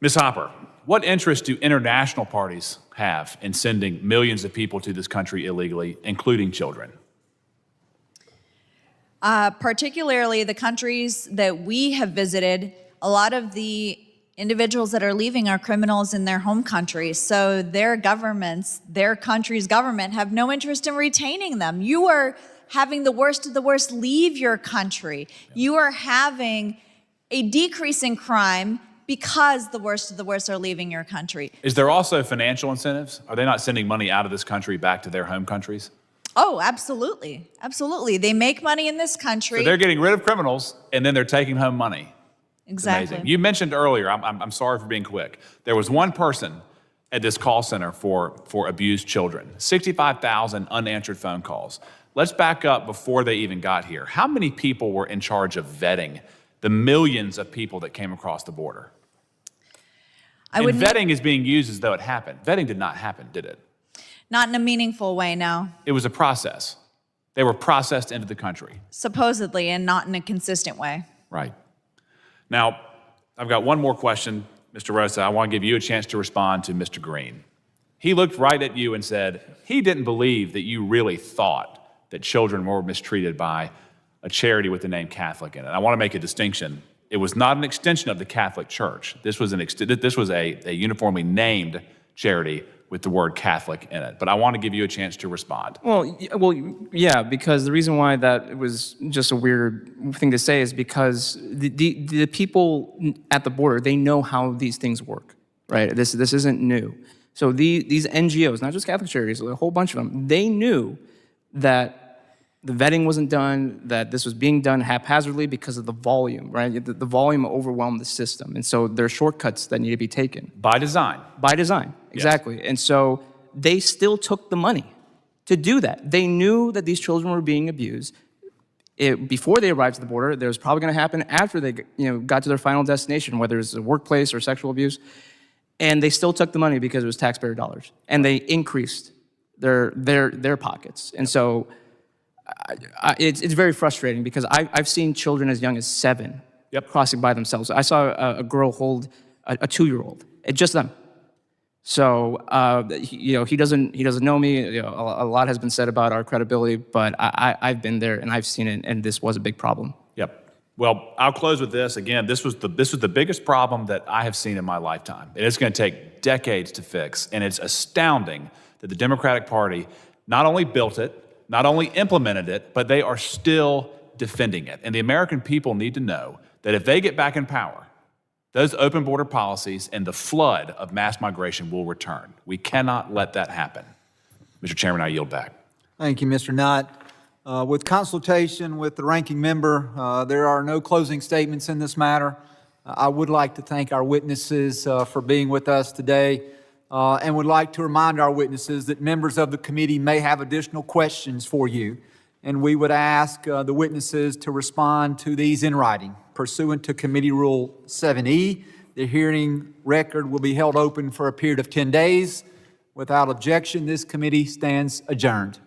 Ms. Hopper, what interest do international parties have in sending millions of people to this country illegally, including children? Particularly the countries that we have visited, a lot of the individuals that are leaving are criminals in their home countries. So their governments, their country's government, have no interest in retaining them. You are having the worst of the worst leave your country. You are having a decrease in crime because the worst of the worst are leaving your country. Is there also financial incentives? Are they not sending money out of this country back to their home countries? Oh, absolutely. Absolutely. They make money in this country. So they're getting rid of criminals, and then they're taking home money. Exactly. Amazing. You mentioned earlier, I'm sorry for being quick, there was one person at this call center for abused children, 65,000 unanswered phone calls. Let's back up before they even got here. How many people were in charge of vetting the millions of people that came across the border? Vetting is being used as though it happened. Vetting did not happen, did it? Not in a meaningful way, no. It was a process. They were processed into the country. Supposedly, and not in a consistent way. Right. Now, I've got one more question, Mr. Rosa. I want to give you a chance to respond to Mr. Green. He looked right at you and said he didn't believe that you really thought that children were mistreated by a charity with the name Catholic in it. I want to make a distinction. It was not an extension of the Catholic Church. This was a uniformly named charity with the word Catholic in it. But I want to give you a chance to respond. Well, yeah, because the reason why that was just a weird thing to say is because the people at the border, they know how these things work, right? This isn't new. So these NGOs, not just Catholic charities, a whole bunch of them, they knew that the vetting wasn't done, that this was being done haphazardly because of the volume, right? The volume overwhelmed the system. And so there are shortcuts that need to be taken. By design. By design, exactly. Yes. And so they still took the money to do that. They knew that these children were being abused. Before they arrived to the border, there was probably gonna happen after they got to their final destination, whether it's a workplace or sexual abuse. And they still took the money because it was taxpayer dollars. And they increased their pockets. And so, it's very frustrating because I've seen children as young as 7 crossing by themselves. I saw a girl hold a 2-year-old, just them. So he doesn't know me. A lot has been said about our credibility, but I've been there and I've seen it, and this was a big problem. Yep. Well, I'll close with this. Again, this was the biggest problem that I have seen in my lifetime. And it's going to take decades to fix. And it's astounding that the Democratic Party not only built it, not only implemented it, but they are still defending it. And the American people need to know that if they get back in power, those open border policies and the flood of mass migration will return. We cannot let that happen. Mr. Chairman, I yield back. Thank you, Mr. Nutt. With consultation with the ranking member, there are no closing statements in this matter. I would like to thank our witnesses for being with us today. And would like to remind our witnesses that members of the committee may have additional questions for you. And we would ask the witnesses to respond to these in writing. Pursuant to Committee Rule 7E, the hearing record will be held open for a period of 10 days. Without objection, this committee stands adjourned.